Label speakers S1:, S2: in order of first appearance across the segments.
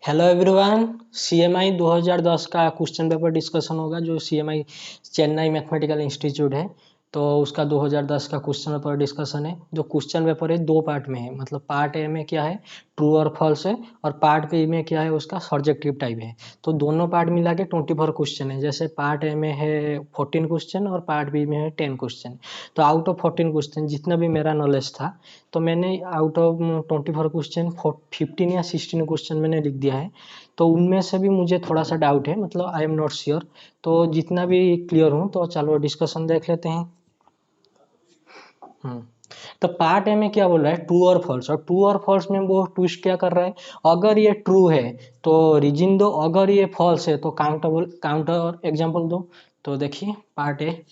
S1: Hello everyone. CMI 2010 का question paper discussion होगा जो सीएमआई चेन्नई मैथमेटिकल इंस्टीट्यूट है। तो उसका 2010 का क्वेश्चन पेपर डिस्कशन है। जो क्वेश्चन पेपर है दो पार्ट में है, मतलब पार्ट ए में क्या है ट्रू और फॉल्स है और पार्ट बी में क्या है उसका सब्जेक्टिव टाइप है। तो दोनों पार्ट मिला के 24 क्वेश्चन है। जैसे पार्ट ए में है 14 क्वेश्चन और पार्ट बी में है 10 क्वेश्चन। तो आउट ऑफ 14 क्वेश्चन जितना भी मेरा नॉलेज था तो मैंने आउट ऑफ 24 क्वेश्चन 15 या 16 क्वेश्चन मैंने लिख दिया है। तो उनमें से भी मुझे थोड़ा सा डाउट है, मतलब आई एम नॉट श्योर। तो जितना भी क्लियर हूँ तो चलो डिस्कशन देख लेते हैं। तो पार्ट ए में क्या बोल रहा है ट्रू और फॉल्स, और ट्रू और फॉल्स में वो ट्विस्ट क्या कर रहा है, अगर ये ट्रू है तो रीजन दो, अगर ये फॉल्स है तो काउंटर एग्जांपल दो। तो देखिए पार्ट ए।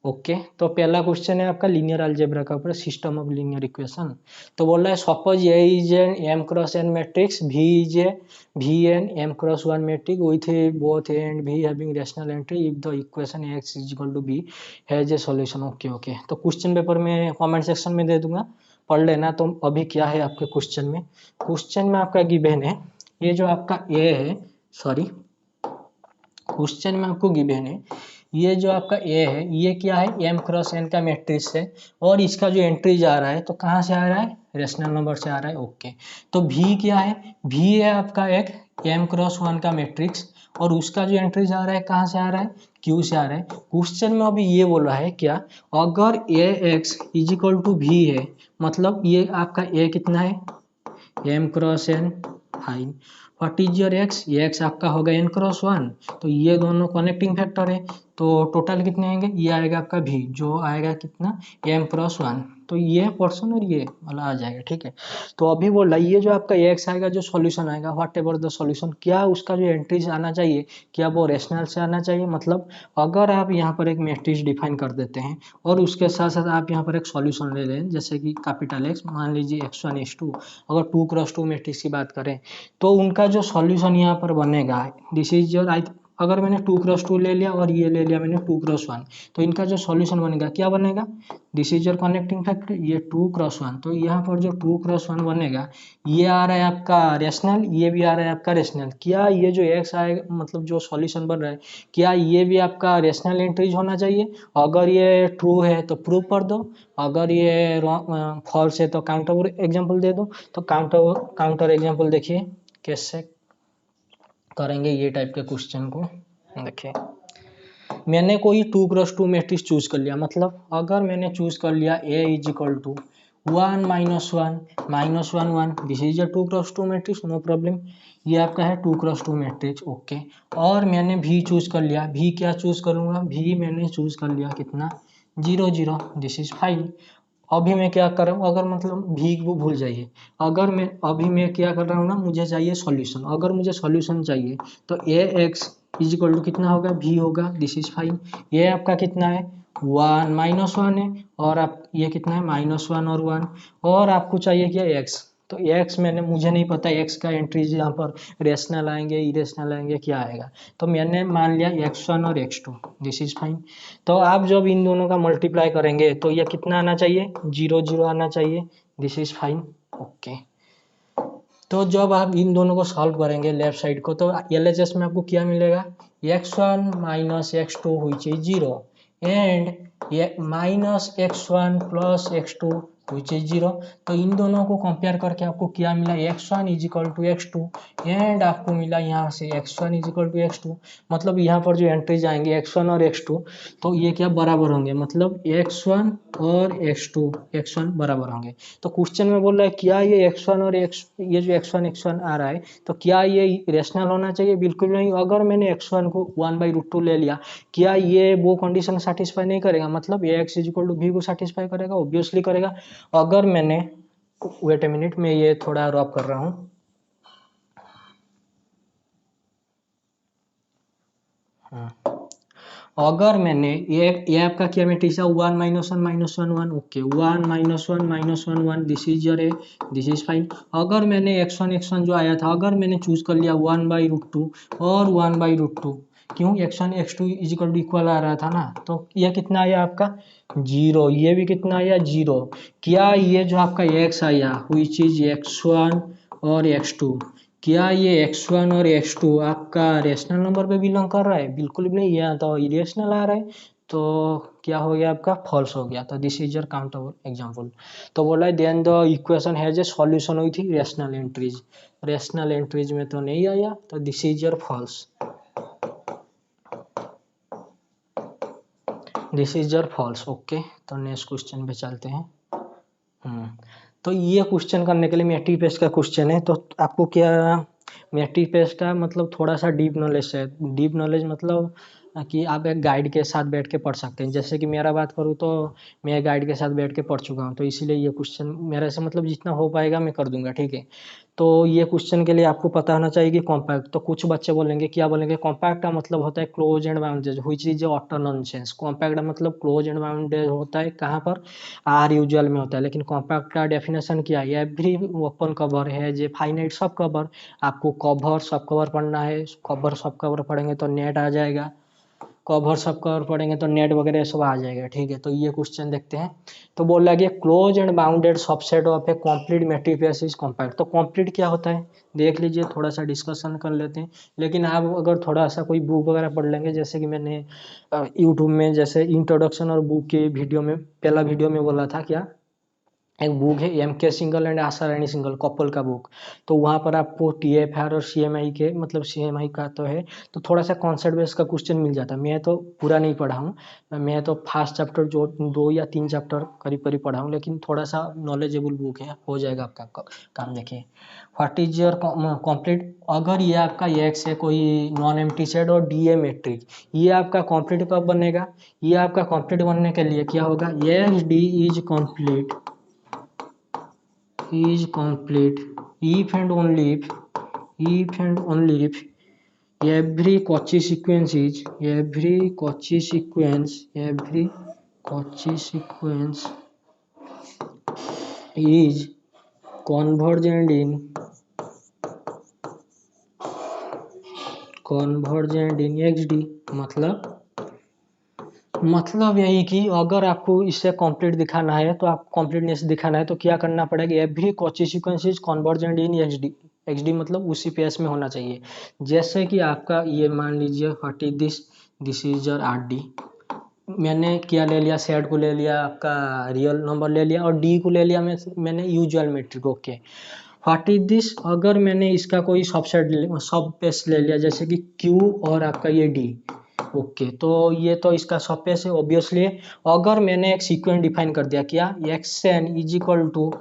S1: ओके, तो पहला क्वेश्चन है आपका लीनियर अलजेब्रा का ऊपर, सिस्टम ऑफ लीनियर इक्वेशन। तो बोल रहा है suppose A is N M cross N matrix, B is a B N M cross one matrix with both A and B having rational entry if the equation X is equal to B has a solution. Okay okay, तो question paper में comment section में दे दूंगा, पढ़ लेना। तो अभी क्या है आपके क्वेश्चन में आपका गिवन है ये जो आपका ए है, सॉरी क्वेश्चन में आपको गिवन है ये जो आपका ए है ये क्या है एम क्रॉस एन का मैट्रिक्स है और इसका जो एंट्री जा रहा है तो कहाँ से आ रहा है रेशनल नंबर से आ रहा है। ओके, तो भी क्या है, भी है आपका एक एम क्रॉस वन का मैट्रिक्स और उसका जो एंट्री जा रहा है कहाँ से आ रहा है क्यू से आ रहा है। क्वेश्चन में अभी ये बोल रहा है क्या, अगर A X is equal to भी है, मतलब ये आपका ए कितना है M cross N, fine. What is your X, ये एक्स आपका होगा एन क्रॉस वन, तो ये दोनों कनेक्टिंग फैक्टर है। तो टोटल कितने आएंगे, ये आएगा आपका भी जो आएगा कितना एम क्रॉस वन, तो ये पोर्शन और ये वाला आ जाएगा। ठीक है, तो अभी बोल रहा है ये जो आपका एक्स आएगा जो सॉल्यूशन आएगा व्हाट एवर द सॉल्यूशन, क्या उसका जो एंट्रीज आना चाहिए क्या वो रेशनल से आना चाहिए। मतलब अगर आप यहाँ पर एक मैट्रिक्स डिफाइन कर देते हैं और उसके साथ साथ आप यहाँ पर एक सॉल्यूशन ले लें जैसे कि कैपिटल एक्स, मान लीजिए x1 x2, अगर 2x2 मैट्रिक्स की बात करें तो उनका जो सॉल्यूशन यहाँ पर बनेगा दिस इज योर, अगर मैंने 2x2 ले लिया और ये ले लिया मैंने 2x1, तो इनका जो सॉल्यूशन बनेगा क्या बनेगा, this is your connecting factor ये 2x1, तो यहाँ पर जो 2x1 बनेगा ये आ रहा है आपका रेशनल, ये भी आ रहा है आपका रेशनल। क्या ये जो x आएगा मतलब जो सॉल्यूशन बन रहा है क्या ये भी आपका रेशनल एंट्रीज होना चाहिए। अगर ये ट्रू है तो प्रूव कर दो, अगर ये फॉल्स है तो काउंटर एग्जांपल दे दो। तो काउंटर एग्जांपल देखिए कैसे करेंगे ये टाइप के क्वेश्चन को। देखिए मैंने कोई 2x2 मैट्रिक्स चूज कर लिया, मतलब अगर मैंने चूज कर लिया A is equal to 1 -1 -1 1, this is a 2x2 matrix, no problem, ये आपका है 2x2 मैट्रिक्स। ओके, और मैंने भी चूज कर लिया, भी क्या चूज करूंगा, भी मैंने चूज कर लिया कितना 0 0, दिस इज 5। अभी मैं क्या कर रहा हूँ, अगर मतलब भी को भूल जाइए, अगर मैं अभी मैं क्या कर रहा हूँ ना, मुझे चाहिए सॉल्यूशन, अगर मुझे सॉल्यूशन चाहिए तो ए एक्स इज इक्वल टू कितना होगा भी होगा, दिस इज फाइन। ये आपका कितना है 1 -1 है और आप ये कितना है -1 और 1, और आपको चाहिए क्या एक्स, तो एक्स मैंने मुझे नहीं पता एक्स का एंट्रीज यहाँ पर रेशनल आएंगे इरेशनल आएंगे क्या आएगा, तो मैंने मान लिया x1 और x2, दिस इज फाइन। तो आप जब इन दोनों का मल्टीप्लाई करेंगे तो ये कितना आना चाहिए 0 0 आना चाहिए, दिस इज फाइन। ओके, तो जब आप इन दोनों को सॉल्व करेंगे लेफ्ट साइड को तो एलएचएस में आपको क्या मिलेगा x1 -x2 which is 0 and -x1 + x2 which is 0। तो इन दोनों को कंपेयर करके आपको क्या मिला x1 = x2 एंड आपको मिला यहाँ से x1 = x2, मतलब यहाँ पर जो एंट्रीज आएंगे x1 और x2 तो ये क्या बराबर होंगे, मतलब x1 और x1 बराबर होंगे। तो क्वेश्चन में बोल रहा है क्या ये x1 और ये जो x1 आ रहा है तो क्या ये रेशनल होना चाहिए, बिल्कुल नहीं। अगर मैंने x1 को 1/√2 ले लिया क्या ये वो कंडीशन सेटिस्फाई नहीं करेगा, मतलब ax = b को सेटिस्फाई करेगा, ऑब्वियसली करेगा। अगर मैंने वेट ए मिनट में ये थोड़ा रॉप कर रहा हूँ, अगर मैंने ये आपका क्या मैट्रिक्स है 1 -1 -1 1, okay 1 -1 -1 1, this is your A, this is fine. अगर मैंने x1 जो आया था अगर मैंने चूज कर लिया 1/√2 और 1/√2, क्यों x1 x2 इक्वल आ रहा था ना, तो ये कितना आया आपका 0, ये भी कितना आया 0। क्या ये जो आपका x आया which is x1 और x2 क्या ये x1 और x2 आपका रेशनल नंबर पे बिलोंग कर रहा है? बिल्कुल भी नहीं, यहाँ तो इरेशनल आ रहा है। तो क्या हो गया आपका? फॉल्स हो गया। तो this is your countable example. तो बोला है then the equation has a solution हुई थी रेशनल एंट्रीज। रेशनल एंट्रीज में तो नहीं आया, तो this is your false. This is your false. Okay, तो नेक्स्ट क्वेश्चन पे चलते हैं। तो ये क्वेश्चन करने के लिए मैट्रिक पेस्ट का क्वेश्चन है। तो आपको क्या, मैट्रिक पेस्ट का मतलब थोड़ा सा डीप नॉलेज है। डीप नॉलेज मतलब कि आप एक गाइड के साथ बैठ के पढ़ सकते हैं। जैसे कि मेरा बात करूँ तो मैं गाइड के साथ बैठ के पढ़ चुका हूँ, तो इसीलिए ये क्वेश्चन मेरे से मतलब जितना हो पाएगा मैं कर दूंगा, ठीक है। तो ये क्वेश्चन के लिए आपको पता होना चाहिए कि कॉम्पैक्ट। तो कुछ बच्चे बोलेंगे, क्या बोलेंगे, कॉम्पैक्ट का मतलब होता है close and bounded, which is utter nonsense. Compact का मतलब क्लोज एंड बाउंडेड होता है कहाँ पर? आर यूजुअल में होता है। लेकिन कॉम्पैक्ट का डेफिनेशन क्या है? एवरी ओपन कवर है जे फाइनाइट सब कवर। आपको कवर सब कवर पढ़ना है। कवर सब कवर पढ़ेंगे तो नेट आ जाएगा। कवर सब कवर पढ़ेंगे तो नेट वगैरह सब आ जाएगा, ठीक है। तो ये क्वेश्चन देखते हैं। तो बोल रहा है close and bounded subset of a complete matrix is compact. तो कंप्लीट क्या होता है देख लीजिए, थोड़ा सा डिस्कशन कर लेते हैं। लेकिन आप अगर थोड़ा सा कोई बुक वगैरह पढ़ लेंगे, जैसे कि मैंने यूट्यूब में जैसे इंट्रोडक्शन और बुक के वीडियो में पहला वीडियो में बोला था, क्या एक बुक है M.K. Single and Asha Rani single couple का बुक। तो वहाँ पर आपको TFR और CMI के मतलब CMI का तो है, तो थोड़ा सा कॉन्सेप्ट बेस का क्वेश्चन मिल जाता है। मैं तो पूरा नहीं पढ़ा हूँ, मैं तो फर्स्ट चैप्टर जो 2 या 3 चैप्टर करीब करीब पढ़ा हूँ, लेकिन थोड़ा सा नॉलेजेबल बुक है, हो जाएगा आपका काम। देखिए, व्हाट इज योर कॉम्प्लीट। अगर ये आपका X है कोई नॉन एम्प्टी सेट और D है मैट्रिक, ये आपका कॉम्प्लीट कब बनेगा? ये आपका कॉम्प्लीट बनने के लिए क्या होगा? XD is complete is complete if and only if every Cauchy sequence is convergent in XD। मतलब यही कि अगर आपको इससे कंप्लीट दिखाना है, तो आप कंप्लीटनेस दिखाना है तो क्या करना पड़ेगा? Every Cauchy sequence is convergent in XD। XD मतलब उसी पेस में होना चाहिए। जैसे कि आपका ये मान लीजिए what is this is your RD। मैंने क्या ले लिया? सेट को ले लिया, आपका रियल नंबर ले लिया, और D को ले लिया मैंने usual metric. Okay, what is this? अगर मैंने इसका कोई सबसेट सब पेस ले लिया, जैसे कि Q और आपका ये D। ओके, तो ये तो इसका सबपेस है ऑब्वियसली। अगर मैंने एक सीक्वेंस डिफाइन कर दिया, क्या XN is equal to,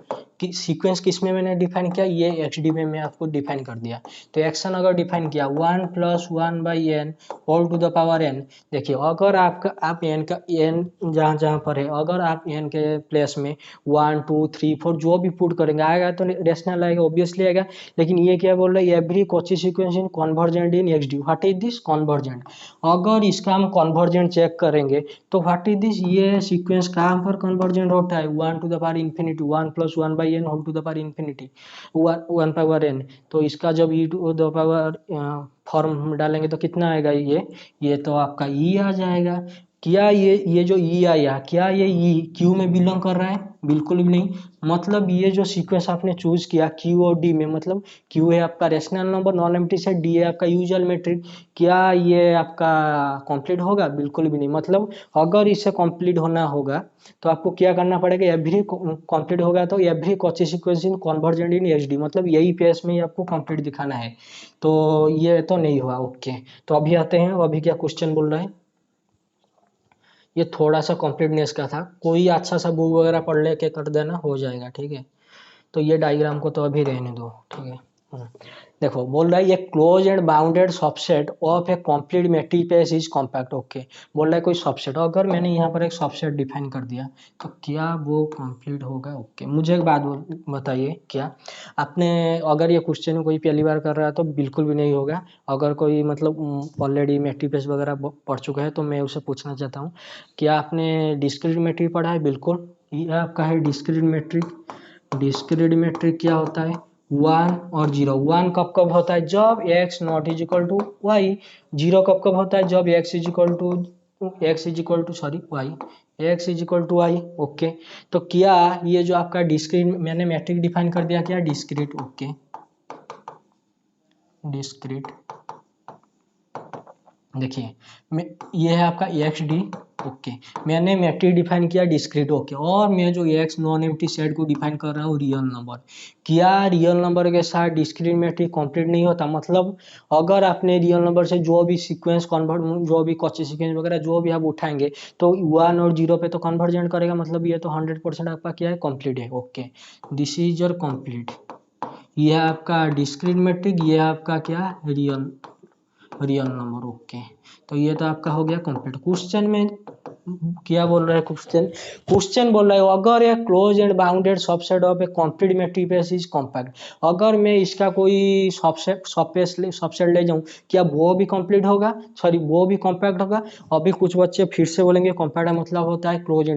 S1: sequence किस में मैंने डिफाइन किया? ये XD में मैं आपको डिफाइन कर दिया। तो XN अगर डिफाइन किया 1 + 1/n whole to the power n। देखिए, अगर आप n का n जहाँ जहाँ पर है, अगर आप n के प्लेस में 1 2 3 4 जो भी पुट करेंगे आएगा तो रेशनल आएगा, ऑब्वियसली आएगा। लेकिन ये क्या बोल रहा है? Every Cauchy sequence in convergent in XD। What is this? Convergent. अगर इसका हम कन्वर्जेंट चेक करेंगे तो व्हाट इज दिस? ये सीक्वेंस कहाँ पर कन्वर्जेंट होता है? 1 to the power infinity, 1 + 1/n whole to the power infinity, 1 power n। तो इसका जब e to the power form डालेंगे तो कितना आएगा? ये तो आपका E आ जाएगा। क्या ये जो E आया, क्या ये E Q में बिलोंग कर रहा है? बिल्कुल भी नहीं। मतलब ये जो सीक्वेंस आपने चूज किया Q और D में, मतलब Q है आपका rational number non empty set, D है आपका यूजुअल मैट्रिक, क्या ये आपका कंप्लीट होगा? बिल्कुल भी नहीं। मतलब अगर इसे कंप्लीट होना होगा तो आपको क्या करना पड़ेगा? एवरी कंप्लीट होगा तो every Cauchy sequence in convergent in XD, मतलब यही पेस में ही आपको कंप्लीट दिखाना है। तो ये तो नहीं हुआ। ओके, तो अभी आते हैं, अभी क्या क्वेश्चन बोल रहा है। ये थोड़ा सा कॉम्प्लीटनेस का था, कोई अच्छा सा बुक वगैरह पढ़ ले के कर देना, हो जाएगा, ठीक है। तो ये डायग्राम को तो अभी रहने दो, ठीक है। देखो, बोल रहा है ये close and bounded subset of a complete matrix is compact. Okay, बोल रहा है कोई सबसेट, अगर मैंने यहाँ पर एक सबसेट डिफाइन कर दिया तो क्या वो कंप्लीट होगा? ओके, मुझे एक बात बताइए, क्या आपने, अगर ये क्वेश्चन कोई पहली बार कर रहा है तो बिल्कुल भी नहीं होगा। अगर कोई मतलब ऑलरेडी मैट्रिक्स वगैरह पढ़ चुका है तो मैं उसे पूछना चाहता हूँ, क्या आपने डिस्क्रीट मैट्रिक पढ़ा है? बिल्कुल, ये आपका है डिस्क्रीट मैट्रिक। डिस्क्रीट मैट्रिक क्या होता है? 1 और 0। 1 कब कब होता है? जब x not is equal to Y. 0 कब कब होता है? जब x is equal to Y, x is equal to Y. Okay, तो क्या ये जो आपका डिस्क्रीट मैंने मैट्रिक डिफाइन कर दिया, क्या डिस्क्रीट। ओके, डिस्क्रीट, देखिए मैं ये है आपका एक्स डी, ओके, मैंने मैट्रिक डिफाइन किया डिस्क्रीट, ओके, और मैं जो एक्स नॉन एम्प्टी सेट को डिफाइन कर रहा हूँ रियल नंबर। क्या रियल नंबर के साथ डिस्क्रीट मैट्रिक कंप्लीट नहीं होता? मतलब अगर आपने रियल नंबर से जो भी सीक्वेंस कन्वर्ट, जो भी कॉची सीक्वेंस वगैरह जो भी आप उठाएंगे तो 1 और 0 पे तो कन्वर्जेंट करेगा, मतलब ये तो 100% आपका क्या है, कंप्लीट है, okay, this is your complete. ये है आपका डिस्क्रीट मैट्रिक, ये है आपका क्या, रियल नंबर, ओके। तो ये तो आपका हो गया कंप्लीट। क्वेश्चन में क्या बोल रहा है, क्वेश्चन बोल रहा है अगर A close and bounded subset of a complete matrix is compact, अगर मैं इसका कोई सबसेट ले जाऊं, क्या वो भी कंप्लीट होगा, सॉरी वो भी कॉम्पैक्ट होगा? अभी कुछ बच्चे फिर से बोलेंगे कॉम्पैक्ट मतलब होता है क्लोज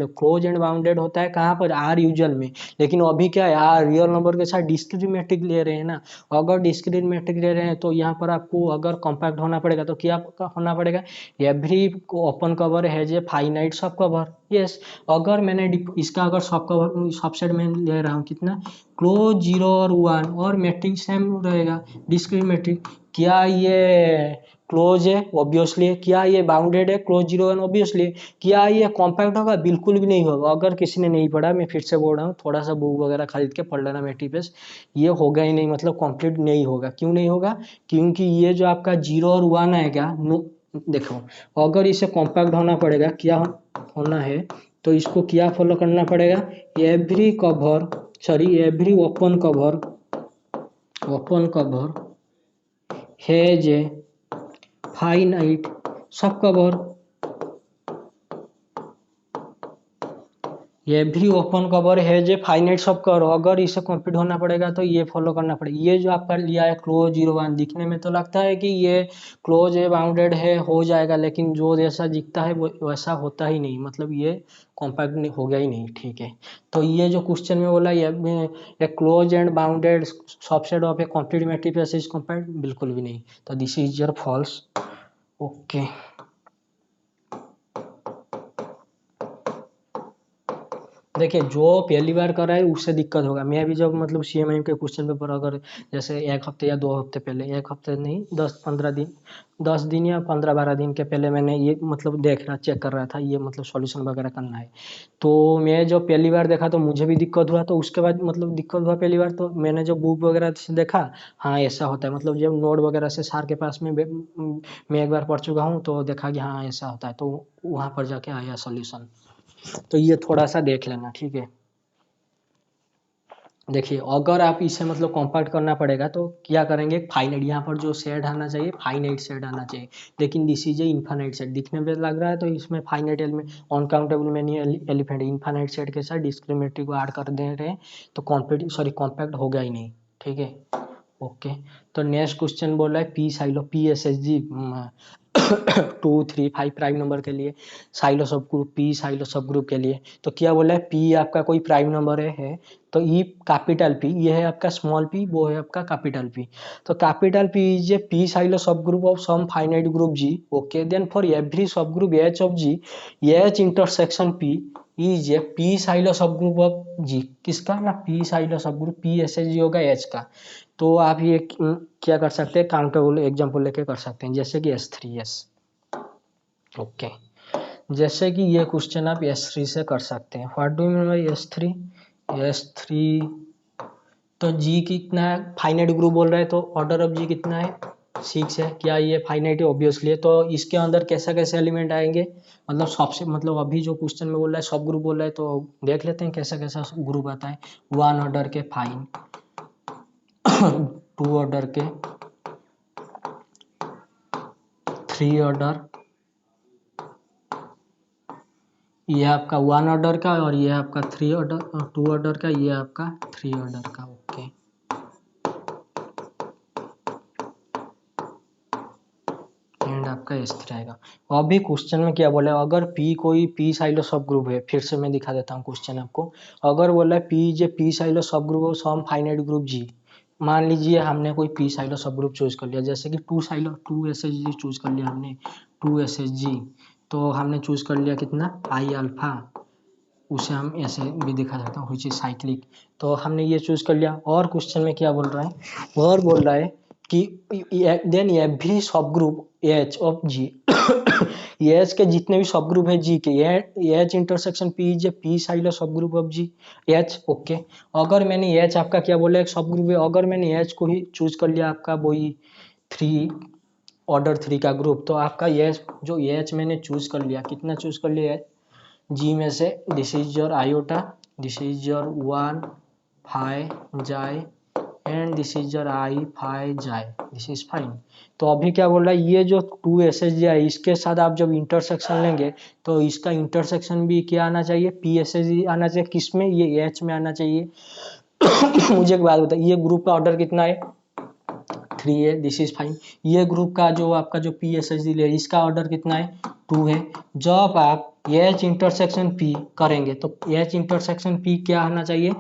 S1: एंड बाउंडेड होता है कहाँ पर, आर यूजुअल में, लेकिन अभी क्या है, आर रियल नंबर के साथ डिस्क्रीट मैट्रिक ले रहे हैं ना। अगर डिस्क्रीट मैट्रिक ले रहे हैं तो यहाँ पर आपको अगर कॉम्पैक्ट होना पड़ेगा तो क्या होना पड़ेगा, every open cover has a finite सब कवर, यस। अगर मैंने इसका अगर सब कवर सबसेट में ले रहा हूँ कितना, क्लोज 0 और 1, और मैट्रिक सेम रहेगा डिस्क्रीट मैट्रिक, क्या ये क्लोज है, ऑब्वियसली। क्या ये बाउंडेड है, क्लोज 0 1, ऑब्वियसली। क्या ये कॉम्पैक्ट होगा, बिल्कुल भी नहीं होगा। अगर किसी ने नहीं पढ़ा, मैं फिर से बोल रहा हूँ, थोड़ा सा बुक वगैरह खरीद के पढ़ लेना मैट्रिक्स, ये होगा ही नहीं, मतलब कंप्लीट नहीं होगा। क्यों नहीं होगा, क्योंकि ये जो आपका 0 और 1 आएगा, देखो अगर इसे कॉम्पैक्ट होना पड़ेगा, क्या होना है, तो इसको क्या फॉलो करना पड़ेगा, every cover, sorry every open cover has a finite सब कवर, एवरी ओपन कवर है जो फाइनाइट सब कवर, अगर इसे कंप्लीट होना पड़ेगा तो ये फॉलो करना पड़ेगा। ये जो आपका लिया है क्लोज 0 1, दिखने में तो लगता है कि ये क्लोज है, बाउंडेड है, हो जाएगा, लेकिन जो जैसा दिखता है वो वैसा होता ही नहीं, मतलब ये कॉम्पैक्ट हो गया ही नहीं, ठीक है। तो ये जो क्वेश्चन में बोला ये close and bounded subset of a complete matrix is compact, बिल्कुल भी नहीं। तो this is your false, okay. देखिए जो पहली बार कर रहा है उससे दिक्कत होगा। मैं भी जब मतलब CMM के क्वेश्चन पेपर अगर जैसे 1 हफ्ते या 2 हफ्ते पहले, 1 हफ्ते नहीं 10-15 दिन, 10 दिन या 15-12 दिन के पहले मैंने ये मतलब देख रहा चेक कर रहा था, ये मतलब सॉल्यूशन वगैरह करना है। तो मैं जब पहली बार देखा तो मुझे भी दिक्कत हुआ, तो उसके बाद मतलब दिक्कत हुआ पहली बार, तो मैंने जब बुक वगैरह से देखा, हाँ ऐसा होता है, मतलब जब नोट वगैरह से सर के पास में मैं एक बार पढ़ चुका हूँ तो देखा कि हाँ ऐसा होता है, तो वहाँ पर जाके आया सोल्यूशन। तो ये थोड़ा सा देख लेना, ठीक है। देखिए अगर आप इसे मतलब कॉम्पैक्ट करना पड़ेगा तो क्या करेंगे, फाइनाइट, यहाँ पर जो सेट आना चाहिए फाइनाइट सेट आना चाहिए, लेकिन this is A infinite set. दिखने में लग रहा है तो इसमें finite element, uncountable many elephant, infinite set के साथ डिस्क्रिमिनेटरी को ऐड कर दे रहे हैं, तो कॉम्पैक्ट होगा ही नहीं, ठीक है, ओके। तो नेक्स्ट क्वेश्चन बोल रहा है P silo PSSG 2 3 5 prime number के लिए साइलो सब ग्रुप, पी साइलो सब ग्रुप के लिए, तो क्या बोला है, पी आपका कोई प्राइम नंबर है, तो ई कैपिटल पी, ये है आपका स्मॉल पी, वो है आपका कैपिटल पी। तो capital P is a P Sylow subgroup of some finite group G, okay. Then for every subgroup H of G, H intersection P is a P Sylow subgroup of G, किसका ना, P Sylow subgroup, PSSG होगा H का। तो आप ये क्या कर सकते हैं, काउंटेबल एग्जांपल लेके कर सकते हैं, जैसे कि S3S, ओके। जैसे कि ये क्वेश्चन आप S3 से कर सकते हैं। What do you mean by S3? तो जी कितना है, फाइनाइट ग्रुप बोल रहा है तो ऑर्डर ऑफ जी कितना है, 6 है। क्या ये फाइनाइट है, ऑब्वियसली है। तो इसके अंदर कैसे कैसे एलिमेंट आएंगे, मतलब सबसे, मतलब अभी जो क्वेश्चन में बोल रहा है सब ग्रुप बोल रहा है, तो देख लेते हैं कैसा कैसा ग्रुप आता है। 1 ऑर्डर के फाइन, 2 ऑर्डर के, 3 ऑर्डर, ये आपका 1 ऑर्डर का, और ये आपका 3 ऑर्डर, 2 ऑर्डर का, ये आपका 3 ऑर्डर का, ओके। एंड आपका S3 आएगा। अभी क्वेश्चन में क्या बोला है, अगर P कोई P साइलो सब ग्रुप है, फिर से मैं दिखा देता हूँ क्वेश्चन आपको। अगर बोला है P J P Sylow subgroup of some finite group G, मान लीजिए हमने कोई P Sylow subgroup choose कर लिया, जैसे कि 2 SHG चूज कर लिया हमने, 2 SHG, तो हमने चूज कर लिया कितना, I अल्फा, उसे हम ऐसे भी दिखा सकते हैं, व्हिच इज साइक्लिक। तो हमने ये चूज कर लिया। और क्वेश्चन में क्या बोल रहा है, और बोल रहा है कि then every subgroup H of G, H के जितने भी सब ग्रुप है जी के, H intersection P is a P Sylow subgroup of G H. Okay, अगर मैंने एच आपका क्या बोला एक सब ग्रुप है, अगर मैंने एच को ही चूज कर लिया आपका वही 3 ऑर्डर 3 का ग्रुप, तो आपका एच जो एच मैंने चूज कर लिया, कितना चूज कर लिया जी में से, this is your iota, this is your 1 phi J and this is your I phi J, this is fine. तो अभी क्या बोल रहा है, ये जो 2 एस एच जी है इसके साथ आप जब इंटरसेक्शन लेंगे तो इसका इंटरसेक्शन भी क्या आना चाहिए, पी एस एच जी आना चाहिए। किसमें, ये एच में आना चाहिए। मुझे एक बात बताइए, ये ग्रुप का ऑर्डर कितना है, 3 है, दिस इज फाइन। ये ग्रुप का जो आपका जो पी एस एच डी है इसका ऑर्डर कितना है, 2 है। जब आप एच इंटरसेक्शन पी करेंगे तो एच इंटरसेक्शन पी क्या आना चाहिए,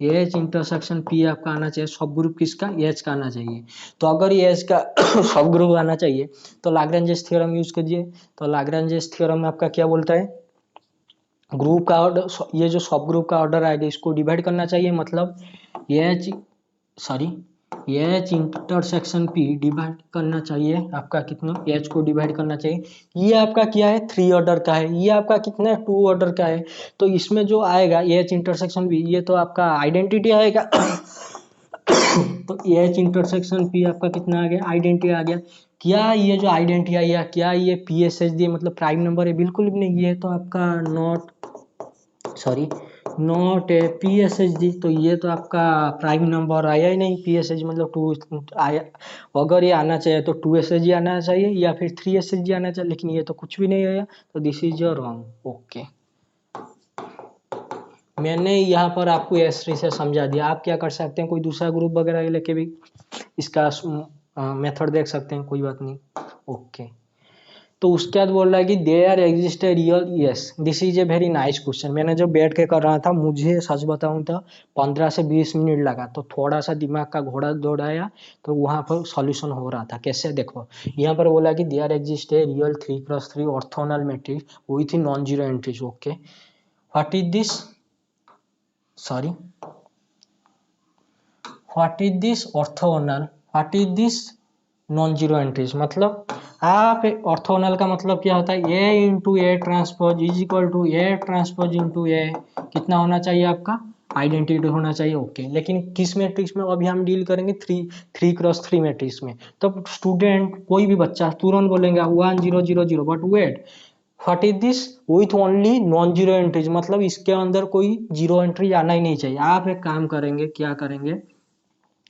S1: एच इंटरसेक्शन पी आपका आना चाहिए सब ग्रुप किसका, एच का आना चाहिए। तो अगर ये एच का सब ग्रुप आना चाहिए तो लाग्रेंज थ्योरम यूज कीजिए। तो लाग्रेंज थ्योरम आपका क्या बोलता है, ग्रुप का ऑर्डर, ये जो सब ग्रुप का ऑर्डर आएगा इसको डिवाइड करना चाहिए, मतलब H sorry H intersection P divide करना चाहिए आपका कितना, एच को डिवाइड करना चाहिए। ये आपका क्या है, 3 ऑर्डर का है, ये आपका कितना है, 2 ऑर्डर का है। तो इसमें जो आएगा एच इंटरसेक्शन पी, ये तो आपका आइडेंटिटी आएगा। तो एच इंटरसेक्शन पी आपका कितना आ गया, आइडेंटिटी आ गया। क्या ये जो आइडेंटिटी आया, क्या ये पी एस एच डी मतलब प्राइम नंबर है, बिल्कुल भी नहीं, ये तो आपका not A P S H D. तो ये तो आपका प्राइम नंबर आया ही नहीं, पी एस एच मतलब 2 आया। अगर ये आना चाहिए तो 2 एस एच जी आना चाहिए या फिर 3 एस एच जी आना चाहिए, लेकिन ये तो कुछ भी नहीं आया, तो this is your wrong. Okay, मैंने यहाँ पर आपको एस3 से समझा दिया। आप क्या कर सकते हैं, कोई दूसरा ग्रुप वगैरह लेके भी इसका मेथड देख सकते हैं, कोई बात नहीं। ओके, तो उसके बाद बोल रहा है कि there exist a real, yes this is a very nice question. मैंने जब बैठ के कर रहा था, मुझे सच बताऊं तो 15 से 20 मिनट लगा, तो थोड़ा सा दिमाग का घोड़ा दौड़ाया, तो वहां पर सॉल्यूशन हो रहा था। कैसे, देखो यहाँ पर बोला कि there exist a real 3x3 orthogonal matrix with non zero entries. Okay, what is this, sorry what is this orthogonal, what is this non zero entries. मतलब आप ऑर्थोनल का मतलब क्या होता है, A into A transpose is equal to A transpose into A, कितना होना चाहिए आपका, आइडेंटिटी होना चाहिए। ओके, लेकिन किस मैट्रिक्स में, अभी हम डील करेंगे 3x3 मैट्रिक्स में। तो स्टूडेंट कोई भी बच्चा तुरंत बोलेंगे 1 0 0 0, but wait what is this, with only non zero entries, मतलब इसके अंदर कोई जीरो एंट्री आना ही नहीं चाहिए। आप एक काम करेंगे, क्या करेंगे,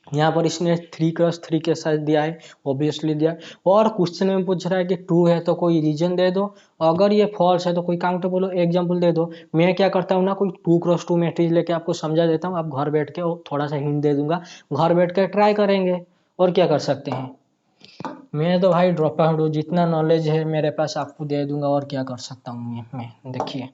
S1: यहाँ पर इसने 3x3 के साथ दिया है, ऑब्वियसली दिया है। और क्वेश्चन में पूछ रहा है कि ट्रू है तो कोई रीजन दे दो, अगर ये फॉल्स है तो कोई काउंटर बोलो, एग्जांपल दे दो। मैं क्या करता हूँ ना, कोई 2x2 मैट्रिक्स लेके आपको समझा देता हूँ, आप घर बैठ के थोड़ा सा हिंट दे दूंगा, घर बैठ के ट्राई करेंगे, और क्या कर सकते हैं। मैं तो भाई ड्रॉप आउट हूँ, जितना नॉलेज है मेरे पास आपको दे दूंगा, और क्या कर सकता हूँ मैं। देखिए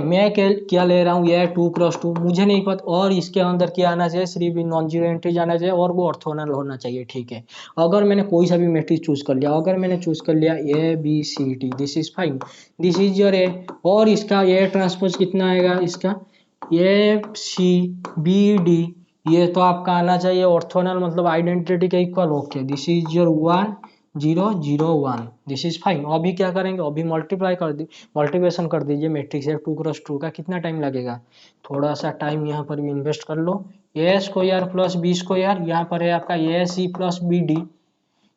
S1: मैं क्या ले रहा हूँ, ये 2x2 मुझे नहीं पता, और इसके अंदर क्या आना चाहिए, सिर्फ नॉन जीरो एंट्री जाना चाहिए, और वो ऑर्थोनल होना चाहिए। ठीक है, अगर मैंने कोई सा भी मैट्रिक्स चूज कर लिया, अगर मैंने चूज कर लिया A B C D, this is fine, this is your A, और इसका ए ट्रांसपोज कितना आएगा, इसका ए सी बी डी, ये तो आपका आना चाहिए ऑर्थोनल, मतलब आइडेंटिटी के equal. Okay, this is your 1 0 0 1, this is fine. अभी क्या करेंगे, अभी मल्टीप्लिकेशन कर दीजिए मैट्रिक्स है 2x2 का, कितना टाइम लगेगा, थोड़ा सा टाइम यहाँ पर भी इन्वेस्ट कर लो। ए स्क्वायर प्लस बी स्क्वायर, यहाँ पर है आपका ए सी प्लस बी डी,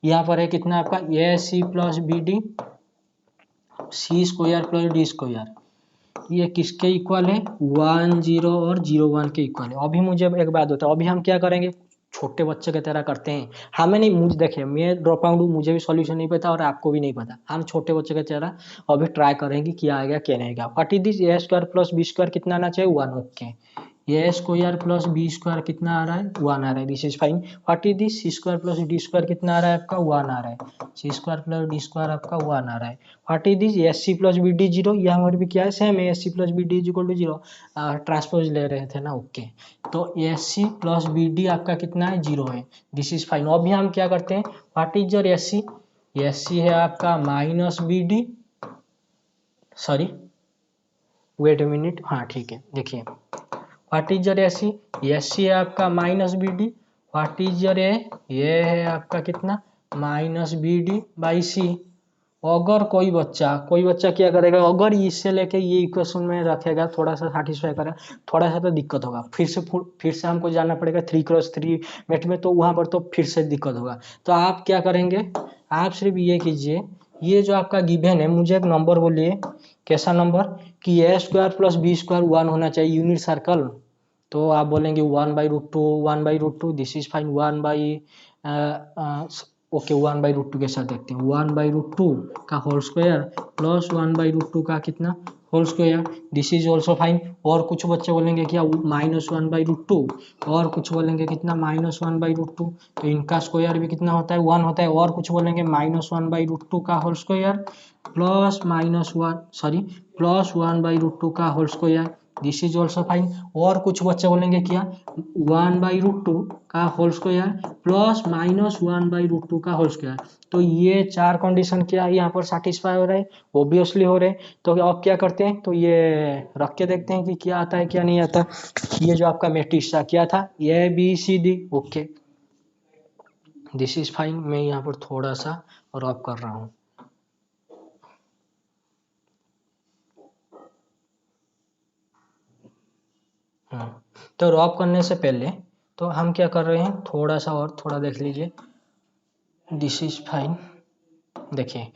S1: यहाँ पर है कितना आपका ए सी प्लस बी डी, सी स्क्वायर प्लस डी स्क्वायर, ये किसके इक्वल है, 1 0 और 0 1 के इक्वल है। अभी मुझे एक बात बताओ, अभी हम क्या करेंगे, छोटे बच्चे की तरह करते हैं। हमें नहीं, मुझे देखिए मैं ड्रॉप आउट हूँ, मुझे भी सॉल्यूशन नहीं पता और आपको भी नहीं पता, हम छोटे बच्चे की तरह अभी ट्राई करेंगे क्या आएगा क्या नहीं आएगा। What is this, A square plus B square कितना आना चाहिए, 1। Okay, A square plus B square कितना आ रहा है, 1 आ रहा है, this is fine. What is this, C square plus D square कितना आ रहा है आपका, 1 आ रहा है, C square plus D square आपका 1 आ रहा है। What is this, S C plus B D 0, यहाँ पर भी क्या है, सेम है, S C plus B D is equal to 0, transpose ले रहे थे ना। ओके, तो S C plus B D आपका कितना है, 0 है, दिस इज फाइन। अभी हम क्या करते हैं, what is your S C, S C है आपका minus B D, sorry wait a minute, हाँ ठीक है, देखिए what is your S C, S C है आपका minus B D, what is your A, ये है आपका कितना minus B D by C. अगर कोई बच्चा क्या करेगा, अगर इससे लेके ये इक्वेशन में रखेगा, थोड़ा सा सेटिस्फाई करेगा, थोड़ा सा तो दिक्कत होगा, फिर से हमको जाना पड़ेगा 3x3 मेट में, तो वहां पर तो फिर से दिक्कत होगा। तो आप क्या करेंगे, आप सिर्फ ये कीजिए, ये जो आपका गिवन है, मुझे एक नंबर बोलिए, कैसा नंबर, कि ए स्क्वायर प्लस बी स्क्वायर 1 होना चाहिए यूनिट सर्कल। तो आप बोलेंगे 1/√2, 1/√2, this is fine, 1 by okay 1/√2 के साथ देखते हैं, 1/√2 का होल स्क्वायर प्लस 1/√2 का कितना whole square, this is also fine. और कुछ बच्चे बोलेंगे क्या -1/√2, और कुछ बोलेंगे कितना -1/√2, तो इनका स्क्वायर भी कितना होता है 1 होता है। और कुछ बोलेंगे -1/√2 का होल स्क्वायर प्लस 1/√2 का whole square, this is also fine. और कुछ बच्चे बोलेंगे क्या 1/√2 का होल स्क्वायर प्लस -1/√2 का होल स्क्वायर। तो ये चार कंडीशन क्या है यहाँ पर सेटिस्फाई हो रहा है, ऑब्वियसली हो रहे हैं। तो अब क्या करते हैं, तो ये रख के देखते हैं कि क्या आता है क्या नहीं आता। ये जो आपका मैट्रिक्स था क्या था, A B C D, okay this is fine. मैं यहाँ पर थोड़ा सा रब कर रहा हूँ। तो रॉप करने से पहले तो हम क्या कर रहे हैं, थोड़ा सा और थोड़ा देख लीजिए, दिस इज फाइन। देखिए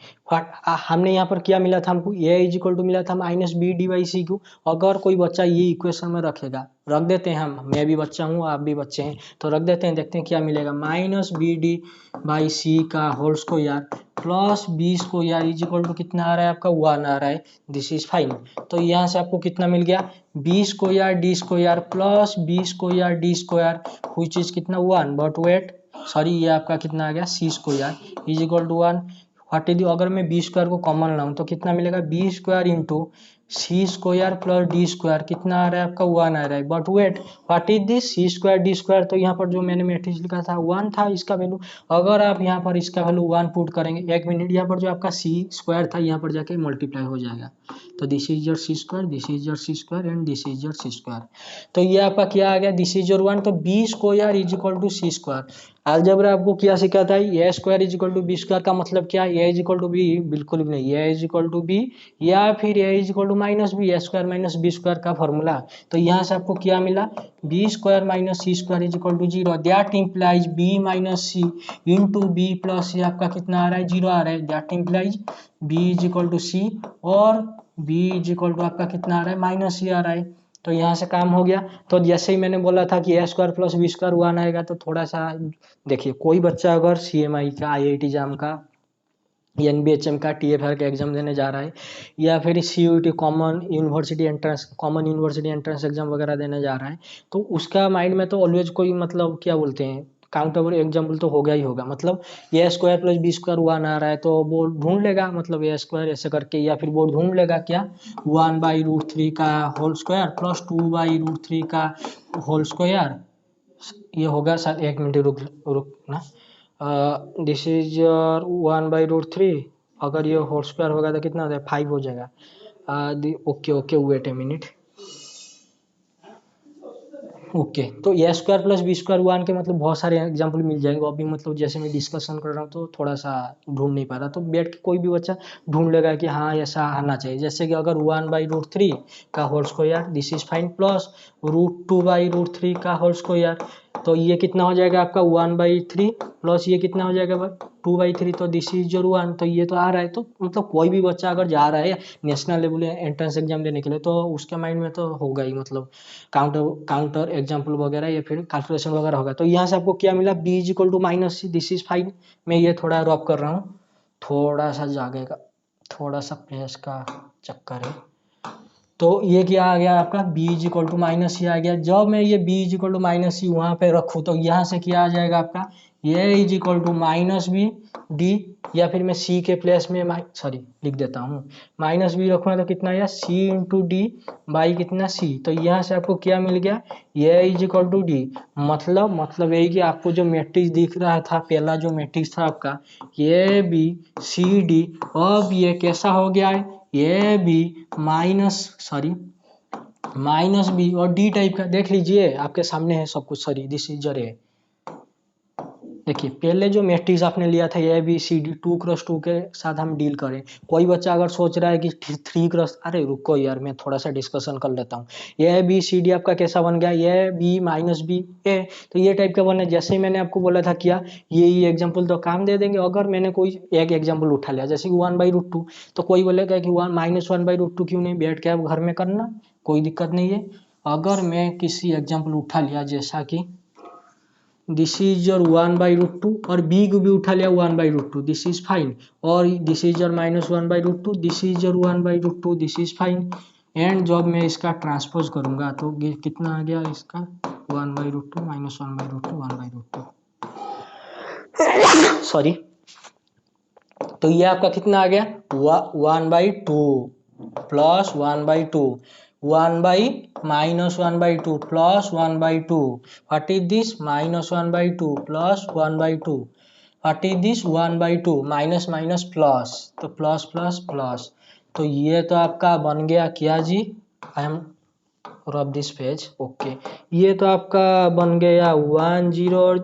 S1: हमने यहाँ पर क्या मिला था हमको, ए इज इक्वल टू मिला था -b/c/। अगर कोई बच्चा ये इक्वेशन में रखेगा, रख देते हैं हम, मैं भी बच्चा हूँ आप भी बच्चे हैं, तो रख देते हैं, देखते हैं क्या मिलेगा, -bd/c का whole square plus B square is equal to कितना आ रहा है आपका 1 आ रहा है, दिस इज फाइन। तो यहाँ से आपको कितना मिल गया, B square D square plus B square D square which is कितना 1, बट वेट सॉरी ये आपका कितना आ गया C square is equal to 1। What is, अगर मैं बी स्क्वायर को कॉमन लाऊं तो कितना मिलेगा, B square into C square plus D square कितना आ रहा है आपका 1 आ रहा है, but wait what is this C square D square, तो यहाँ पर जो मैंने मैट्रिक्स लिखा था 1 था इसका वैल्यू। अगर आप यहाँ पर इसका वैल्यू 1 पुट करेंगे, एक मिनट, यहाँ पर जो आपका सी स्क्वायर था यहाँ पर जाके मल्टीप्लाई हो जाएगा, तो this is your C square, this is your C square and this is your C square. तो ये आपका क्या आ गया, दिस इज योर 1। तो B square is equal to C square. Algebra आपको क्या सिखाता है, A square is equal to B square का मतलब क्या है, A is equal to B, बिल्कुल भी नहीं, A is equal to B या फिर A is equal to minus B, A square minus B square का फॉर्मूला। तो यहाँ से आपको क्या मिला, B square minus C square is equal to 0, that implies B minus C into B plus C आपका कितना आ रहा है 0 आ रहा है, that implies B is equal to C और बी इज इक्वल टू आपका कितना आ रहा है माइनस सी आ रहा है। तो यहाँ से काम हो गया। तो जैसे ही मैंने बोला था कि ए स्क्वायर प्लस बी स्क्वायर 1 आएगा, तो थोड़ा सा देखिए, कोई बच्चा अगर CMI का, IIT जाम का, NBHM का, TFR का एग्जाम देने जा रहा है, या फिर CUET common university entrance exam वगैरह देने जा रहा है, तो उसका माइंड में तो ऑलवेज कोई मतलब क्या बोलते हैं, काउंटेबल एग्जाम्पल तो होगा ही होगा। मतलब ए स्क्वायर प्लस बी स्क्वायर 1 आ रहा है, तो वो ढूंढ लेगा, मतलब ए स्क्वायर ऐसे करके, या फिर वो ढूंढ लेगा क्या 1/√3 का होल स्क्वायर प्लस 2/√3 का होल स्क्वायर। ये होगा सर, एक मिनट रुक ना, दिस इज 1/√3, अगर ये होल स्क्वायर होगा तो कितना होता है 5 हो जाएगा। Okay okay wait a minute, okay तो A square plus B square 1 के मतलब बहुत सारे एग्जांपल मिल जाएंगे। अभी मतलब जैसे मैं डिस्कशन कर रहा हूँ तो थोड़ा सा ढूंढ नहीं पा रहा, तो बैठ के कोई भी बच्चा ढूंढ लेगा कि हाँ ऐसा आना चाहिए। जैसे कि अगर 1/√3 का whole square, this is fine, plus √2/√3 का होल स्क्वायर, तो ये कितना हो जाएगा आपका 1/3 प्लस ये कितना हो जाएगा 2/3, तो दिस इज योर 1। तो ये तो आ रहा है। तो मतलब कोई भी बच्चा अगर जा रहा है नेशनल लेवल एंट्रेंस एग्जाम देने के लिए, तो उसके माइंड में तो होगा ही, मतलब काउंटर एग्जाम्पल वगैरह या फिर कैलकुलेशन वगैरह होगा। तो यहाँ से आपको क्या मिला, B is equal to minus C, this is fine. मैं ये थोड़ा रॉप कर रहा हूँ, थोड़ा सा जागेगा, थोड़ा सा प्रेस का चक्कर है। तो ये क्या आ गया आपका, b is equal to minus C आ गया। जब मैं ये b is equal to minus C वहाँ पे रखूँ, तो यहाँ से क्या आ जाएगा आपका, ये is equal to minus B D, या फिर मैं c के प्लेस में सॉरी लिख देता हूँ, माइनस बी रखूँगा तो कितना आया c इंटू डी बाई कितना c। तो यहाँ से आपको क्या मिल गया, ये इज इक्वल टू डी। मतलब यही कि आपको जो मैट्रिक्स दिख रहा था, पहला जो मैट्रिक्स था आपका ए बी सी डी, अब ये कैसा हो गया है, ए बी माइनस बी और डी टाइप का। देख लीजिए आपके सामने है सब कुछ, सॉरी दिस इज योर ए, देखिए पहले जो मैट्रिक्स आपने लिया था A B C D 2x2 के साथ हम डील करें। कोई बच्चा अगर सोच रहा है कि 3x, अरे रुको यार मैं थोड़ा सा डिस्कशन कर लेता हूँ। ए बी सी डी आपका कैसा बन गया, ए बी माइनस बी ए, तो ये टाइप का बना। जैसे ही मैंने आपको बोला था क्या, ये एग्जाम्पल तो काम दे देंगे। अगर मैंने कोई एक एग्जाम्पल उठा लिया जैसे कि 1/√2, तो कोई बोलेगा कि 1 - 1/√2 क्यों नहीं, बैठ के आप घर में करना, कोई दिक्कत नहीं है। अगर मैं किसी एग्जाम्पल उठा लिया जैसा कि दिस इज योर 1/√2 और बी को भी उठा लिया 1/√2, दिस इज फाइन। और this is your -1/√2, this is your 1/√2, this is fine. And जब मैं इसका ट्रांसपोज करूंगा तो कितना आ गया इसका 1/√2 -1/√2 1/√2, सॉरी। तो ये आपका कितना आ गया 1/2 plus 1/2, 1/-1/2 plus 1/2, what is this -1/2 plus 1/2, what is this 1/2 minus minus plus, तो प्लस प्लस प्लस। तो ये तो आपका बन गया क्या जी, I am rub this page, okay. ये तो आपका बन गया 10 और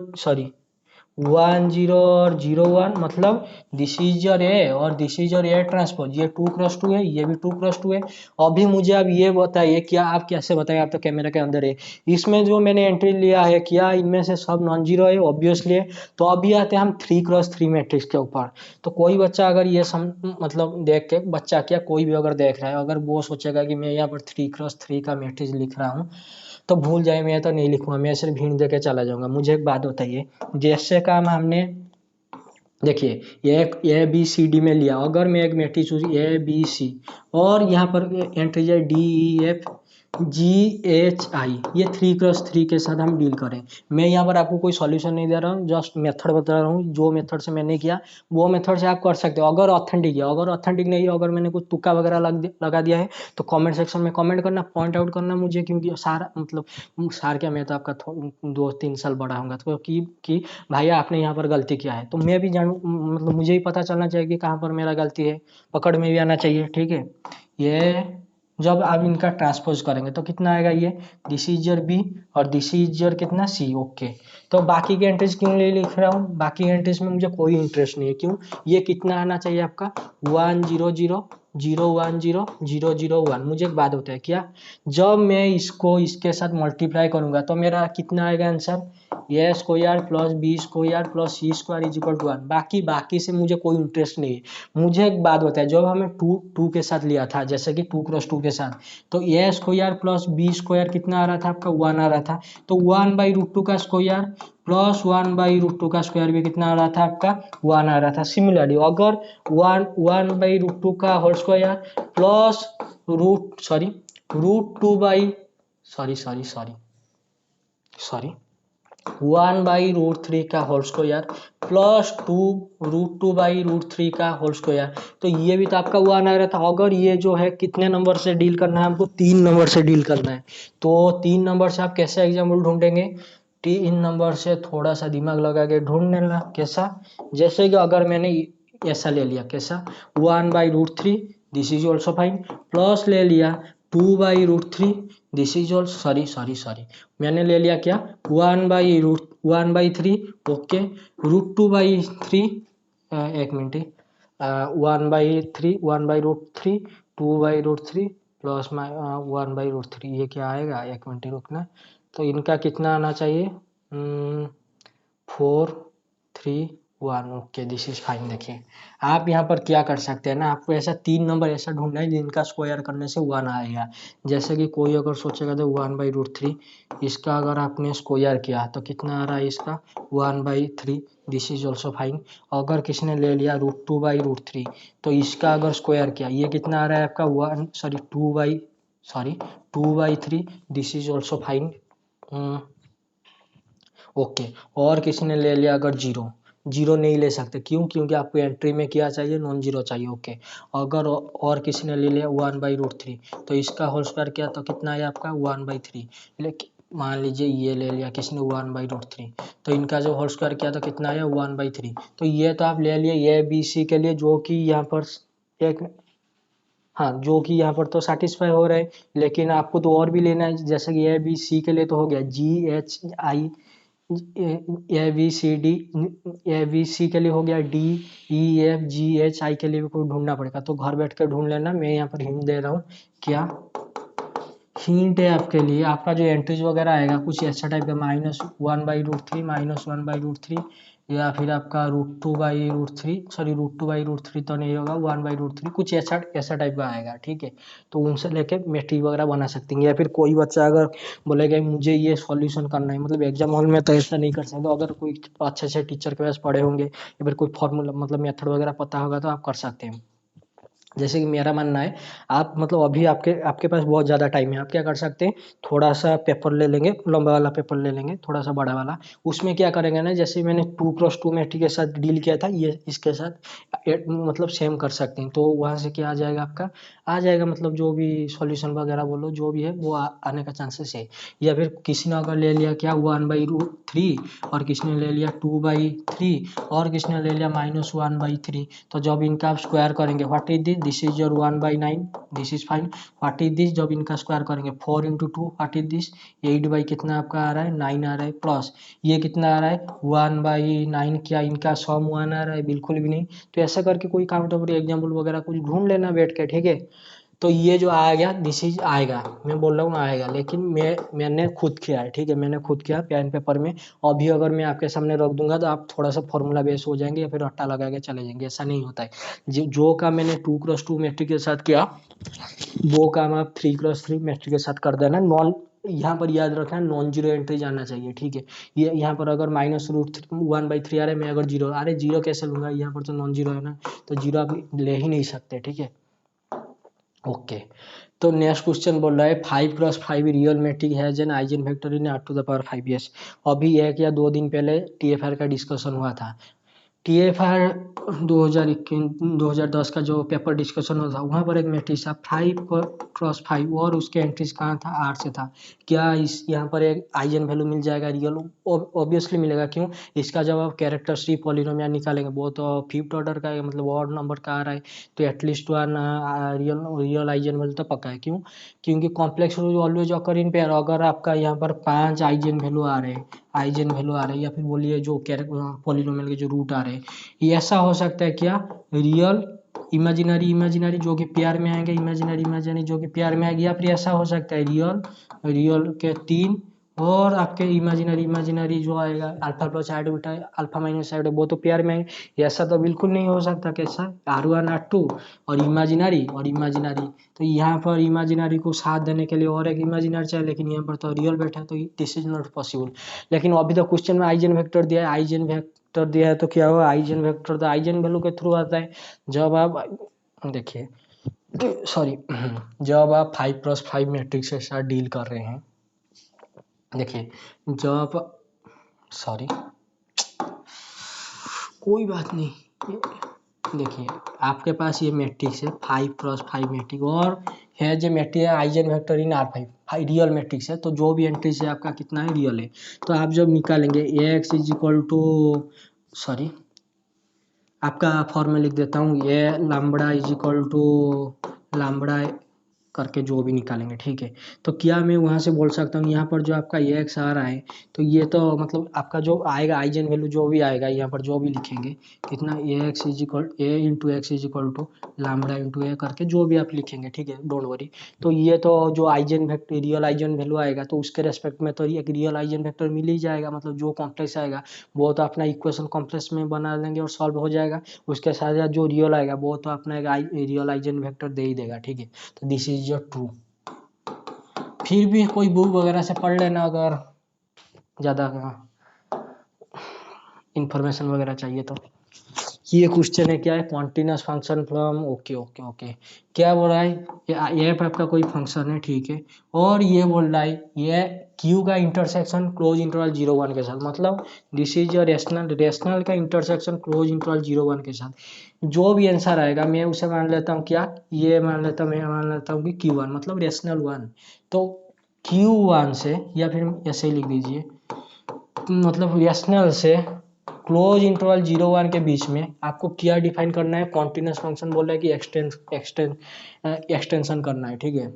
S1: 01, मतलब दिस इज योर ए और this is your A transpose, ये 2x2 है, ये भी 2x2 है। अभी मुझे अब ये बताइए क्या आप कैसे बताइए, आप तो कैमरा के अंदर है, इसमें जो मैंने एंट्री लिया है क्या इनमें से सब नॉन जीरो है, ऑब्वियसली है। तो अभी आते हैं हम 3x3 मैट्रिक्स के ऊपर। तो कोई बच्चा अगर ये मतलब देख के, बच्चा क्या कोई भी अगर देख रहा है, अगर वो सोचेगा कि मैं यहाँ पर 3x3 का मैट्रिक्स लिख रहा हूँ, तो भूल जाए, मैं तो नहीं लिखूंगा, मैं सिर्फ हिंट देके चला जाऊंगा। मुझे एक बात बताइए, जैसे काम हमने देखिए ए बी सी डी में लिया, अगर मैं एक matrix choose A B C और यहाँ पर एंट्री है D E F G H I, ये 3x3 के साथ हम डील करें। मैं यहाँ पर आपको कोई सॉल्यूशन नहीं दे रहा हूँ, जस्ट मेथड बता रहा हूँ। जो मेथड से मैंने किया वो मेथड से आप कर सकते हो, अगर ऑथेंटिक है। अगर ऑथेंटिक नहीं है, अगर मैंने कुछ तुक्का वगैरह लगा दिया है, तो कमेंट सेक्शन में कमेंट करना, पॉइंट आउट करना मुझे, क्योंकि सारा मतलब सार क्या, मैं तो आपका 2-3 साल बड़ा हूँ, तो कि भाई आपने यहाँ पर गलती किया है, तो मैं भी जानू, मतलब मुझे ही पता चलना चाहिए कि कहाँ पर मेरा गलती है, पकड़ में भी आना चाहिए, ठीक है। ये जब आप इनका ट्रांसपोज करेंगे तो कितना आएगा, ये दिस इज योर बी और दिस इज योर कितना सी, ओके। तो बाकी के एंट्रीज क्यों नहीं लिख रहा हूँ, बाकी एंट्रीज में मुझे कोई इंटरेस्ट नहीं है, क्यों, ये कितना आना चाहिए आपका 1 0 0 0 1 0 0 0 1। मुझे एक बात होता है क्या, जब मैं इसको इसके साथ मल्टीप्लाई करूंगा तो मेरा कितना आएगा answer, A square plus B square plus C square is equal to 1। बाकी से मुझे कोई इंटरेस्ट नहीं है। मुझे एक बात बताए, जब हमें टू के साथ लिया था, जैसे कि 2x2 के साथ, तो A square plus B square कितना आ रहा था आपका 1 आ रहा था। तो 1/√2 का स्क्वायर प्लस 1/√2 का स्क्वायर भी कितना आ रहा था आपका 1 आ रहा था। सिमिलरली अगर 1/√2 का whole square plus root 2 by sorry 1/√3 का होल स्क्वायर प्लस √2/√3 का होल स्क्वायर, तो ये भी तो आपका 1 आ रहा था। अगर ये जो है कितने नंबर से डील करना है हमको, 3 नंबर से डील करना है। तो 3 नंबर से आप कैसे एग्जाम्पल ढूंढेंगे, 3 नंबर से थोड़ा सा दिमाग लगा के ढूंढ लेना। कैसा, जैसे कि अगर मैंने ऐसा ले लिया, कैसा 1/√3, this is also fine, plus ले लिया 2/√3, दिस इज ऑल्सो सॉरी मैंने ले लिया क्या 1/3, ओके। √2/3, एक मिनट, 1/3 2/√3 प्लस 1/√3, ये क्या आएगा, एक मिनट रुकना। तो इनका कितना आना चाहिए 4 3 1, ओके दिस इज फाइन। देखिए आप यहाँ पर क्या कर सकते हैं ना, आपको ऐसा 3 नंबर ऐसा ढूंढना है जिनका स्क्वायर करने से 1 आएगा। जैसे कि कोई अगर सोचेगा तो 1/√3, इसका अगर आपने स्क्वायर किया तो कितना आ रहा है इसका 1/3, दिस इज ऑल्सो फाइन। अगर किसी ने ले लिया √2/√3, तो इसका अगर स्क्वायर किया, ये कितना आ रहा है आपका 2/3, this is also fine, okay. और किसी ने ले लिया अगर जीरो नहीं ले सकते, क्यों, क्योंकि आपको एंट्री में क्या चाहिए, नॉन जीरो चाहिए, ओके। अगर और किसी ने ले लिया 1/√3, तो इसका होल स्क्वायर किया तो कितना है आपका 1/3। लेकिन मान लीजिए ये ले लिया किसी ने 1/√3, तो इनका जो होल स्क्वायर किया तो कितना आया 1/3। तो ये तो आप ले लिए ए बी सी के लिए, जो कि यहाँ पर एक, हाँ जो कि यहाँ पर तो सेटिस्फाई हो रहा है। लेकिन आपको तो और भी लेना है, जैसे कि ए बी सी के लिए तो हो गया जी H I A B C के लिए हो गया, D, E, F, G, H, I के लिए भी कोई ढूंढना पड़ेगा, तो घर बैठ कर ढूंढ लेना। मैं यहाँ पर हिंट दे रहा हूँ। क्या हिंट है आपके लिए, आपका जो एंट्रीज वगैरह आएगा कुछ ऐसा टाइप का, -1/√3, -1/√3, या फिर आपका √2/√3, सॉरी √2/√3 तो नहीं होगा, 1/√3, कुछ ऐसा ऐसा टाइप का आएगा, ठीक है। तो उनसे लेके मैट्रिक वगैरह बना सकते हैं। या फिर कोई बच्चा अगर बोलेगा मुझे ये सॉल्यूशन करना है, मतलब एग्जाम हॉल में तो ऐसा नहीं कर सकते, अगर कोई अच्छे से टीचर के पास पढ़े होंगे या फिर कोई फॉर्मूला मतलब मेथड वगैरह पता होगा तो आप कर सकते हैं। जैसे कि मेरा मानना है, आप मतलब अभी आपके आपके पास बहुत ज़्यादा टाइम है, आप क्या कर सकते हैं, थोड़ा सा पेपर ले लेंगे, लंबा वाला पेपर ले लेंगे, थोड़ा सा बड़ा वाला। उसमें क्या करेंगे ना, जैसे मैंने 2x2 मैट्रिक के साथ डील किया था, ये इसके साथ मतलब सेम कर सकते हैं। तो वहाँ से क्या आ जाएगा आपका, आ जाएगा मतलब जो भी सॉल्यूशन वगैरह बोलो जो भी है वो आने का चांसेस है। या फिर किसी ने अगर ले लिया क्या 1/√3, और किसी ने ले लिया 2/3, और किसी ने ले लिया -1/3, तो जब इनका आप स्क्वायर करेंगे, what is this is your 1/9, this is fine. What is this, जब इनका स्क्वायर करेंगे 4 × 2, व्हाट इज दिस, 8 कितना आपका आ रहा है 9 आ रहा है, प्लस ये कितना आ रहा है 1/9, क्या इनका सम 1 आ रहा है, बिल्कुल भी नहीं। तो ऐसा करके कोई काउंटेबल एग्जाम्पल वगैरह कुछ ढूंढ लेना बैठ के, ठीक है। तो ये जो आ गया दिस इज आएगा, मैं बोल रहा हूँ आएगा, लेकिन मैंने खुद किया है, ठीक है, मैंने खुद किया पेन पेपर में। अभी अगर मैं आपके सामने रख दूंगा तो आप थोड़ा सा फॉर्मूला बेस हो जाएंगे या फिर रट्टा लगा के चले जाएंगे, ऐसा नहीं होता है। जो काम मैंने 2x2 मैट्रिक के साथ किया, वो काम आप 3x3 मैट्रिक के साथ कर देना। नॉन, यहाँ पर याद रखना नॉन जीरो एंट्री जाना चाहिए, ठीक है। ये यहाँ पर अगर -√1/3 आ रहा है, मैं अगर जीरो, अरे जीरो कैसे लूंगा, यहाँ पर तो नॉन जीरो है ना, तो जीरो आप ले ही नहीं सकते, ठीक है। ओके, तो नेक्स्ट क्वेश्चन बोल रहा है 5x5 real metric has an eigenvector in r⁵ yes. अभी 1 या 2 दिन पहले TFR का डिस्कशन हुआ था। TFR 2010 का जो पेपर डिस्कशन हुआ था, वहाँ पर एक मैट्रिक्स था 5x5, और उसके एंट्रीज कहाँ था, R से था। क्या इस यहाँ पर एक आइजन वैल्यू मिल जाएगा रियल, ऑब्वियसली मिलेगा। क्यों, इसका जब आप कैरेक्टरिस्टिक पॉलिनोमियल निकालेंगे वो तो फिफ्थ ऑर्डर का है, मतलब ऑड नंबर का आ रहा है, तो at least one real real eigen value तो पक्का है। क्यों, क्योंकि complex rule always occur in pair. अगर आपका यहाँ पर 5 आइजन वैल्यू आ रहे हैं, या फिर बोलिए जो पॉलिनोमियल के जो रूट आ रहे हैं, ये ऐसा हो सकता है क्या, रियल इमेजिनरी इमेजिनरी जो कि प्यार में आएंगे, इमेजिनरी इमेजिनरी जो कि प्यार में आएगी, या फिर ऐसा हो सकता है रियल रियल के 3, और आपके इमेजिनरी इमेजिनरी जो आएगा alpha plus side beta, alpha minus side, वो तो प्यार में आएंगे। ऐसा तो बिल्कुल नहीं हो सकता। कैसा, R1 R2 और इमेजिनरी, तो यहाँ पर इमेजिनरी को साथ देने के लिए और एक इमेजिनरी चाहिए, लेकिन यहाँ पर तो रियल बैठा है, तो दिस इज नॉट पॉसिबल। लेकिन अभी तो क्वेश्चन में आइजन वेक्टर दिया है, आइजन वेक्टर दिया है, तो क्या हुआ, आइजन वेक्टर तो आइजन वैल्यू के थ्रू आता है। जब आप देखिए, सॉरी, जब आप 5x5 मैट्रिक्स के साथ डील कर रहे हैं, देखिए जब, सॉरी कोई बात नहीं, देखिए आपके पास ये मैट्रिक्स है 5x5 मैट्रिक, और है जो मैट्रिक्स है आइजन वेक्टर इन R5 रियल मैट्रिक्स है, तो जो भी एंट्री है आपका कितना है, रियल है। तो आप जब निकालेंगे Ax is equal to, sorry आपका फॉर्मूला लिख देता हूँ, ये lambda is equal to lambda करके जो भी निकालेंगे, ठीक है। तो क्या मैं वहाँ से बोल सकता हूँ, यहाँ पर जो आपका Ax आ रहा है, तो ये तो मतलब आपका जो आएगा आइजन वैल्यू जो भी आएगा, यहाँ पर जो भी लिखेंगे कितना, Ax is equal A × X is equal to lambda × A करके जो भी आप लिखेंगे, ठीक है, डोंट वरी। तो ये तो जो eigen vector real eigen value आएगा, तो उसके रेस्पेक्ट में तो एक रियल आइजन वेक्टर मिल ही जाएगा, मतलब जो कॉम्प्लेक्स आएगा वो तो अपना इक्वेशन कॉम्प्लेक्स में बना देंगे और सॉल्व हो जाएगा। उसके साथ साथ जो रियल आएगा वो तो अपना एक रियल आइजन वेक्टर दे ही देगा, ठीक है। तो दिस इज योर ट्रू। फिर भी कोई बुक वगैरह से पढ़ लेना अगर ज़्यादा इंफॉर्मेशन वगैरह चाहिए तो। ये क्वेश्चन है क्या है, continuous function from, okay okay okay, क्या बोल रहा है, ये आपका कोई फंक्शन है, ठीक है, और ये बोल रहा है ये क्यू का इंटरसेक्शन क्लोज इंटरवल 0 1 के साथ, मतलब दिस इज योर रेशनल का इंटरसेक्शन क्लोज इंटरवल 0 1 के साथ। जो भी आंसर आएगा मैं उसे मान लेता हूँ क्या, ये मान लेता हूँ, मैं मान लेता हूँ कि Q1 मतलब रेशनल 1। तो Q1 से, या फिर ऐसे ही लिख दीजिए, मतलब रेशनल से क्लोज इंटरवल 0 1 के बीच में आपको क्या डिफाइन करना है, कॉन्टिन्यूस फंक्शन बोल रहा है कि एक्सटेंशन करना है, ठीक है।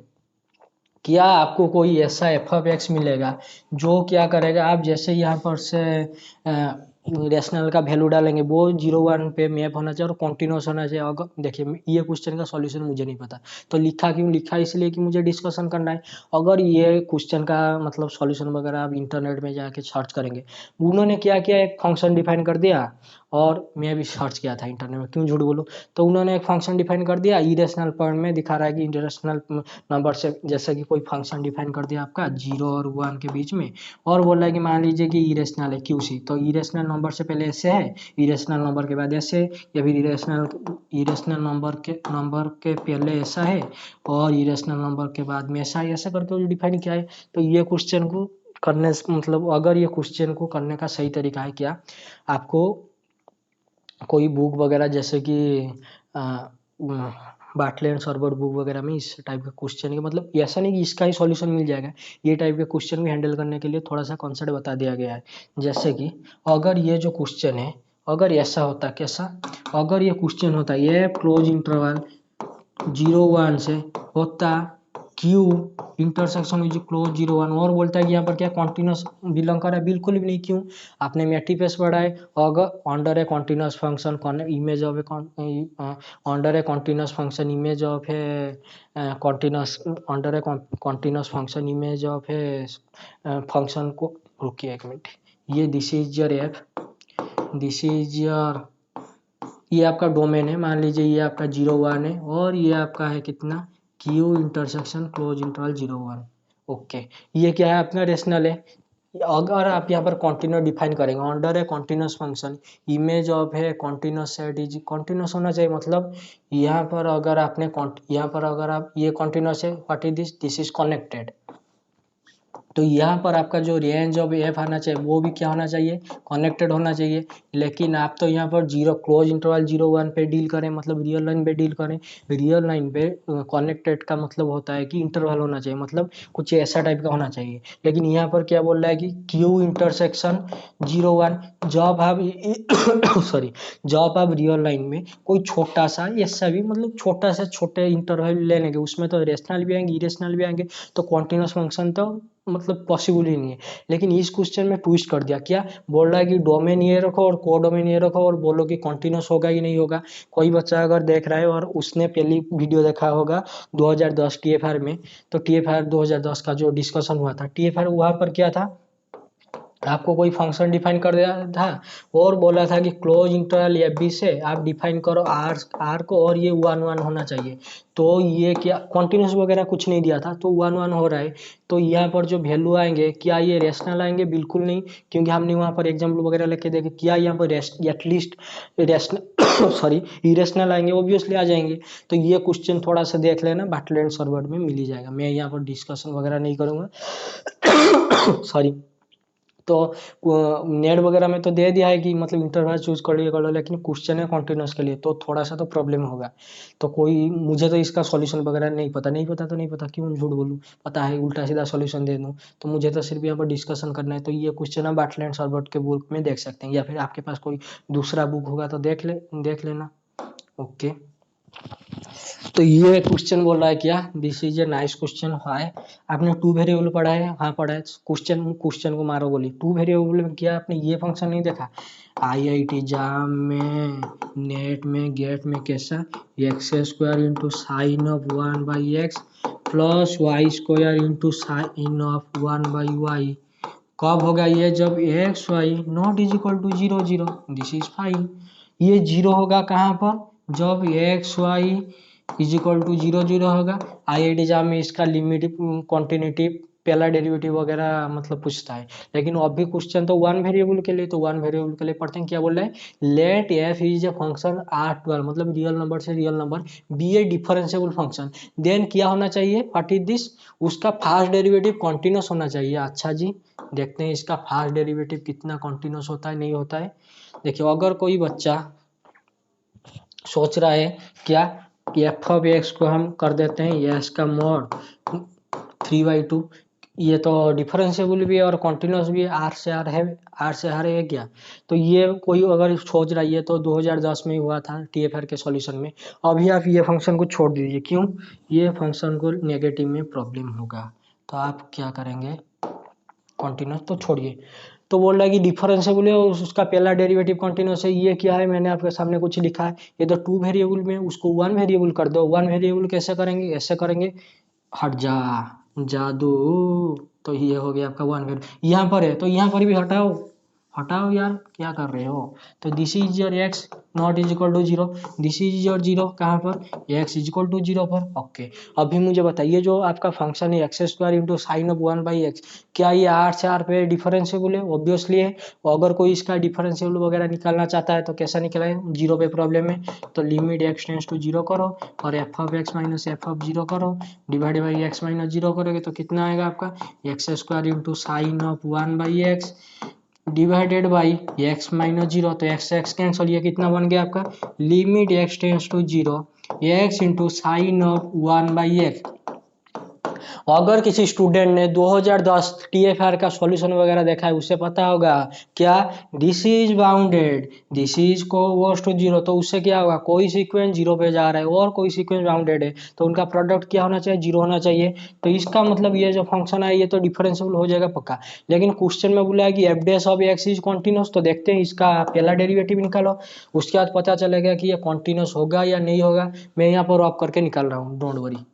S1: क्या आपको कोई ऐसा एफ ऑफ एक्स मिलेगा जो क्या करेगा, आप जैसे यहाँ पर से रेशनल का वैल्यू डालेंगे वो 0 1 पे मैप होना चाहिए और कॉन्टिन्यूस होना चाहिए। अगर देखिए ये क्वेश्चन का सॉल्यूशन मुझे नहीं पता, तो लिखा क्यों, लिखा इसलिए कि मुझे डिस्कशन करना है। अगर ये क्वेश्चन का मतलब सॉल्यूशन वगैरह आप इंटरनेट में जाके सर्च करेंगे, उन्होंने क्या किया, एक फंक्शन डिफाइन कर दिया, और मैं भी सर्च किया था इंटरनेट में, क्यों झूठ बोलूँ। तो उन्होंने एक फंक्शन डिफाइन कर दिया, इरेशनल पॉइंट में दिखा रहा है कि इरेशनल नंबर से, जैसे कि कोई फंक्शन डिफाइन कर दिया आपका 0 और 1 के बीच में, और बोल रहा है कि मान लीजिए कि इरेशनल है क्यू सी, तो इरेशनल नंबर से पहले ऐसे है, इरेशनल नंबर के बाद ऐसे, या फिर इरेशनल इरेशनल नंबर के पहले ऐसा है और इरेशनल नंबर के बाद में ऐसा है, ऐसा करके डिफाइन किया है। तो ये क्वेश्चन को करने से मतलब, अगर ये क्वेश्चन को करने का सही तरीका है क्या, आपको कोई बुक वगैरह जैसे कि बाटले एंड सरबट बुक वगैरह में इस टाइप का क्वेश्चन है, मतलब ऐसा नहीं कि इसका ही सॉल्यूशन मिल जाएगा, ये टाइप के क्वेश्चन भी हैंडल करने के लिए थोड़ा सा कॉन्सेप्ट बता दिया गया है। जैसे कि अगर ये जो क्वेश्चन है, अगर ऐसा होता, कैसा, अगर ये क्वेश्चन होता ये क्लोज इंटरवल 0 1 से होता क्यू इंटरसेक्शन इज क्लोज 0 1, और बोलता है कि यहाँ पर क्या कॉन्टिन्यूस बिलोंग कर रहा है, बिल्कुल भी नहीं। क्यों, आपने मैट्रिपेस पढ़ा है, अगर under a continuous function image of A under a continuous function image of a continuous under a continuous function image of a function को, रुकिए एक मिनट, ये this is your F, this is your, ये आपका domain है, मान लीजिए ये आपका 0 1 है, और ये आपका है कितना, Q intersection close interval 0 1। Okay, ये क्या है, अपना रेशनल है। अगर आप यहाँ पर कॉन्टिन्यूस डिफाइन करेंगे, अंडर है कॉन्टिन्यूस फंक्शन इमेज ऑफ है कॉन्टिन्यूस सेट इज, कॉन्टिन्यूस होना चाहिए, मतलब यहाँ पर अगर आपने यहाँ पर अगर आप ये कॉन्टिन्यूस है, what is this, this is connected, तो यहाँ पर आपका जो रेंज ऑफ एफ आना चाहिए वो भी क्या होना चाहिए, कनेक्टेड होना चाहिए। लेकिन आप तो यहाँ पर जीरो क्लोज इंटरवल 0 1 पे डील करें, मतलब रियल लाइन पे डील करें। रियल लाइन पे कनेक्टेड का मतलब होता है कि इंटरवल होना चाहिए, मतलब कुछ ऐसा टाइप का होना चाहिए। लेकिन यहाँ पर क्या बोल रहा है कि क्यू इंटरसेक्शन 0 1, जब आप सॉरी, जब आप रियल लाइन में कोई छोटा सा ऐसा भी, मतलब छोटा से छोटे इंटरवल ले लेंगे, उसमें तो रेशनल भी आएंगे इरेशनल भी आएंगे, तो कॉन्टिन्यूस फंक्शन तो मतलब पॉसिबल ही नहीं है। लेकिन इस क्वेश्चन में ट्विस्ट कर दिया, क्या बोल रहा है कि डोमेन ये रखो और कोडोमेन ये रखो और बोलो कि कॉन्टिन्यूस होगा ही नहीं होगा। कोई बच्चा अगर देख रहा है और उसने पहली वीडियो देखा होगा 2010 टीएफआर में, तो टीएफआर 2010 का जो डिस्कशन हुआ था, टीएफआर वहां पर क्या था, आपको कोई फंक्शन डिफाइन कर दिया था और बोला था कि क्लोज इंटरवल एफ बी से आप डिफाइन करो आर को, और ये 1 1 होना चाहिए। तो ये क्या कॉन्टिन्यूस वगैरह कुछ नहीं दिया था, तो 1 1 हो रहा है। तो यहाँ पर जो वैल्यू आएंगे, क्या ये रेशनल आएंगे, बिल्कुल नहीं, क्योंकि हमने वहाँ पर एग्जाम्पल वगैरह लेके देखे, क्या यहाँ पर एटलीस्ट रेशनल सॉरी इरेशनल आएंगे, ऑब्वियसली आ जाएंगे। तो ये क्वेश्चन थोड़ा सा देख लेना, बाटले एंड सरबट में मिल ही जाएगा, मैं यहाँ पर डिस्कशन वगैरह नहीं करूँगा सॉरी। तो नेट वगैरह में तो दे दिया है कि मतलब इंटरवल चूज कर लो, लेकिन क्वेश्चन है कॉन्टिन्यूस के लिए, तो थोड़ा सा तो प्रॉब्लम होगा। तो कोई मुझे तो इसका सॉल्यूशन वगैरह नहीं पता, नहीं पता तो नहीं पता, क्यों झूठ बोलूँ, पता है उल्टा सीधा सॉल्यूशन दे दूँ। तो मुझे तो सिर्फ यहाँ पर डिस्कशन करना है। तो ये क्वेश्चन आप बाटले एंड सरबट के बुक में देख सकते हैं, या फिर आपके पास कोई दूसरा बुक होगा तो देख लेना। ओके, तो ये क्वेश्चन बोल रहा है क्या, this is a nice question. है आपने टू वेरिएबल पढ़ा है, हाँ पढ़ा है। क्वेश्चन को मारो गोली, टू वेरिएबल में क्या आपने ये फंक्शन नहीं देखा, आईआईटी जाम में, नेट में, गेट में, कैसा, X square into sine of 1/x plus Y square into sine of 1/y। कब होगा ये, जब X Y not is equal to 0 0, this is fine. ये 0 होगा कहाँ पर, जब X Y is equal to 0 0 होगा। आईआईटी एग्जाम में इसका लिमिट कॉन्टिन्यूटी पहला डेरिवेटिव वगैरह मतलब पूछता है। लेकिन अभी क्वेश्चन तो वन वेरिएबल के लिए, तो वन वेरिएबल के लिए पढ़ते हैं, क्या बोल रहे हैं, let F is a function R12, मतलब रियल नंबर से real number, B a differentiable function, then क्या होना चाहिए, व्हाट इज दिस, उसका फास्ट डेरिवेटिव कॉन्टिन्यूस होना चाहिए। अच्छा जी, देखते हैं इसका फास्ट डेरिवेटिव कितना कॉन्टिन्यूस होता है, नहीं होता है। देखिए, अगर कोई बच्चा सोच रहा है क्या, एफ ऑफ एक्स को हम कर देते हैं एस का मॉड 3/2, ये तो डिफरेंशिएबल भी है और कॉन्टिन्यूस भी है, आर से आर है, आर से आर है क्या। तो ये कोई अगर सोच रहा है ये तो 2010 में हुआ था टीएफआर के सॉल्यूशन में। अभी आप ये फंक्शन को छोड़ दीजिए, क्यों, ये फंक्शन को नेगेटिव में प्रॉब्लम होगा। तो आप क्या करेंगे, कॉन्टिन्यूस तो छोड़िए। तो बोल रहा है कि डिफरेंशिएबल है और उसका पहला डेरिवेटिव कॉन्टिन्यूस है। ये क्या है, मैंने आपके सामने कुछ लिखा है, ये तो 2 वेरिएबल में उसको 1 वेरिएबल कर दो। 1 वेरिएबल कैसे करेंगे, ऐसे करेंगे, हट जा, जादू। तो ये हो गया आपका 1 वेरिएबल, यहाँ पर है तो यहाँ पर भी हटाओ, हटाओ यार, क्या कर रहे हो। तो this is your X not is equal to zero, this is your zero, कहाँ पर, X is equal to zero पर। ओके, अभी मुझे बताइए जो आपका फंक्शन है X square into sine of 1/x, क्या ये आर से आर पे डिफरेंशिएबल है, ऑब्वियसली है। और अगर कोई इसका डिफरेंशिएबल वगैरह निकालना चाहता है तो कैसा निकले, जीरो पे प्रॉब्लम है तो limit x tends to zero करो और f of x minus f of zero करो, divide by x minus zero करोगे तो कितना आएगा आपका, x square into sine of 1/x divided by x minus zero. तो एक्स एक्स कैंसल, ये कितना बन गया आपका, limit x tends to zero x into sine of 1/x। अगर किसी स्टूडेंट ने 2010 टीएफआर का सॉल्यूशन वगैरह देखा है उसे पता होगा क्या, this is bounded, this is को गोस टू जीरो, तो उससे क्या होगा, कोई सीक्वेंस जीरो पे जा रहा है और कोई सीक्वेंस बाउंडेड है तो उनका प्रोडक्ट क्या होना चाहिए, जीरो होना चाहिए। तो इसका मतलब ये जो फंक्शन है ये तो डिफरेंशिएबल हो जाएगा पक्का। लेकिन क्वेश्चन में बोला है कि F dash of x is continuous, तो देखते हैं इसका पहला डेरिवेटिव निकालो, उसके बाद पता चलेगा कि ये कॉन्टिन्यूस होगा या नहीं होगा। मैं यहाँ पर ऑफ करके निकाल रहा हूँ, डोंट वरी।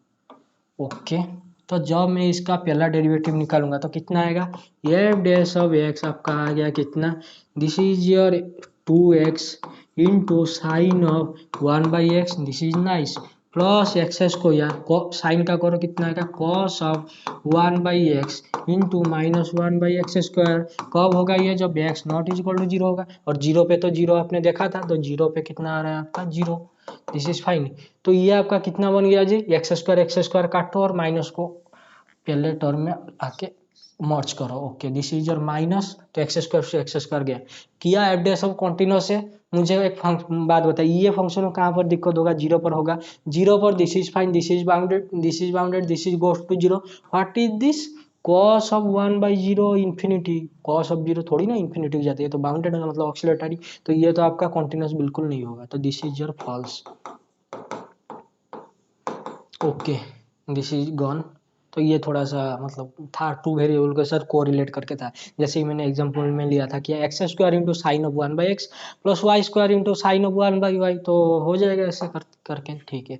S1: ओके, तो जब मैं इसका पहला डेरिवेटिव निकालूंगा तो कितना आएगा, एफ डैश ऑफ एक्स आपका आ गया कितना, this is your 2x into sine of 1/x, this is nice, plus x square sine का करो कितना आएगा, cos of 1/x into minus 1/x square. कब होगा ये, जब x not is equal to zero होगा, और जीरो पे तो जीरो आपने देखा था, तो जीरो पे कितना आ रहा है आपका, जीरो, दिस इज फाइन। तो ये आपका कितना बन गया जी, एक्स स्क्वायर काटो और माइनस को पहले टर्म में आके मर्ज करो। Okay, this is your minus, तो एक्स स्क्वायर से एक्स स्क्वायर गया, किया एफ डैश ऑफ कॉन्टिन्यूस है। मुझे एक बात बताइए, ये फंक्शन कहाँ पर दिक्कत होगा, जीरो पर होगा, जीरो पर this is fine, this is bounded, this is bounded, this is goes to zero, what is this, cos of 1/0 infinity, cos of zero थोड़ी ना इन्फिनिटी हो जाती है, तो बाउंडेड का मतलब ऑक्सीलेटरी, तो ये तो आपका कॉन्टिन्यूस बिल्कुल नहीं होगा, तो this is your false. Okay, this is gone. तो ये थोड़ा सा मतलब था, टू वेरिएबल के साथ कोरिलेट करके था, जैसे ही मैंने एग्जांपल में लिया था कि x square into sine of 1/x plus Y square into sine of 1/y, तो हो जाएगा ऐसे करके, ठीक है।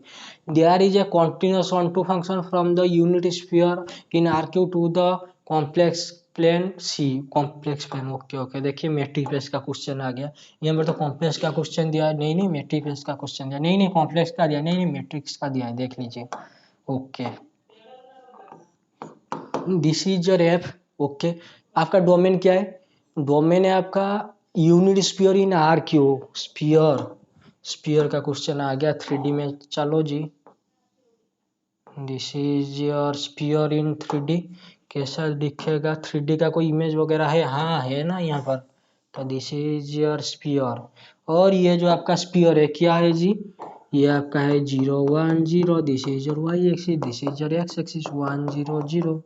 S1: There is a continuous on to function from the unit sphere in R Q to the complex plane C, complex plane, okay okay. देखिए metric प्लेस का क्वेश्चन आ गया, यहाँ पर तो कॉम्प्लेक्स का क्वेश्चन दिया है, नहीं नहीं मैट्रिक प्लेस का क्वेश्चन दिया, नहीं नहीं कॉम्प्लेक्स का दिया, नहीं नहीं मैट्रिक्स का दिया है, देख लीजिए। Okay, this is your f. Okay, आपका डोमेन क्या है, डोमेन है आपका unit sphere in R cube, sphere, sphere का क्वेश्चन आ गया 3D में, चलो जी, this is your sphere in 3D, कैसा दिखेगा, 3D का कोई इमेज वगैरह है, हाँ है ना यहाँ पर, तो दिस इज योर स्फीयर। और ये जो आपका स्फीयर है क्या है जी, ये आपका है 0 1 0, this is your y axis, this is your x axis 1 0 0,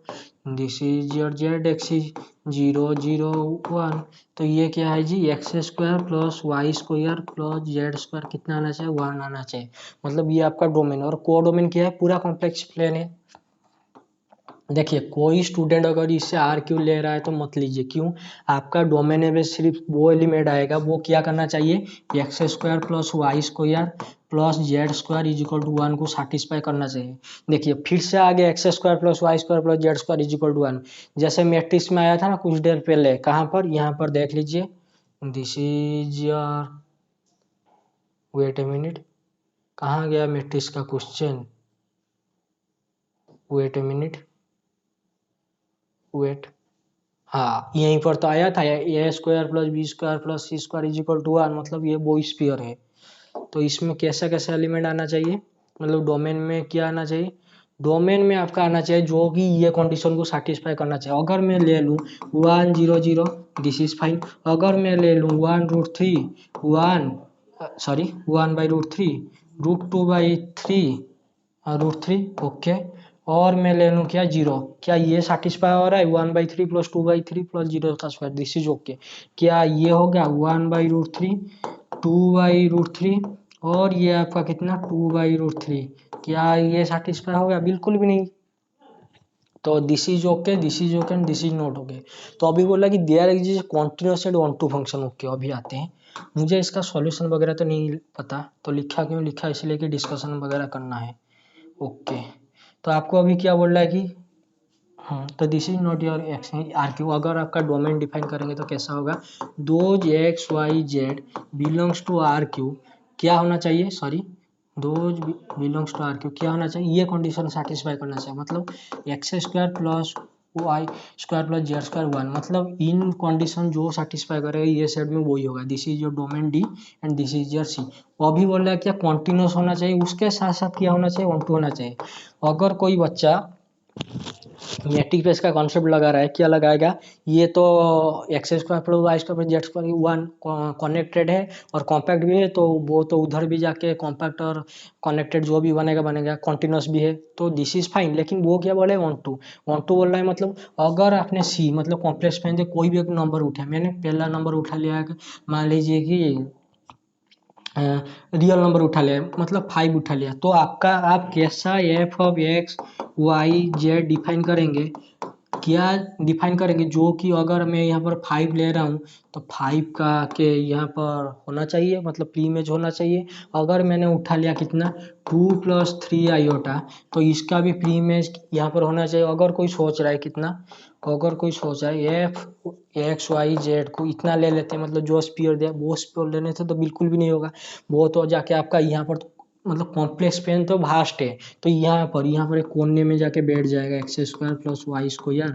S1: this is your z axis 0 0 1। तो ये क्या है जी, x square plus Y square plus z square कितना आना चाहिए, 1 आना चाहिए। मतलब ये आपका डोमेन, और को डोमेन क्या है, पूरा कॉम्प्लेक्स प्लेन है। देखिए कोई स्टूडेंट अगर इससे आर क्यू ले रहा है तो मत लीजिए, क्यों, आपका डोमेन में सिर्फ वो एलिमेंट आएगा, वो क्या करना चाहिए, x square plus Y square plus z square is equal to 1 को सेटिस्फाई करना चाहिए। देखिए फिर से आगे x square plus Y square plus z square is equal to 1, जैसे मैट्रिक्स में आया था ना कुछ देर पहले, कहाँ पर, यहाँ पर देख लीजिए, this is your, wait a minute, कहाँ गया मैट्रिक्स का question, wait a minute, wait, हाँ यहीं पर तो आया था, a square plus B square plus C square is equal to 1, मतलब ये वो स्फीयर है। तो इसमें कैसा कैसा एलिमेंट आना चाहिए, मतलब डोमेन में क्या आना चाहिए, डोमेन में आपका आना चाहिए जो कि ये कंडीशन को सेटिस्फाई करना चाहिए। अगर मैं ले लूँ 1 0 0, दिस इज फाइन, अगर मैं ले लूँ 1√3 1, सॉरी 1/√3 √2/3 √3, ओके, और मैं ले लूँ क्या 0, क्या ये सेटिस्फाई हो रहा है 1/3 प्लस 2/3 प्लस 0 का स्क्वायर, दिस इज ओके। क्या ये हो गया 1/√3 2/√3 और ये आपका कितना 2/√3, क्या ये सेटिस्फाई हो गया? बिल्कुल भी नहीं। तो this is okay, this is okay and this is not okay. तो अभी बोला कि there exist continuous and one to function. Okay अभी आते हैं, मुझे इसका सॉल्यूशन वगैरह तो नहीं पता, तो लिखा क्यों लिखा, इसलिए कि डिस्कशन वगैरह करना है। ओके तो आपको अभी क्या बोल रहा है कि तो this is not your x R Q. अगर आपका डोमेन डिफाइन करेंगे तो कैसा होगा, those x y z belongs to R Q, क्या होना चाहिए, sorry those belongs to R Q क्या होना चाहिए, ये कंडीशन सेटिस्फाई करना चाहिए। मतलब x square plus Y square plus z square 1, मतलब इन कंडीशन जो सेटिस्फाई करेगा ये सेट में वही होगा। This is your domain D and this is your C. अभी बोल रहा है क्या कॉन्टिन्यूस होना चाहिए, उसके साथ साथ क्या होना चाहिए, वन टू होना चाहिए। अगर कोई बच्चा मैट्रिक पे इसका कॉन्सेप्ट लगा रहा है, क्या लगाएगा, ये तो x square plus Y square plus z square 1 connected है और कॉम्पैक्ट भी है, तो वो तो उधर भी जाके कॉम्पैक्ट और कनेक्टेड जो भी बनेगा बनेगा, कॉन्टिन्यूस भी है, तो दिस इज फाइन। लेकिन वो क्या बोले 1 2 बोल रहा है, मतलब अगर आपने सी मतलब कॉम्प्लेक्स में कोई भी एक नंबर उठा, मैंने पहला नंबर उठा लिया, मान लीजिए कि रियल नंबर उठा लिया, मतलब 5 उठा लिया, तो आपका आप कैसा f of x y z define करेंगे, क्या डिफाइन करेंगे, जो कि अगर मैं यहाँ पर 5 ले रहा हूँ तो 5 का के यहाँ पर होना चाहिए, मतलब प्री इमेज होना चाहिए। अगर मैंने उठा लिया कितना 2 + 3 आयोटा, तो इसका भी प्री इमेज यहाँ पर होना चाहिए। अगर कोई सोच रहा है कितना, अगर कोई सोच रहा है एफ एक्स वाई जेड को इतना ले लेते हैं, मतलब जो स्पीयर दिया वो स्पीयर लेने से तो बिल्कुल भी नहीं होगा। वो तो जाके आपका यहाँ पर मतलब कॉम्प्लेक्स पेन तो भास्ट है, तो यहाँ पर एक कोने में जाके बैठ जाएगा x square plus Y square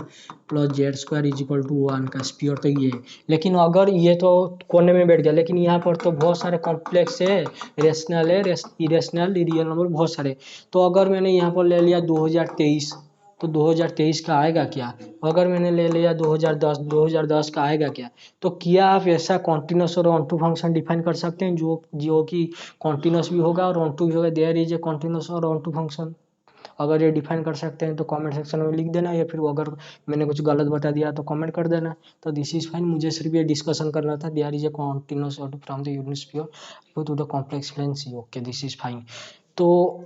S1: plus z square is equal to 1 का स्पीयर, तो ये है। लेकिन अगर ये तो कोने में बैठ गया, लेकिन यहाँ पर तो बहुत सारे कॉम्प्लेक्स है, रेशनल है, इरेशनल रियल नंबर बहुत सारे। तो अगर मैंने यहाँ पर ले लिया 2023, तो 2023 का आएगा क्या, अगर मैंने ले लिया 2010 का आएगा क्या। तो क्या आप ऐसा कॉन्टिन्यूस और ऑन टू फंक्शन डिफाइन कर सकते हैं जो जो कि कॉन्टिन्यूस भी होगा और ऑन टू भी होगा, देयर इज ए कॉन्टिन्यूस और ऑन टू फंक्शन। अगर ये डिफाइन कर सकते हैं तो कमेंट सेक्शन में लिख देना, या फिर अगर मैंने कुछ गलत बता दिया तो कमेंट कर देना। तो दिस इज फाइन, मुझे सिर्फ ये डिस्कशन करना था, there is a continuous from the unit sphere to the complex plane C. Okay this is fine. तो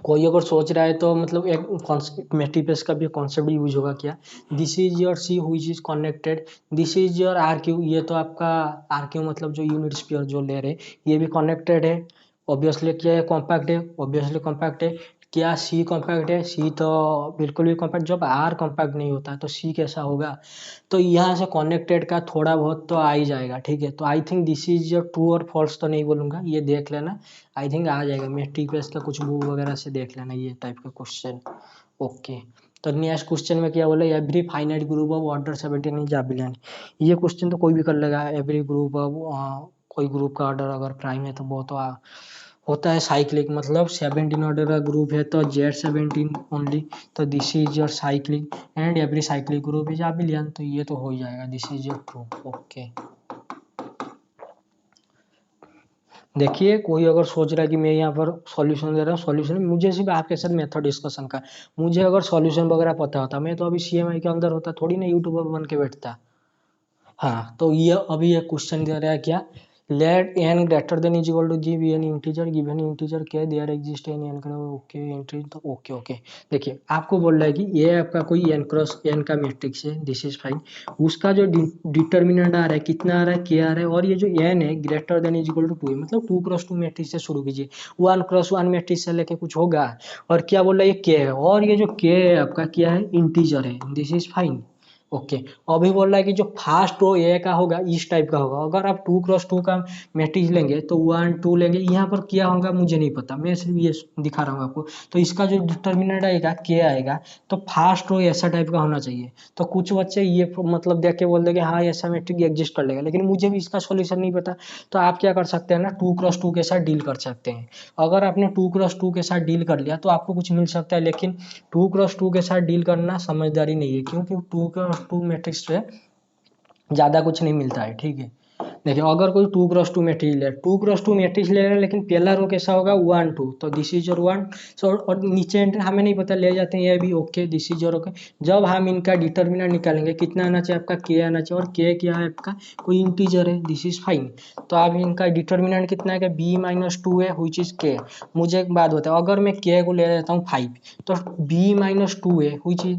S1: कोई अगर सोच रहा है तो मतलब एक मैट्रिपेस का भी कॉन्सेप्ट यूज होगा क्या, this is your C which is connected, this is your R Q, ये तो आपका आर क्यू मतलब जो यूनिट स्फीयर जो ले रहे ये भी कनेक्टेड है। ऑब्वियसली क्या है, कॉम्पैक्ट है, ऑब्वियसली कॉम्पैक्ट है। क्या सी कॉम्पैक्ट है, सी तो बिल्कुल भी कॉम्पैक्ट, जब आर कॉम्पैक्ट नहीं होता तो सी कैसा होगा। तो यहाँ से कनेक्टेड का थोड़ा बहुत तो आ ही जाएगा, ठीक है। तो आई think this is your true और फॉल्स तो नहीं बोलूँगा, ये देख लेना, आई थिंक आ जाएगा, मैट्रिक बेस का कुछ बुक वगैरह से देख लेना ये टाइप का क्वेश्चन। ओके तो नेक्स्ट क्वेश्चन में क्या बोला, every finite group of order 17 is abelian. ये क्वेश्चन तो कोई भी कर लेगा, एवरी ग्रुप ऑफ कोई ग्रुप का ऑर्डर अगर प्राइम है तो वो तो होता है साइक्लिक, मतलब 17 ऑर्डर का ग्रुप है तो Z17 ओनली, तो this is your cyclic and every cyclic group is abelian, तो ये तो हो ही जाएगा, this is your true. Okay देखिए कोई अगर सोच रहा है कि मैं यहाँ पर सॉल्यूशन दे रहा हूँ, सॉल्यूशन मुझे सिर्फ आपके साथ मेथड डिस्कशन का, मुझे अगर सॉल्यूशन वगैरह पता होता मैं तो अभी सीएमआई के अंदर होता, थोड़ी ना यूट्यूबर बन के बैठता। हाँ तो ये अभी एक क्वेश्चन दे रहा है क्या, let n greater than is equal to G be an integer given integer क्या देयर एग्जिस्ट एन एन का ओके एंट्री, तो ओके ओके। देखिए आपको बोल रहा है कि ये आपका कोई एन क्रॉस एन का मैट्रिक्स है, दिस इज फाइन, उसका जो डिटर्मिनेंट आ रहा है कितना आ रहा है के आ रहा है, और ये जो एन है greater than is equal to 2 है, मतलब 2 × 2 मैट्रिक्स से शुरू कीजिए, 1 × 1 मैट्रिक्स से लेके कुछ होगा। और क्या बोल रहा है ये के है, और ये जो के है आपका क्या है, इंटीजर है, दिस इज फाइन। ओके अभी बोल रहा है कि जो फास्ट रो ए का होगा इस टाइप का होगा, अगर आप 2 × 2 का मैट्रिक्स लेंगे तो 1 2 लेंगे, यहाँ पर क्या होगा मुझे नहीं पता, मैं सिर्फ ये दिखा रहा हूँ आपको। तो इसका जो डिटर्मिनेंट आएगा के आएगा, तो फास्ट रो ऐसा टाइप का होना चाहिए। तो कुछ बच्चे ये मतलब देख के बोल देंगे हाँ ऐसा मैट्रिक एग्जिस्ट कर लेगा, लेकिन मुझे भी इसका सोल्यूशन नहीं पता। तो आप क्या कर सकते हैं ना, 2 × 2 के साथ डील कर सकते हैं। अगर आपने 2 × 2 के साथ डील कर लिया तो आपको कुछ मिल सकता है, लेकिन 2 × 2 के साथ डील करना समझदारी नहीं है, क्योंकि 2 × 2 मैट्रिक्स से ज़्यादा कुछ नहीं मिलता है, ठीक है। देखिए अगर कोई 2x2 मैट्रिक्स ले 2x2 मैट्रिक्स ले रहे हैं, लेकिन पहला रो कैसा होगा 1 2, तो दिस इज योर 1। सो और नीचे एंटर हमें नहीं पता, ले जाते हैं ये भी, okay this is your okay. जब हम इनका डिटर्मिनेंट निकालेंगे कितना आना चाहिए आपका, के आना चाहिए, और के क्या है आपका कोई इंटीजर है, दिस इज फाइन। तो अब इनका डिटर्मिनेंट कितना है, b-2 है विच इज के। मुझे एक बात बताओ, अगर मैं के को ले लेता हूँ 5, तो b-2 है विच इज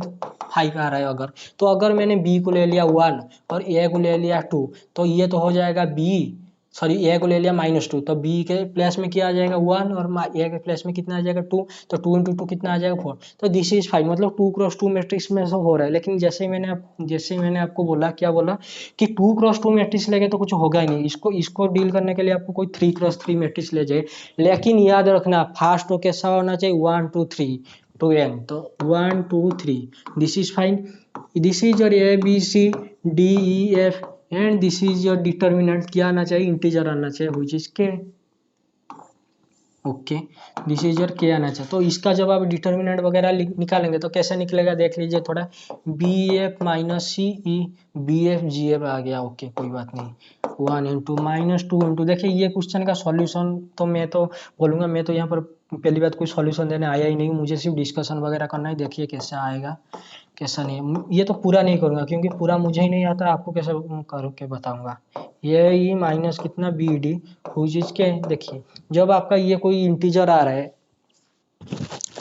S1: 5 आ रहा है अगर। तो अगर मैंने b को ले लिया 1 और a को ले लिया 2, तो ये तो हो जाएगा ए को ले लिया -2, तो बी के प्लेस में क्या आ जाएगा 1, और ए के प्लेस में कितना आ जाएगा 2, तो 2 × 2 कितना आ जाएगा 4। तो दिस इज 5, मतलब 2x2 मैट्रिक्स में से हो रहा है। लेकिन जैसे मैंने आपको बोला, क्या बोला कि 2x2 मैट्रिक्स लेंगे तो कुछ होगा ही नहीं, इसको डील करने के लिए आपको कोई 3x3 मैट्रिक्स ले जाए। लेकिन याद रखना फर्स्ट रो कैसा होना चाहिए, 1 2 3 टू एन, तो 1 2 3, this is fine. This is your a B C d E f and this is your determinant, क्या आना चाहिए, इंटीजर आना चाहिए which is K. Okay, this is your K आना चाहिए। तो इसका जब आप डिटर्मिनेंट वगैरह निकालेंगे तो कैसे निकलेगा, देख लीजिए थोड़ा, b f minus c e b f g f आ गया। ओके कोई बात नहीं, 1 × -2 × देखिए ये क्वेश्चन का सॉल्यूशन तो मैं तो बोलूँगा, मैं तो यहाँ पर पहली बात कोई सॉल्यूशन देने आया ही नहीं, मुझे सिर्फ डिस्कशन वगैरह करना है। देखिए कैसा आएगा कैसा नहीं, ये तो पूरा नहीं करूँगा क्योंकि पूरा मुझे ही नहीं आता, आपको कैसे कर के बताऊँगा। ये ई माइनस कितना बी डी हुई के, देखिए जब आपका ये कोई इंटीजर आ रहा है,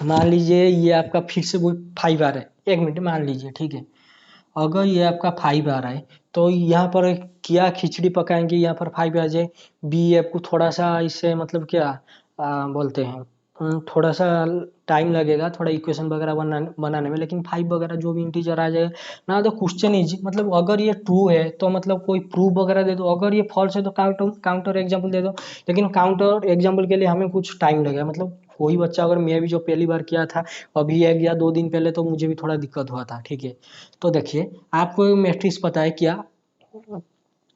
S1: मान लीजिए ये आपका फिर से वो 5 आ रहा है, 1 मिनट मान लीजिए, ठीक है। अगर ये आपका 5 आ रहा है तो यहाँ पर क्या खिचड़ी पकाएंगे, यहाँ पर 5 आ जाए, बी एफ को थोड़ा सा इससे मतलब क्या बोलते हैं, थोड़ा सा टाइम लगेगा थोड़ा इक्वेशन वगैरह बनाने में, लेकिन 5 वगैरह जो भी इंटीजर आ जाए ना, तो क्वेश्चन इज मतलब अगर ये ट्रू है तो मतलब कोई प्रूफ वगैरह दे दो, अगर ये फॉल्स है तो काउंटर एग्जाम्पल दे दो। लेकिन काउंटर एग्जाम्पल के लिए हमें कुछ टाइम लगेगा, मतलब कोई बच्चा, अगर मैं भी जो पहली बार किया था अभी 1 या 2 दिन पहले, तो मुझे भी थोड़ा दिक्कत हुआ था, ठीक है। तो देखिए आपको मैट्रिक्स पता है क्या,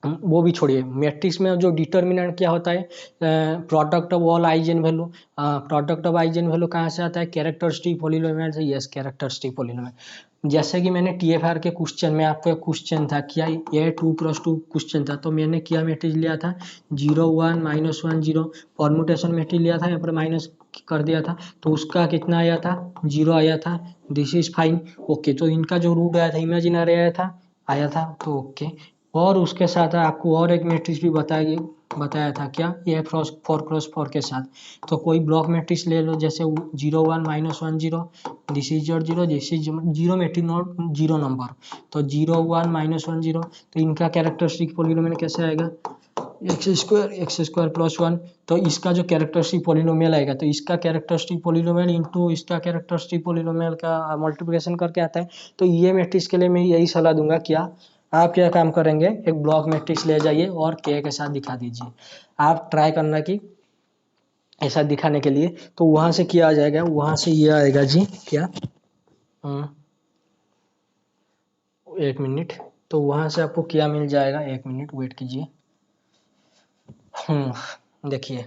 S1: वो भी छोड़िए, मैट्रिक्स में जो डिटर्मिनेंट क्या होता है, product of all eigen value. Product of eigen value कहाँ से आता है, कैरेक्टरिस्टिक पॉलिनोमियल से, यस कैरेक्टरिस्टिक पॉलिनोमियल। जैसे कि मैंने टीएफआर के क्वेश्चन में आपको एक क्वेश्चन था, क्या ये 2x2 क्वेश्चन था, तो मैंने क्या मैट्रिक्स लिया था 0 1 -1 0, परमुटेशन मैट्रिक्स लिया था, यहाँ पर माइनस कर दिया था, तो उसका कितना आया था 0 आया था, दिस इज फाइन। ओके, तो इनका जो रूट आया था इमेजिनरी आया था तो ओके। और उसके साथ आपको और एक मैट्रिक्स भी बताया था, क्या ये 4x4 के साथ। तो कोई ब्लॉक मैट्रिक्स ले लो, जैसे 0 1 -1 0, this is your 0, this is 0 matrix not 0 number, तो 0 1 -1 0, तो इनका कैरेक्टरिस्टिक पॉलिनोमियल कैसे आएगा, x² + 1। तो इसका जो कैरेक्टरिस्टिक पॉलिनोमियल आएगा, तो इसका कैरेक्टरिस्टिक पॉलिनोमियल इंटू इसका कैरेक्टरिस्टिक पॉलिनोमियल का मल्टीप्लिकेशन करके आता है। तो ये मैट्रिक्स के लिए मैं यही सलाह दूंगा, क्या आप क्या काम करेंगे, एक ब्लॉक मैट्रिक्स ले जाइए और के साथ दिखा दीजिए। आप ट्राई करना कि ऐसा दिखाने के लिए, तो वहां से क्या आ जाएगा, वहां से ये आएगा जी क्या, 1 मिनट, तो वहां से आपको क्या मिल जाएगा, 1 मिनट वेट कीजिए। देखिए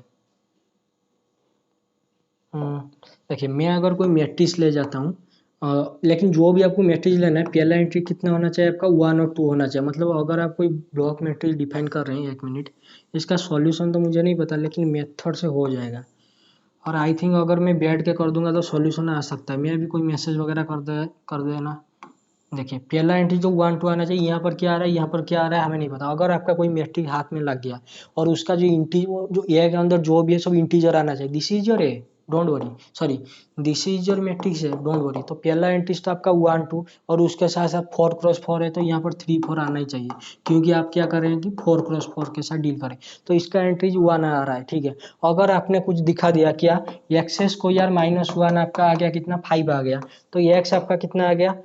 S1: देखिए मैं अगर कोई मैट्रिक्स ले जाता हूँ, लेकिन जो भी आपको मैट्रिक्स लेना है, पहला एंट्री कितना होना चाहिए आपका 1 और 2 होना चाहिए। मतलब अगर आप कोई ब्लॉक मैट्रिक्स डिफाइन कर रहे हैं, 1 मिनट, इसका सॉल्यूशन तो मुझे नहीं पता, लेकिन मेथड से हो जाएगा। और आई थिंक अगर मैं बैठ के कर दूंगा तो सॉल्यूशन आ सकता है, मैं भी कोई मैसेज वगैरह कर देना। देखिए पहला एंट्री जो 1 2 आना चाहिए, यहाँ पर क्या आ रहा है, यहाँ पर क्या आ रहा है हमें नहीं पता। अगर आपका कोई मैट्रिक हाथ में लग गया और उसका जो ए के अंदर जो भी है सब इंटीजर आना चाहिए, this is your A, don't worry, sorry this is your matrix है, डोंट वरी। तो पहला एंट्री तो आपका 1 2, और उसके साथ साथ 4x4 है, तो यहाँ पर 3 4 आना ही चाहिए, क्योंकि आप क्या कर रहे हैं कि 4x4 के साथ डील करें। तो इसका एंट्रीज 1 आ रहा है, ठीक है। अगर आपने कुछ दिखा दिया, क्या एक्सेस को यार -1 आपका आ गया कितना 5 आ गया, तो ये एक्स आपका कितना आ गया,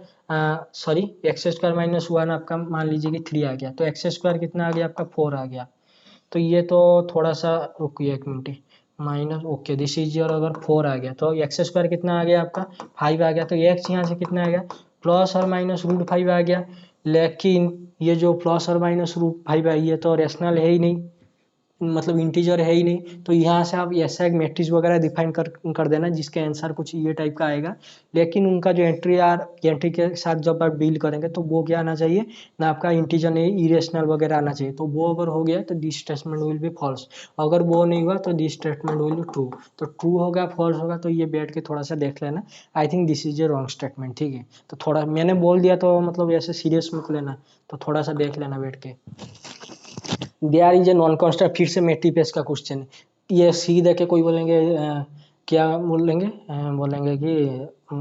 S1: सॉरी x² -1 आपका मान लीजिए कि 3 आ गया, तो x² कितना आ गया आपका 4 आ गया। तो ये तो थोड़ा सा रुकिए 1 minute, minus okay, this is your, अगर 4 आ गया तो x² कितना आ गया आपका 5 आ गया, तो x यहाँ से कितना आ गया प्लस और माइनस √5 आ गया। लेकिन ये जो प्लस और माइनस √5 है ये तो रेशनल है ही नहीं, मतलब इंटीजर है ही नहीं, तो यहाँ से आप ऐसा एक मैट्रिक्स वगैरह डिफाइन कर देना जिसके आंसर कुछ ये टाइप का आएगा। लेकिन उनका जो एंट्री के साथ जब आप डील करेंगे तो वो क्या आना चाहिए ना, आपका इंटीजर नहीं इरेशनल वगैरह आना चाहिए। तो वो अगर हो गया तो this statement will be false, अगर वो नहीं हुआ तो this statement will be true. तो ट्रू होगा फॉल्स होगा तो ये बैठ के थोड़ा सा देख लेना। I think this is a wrong statement, ठीक है। तो थोड़ा मैंने बोल दिया तो मतलब ऐसे सीरियस मत लेना, तो थोड़ा सा देख लेना बैठ के। There is a non constant, फिर से मेट्रीपेस का क्वेश्चन है। ये सी दे के कोई बोलेंगे क्या बोलेंगे, बोलेंगे कि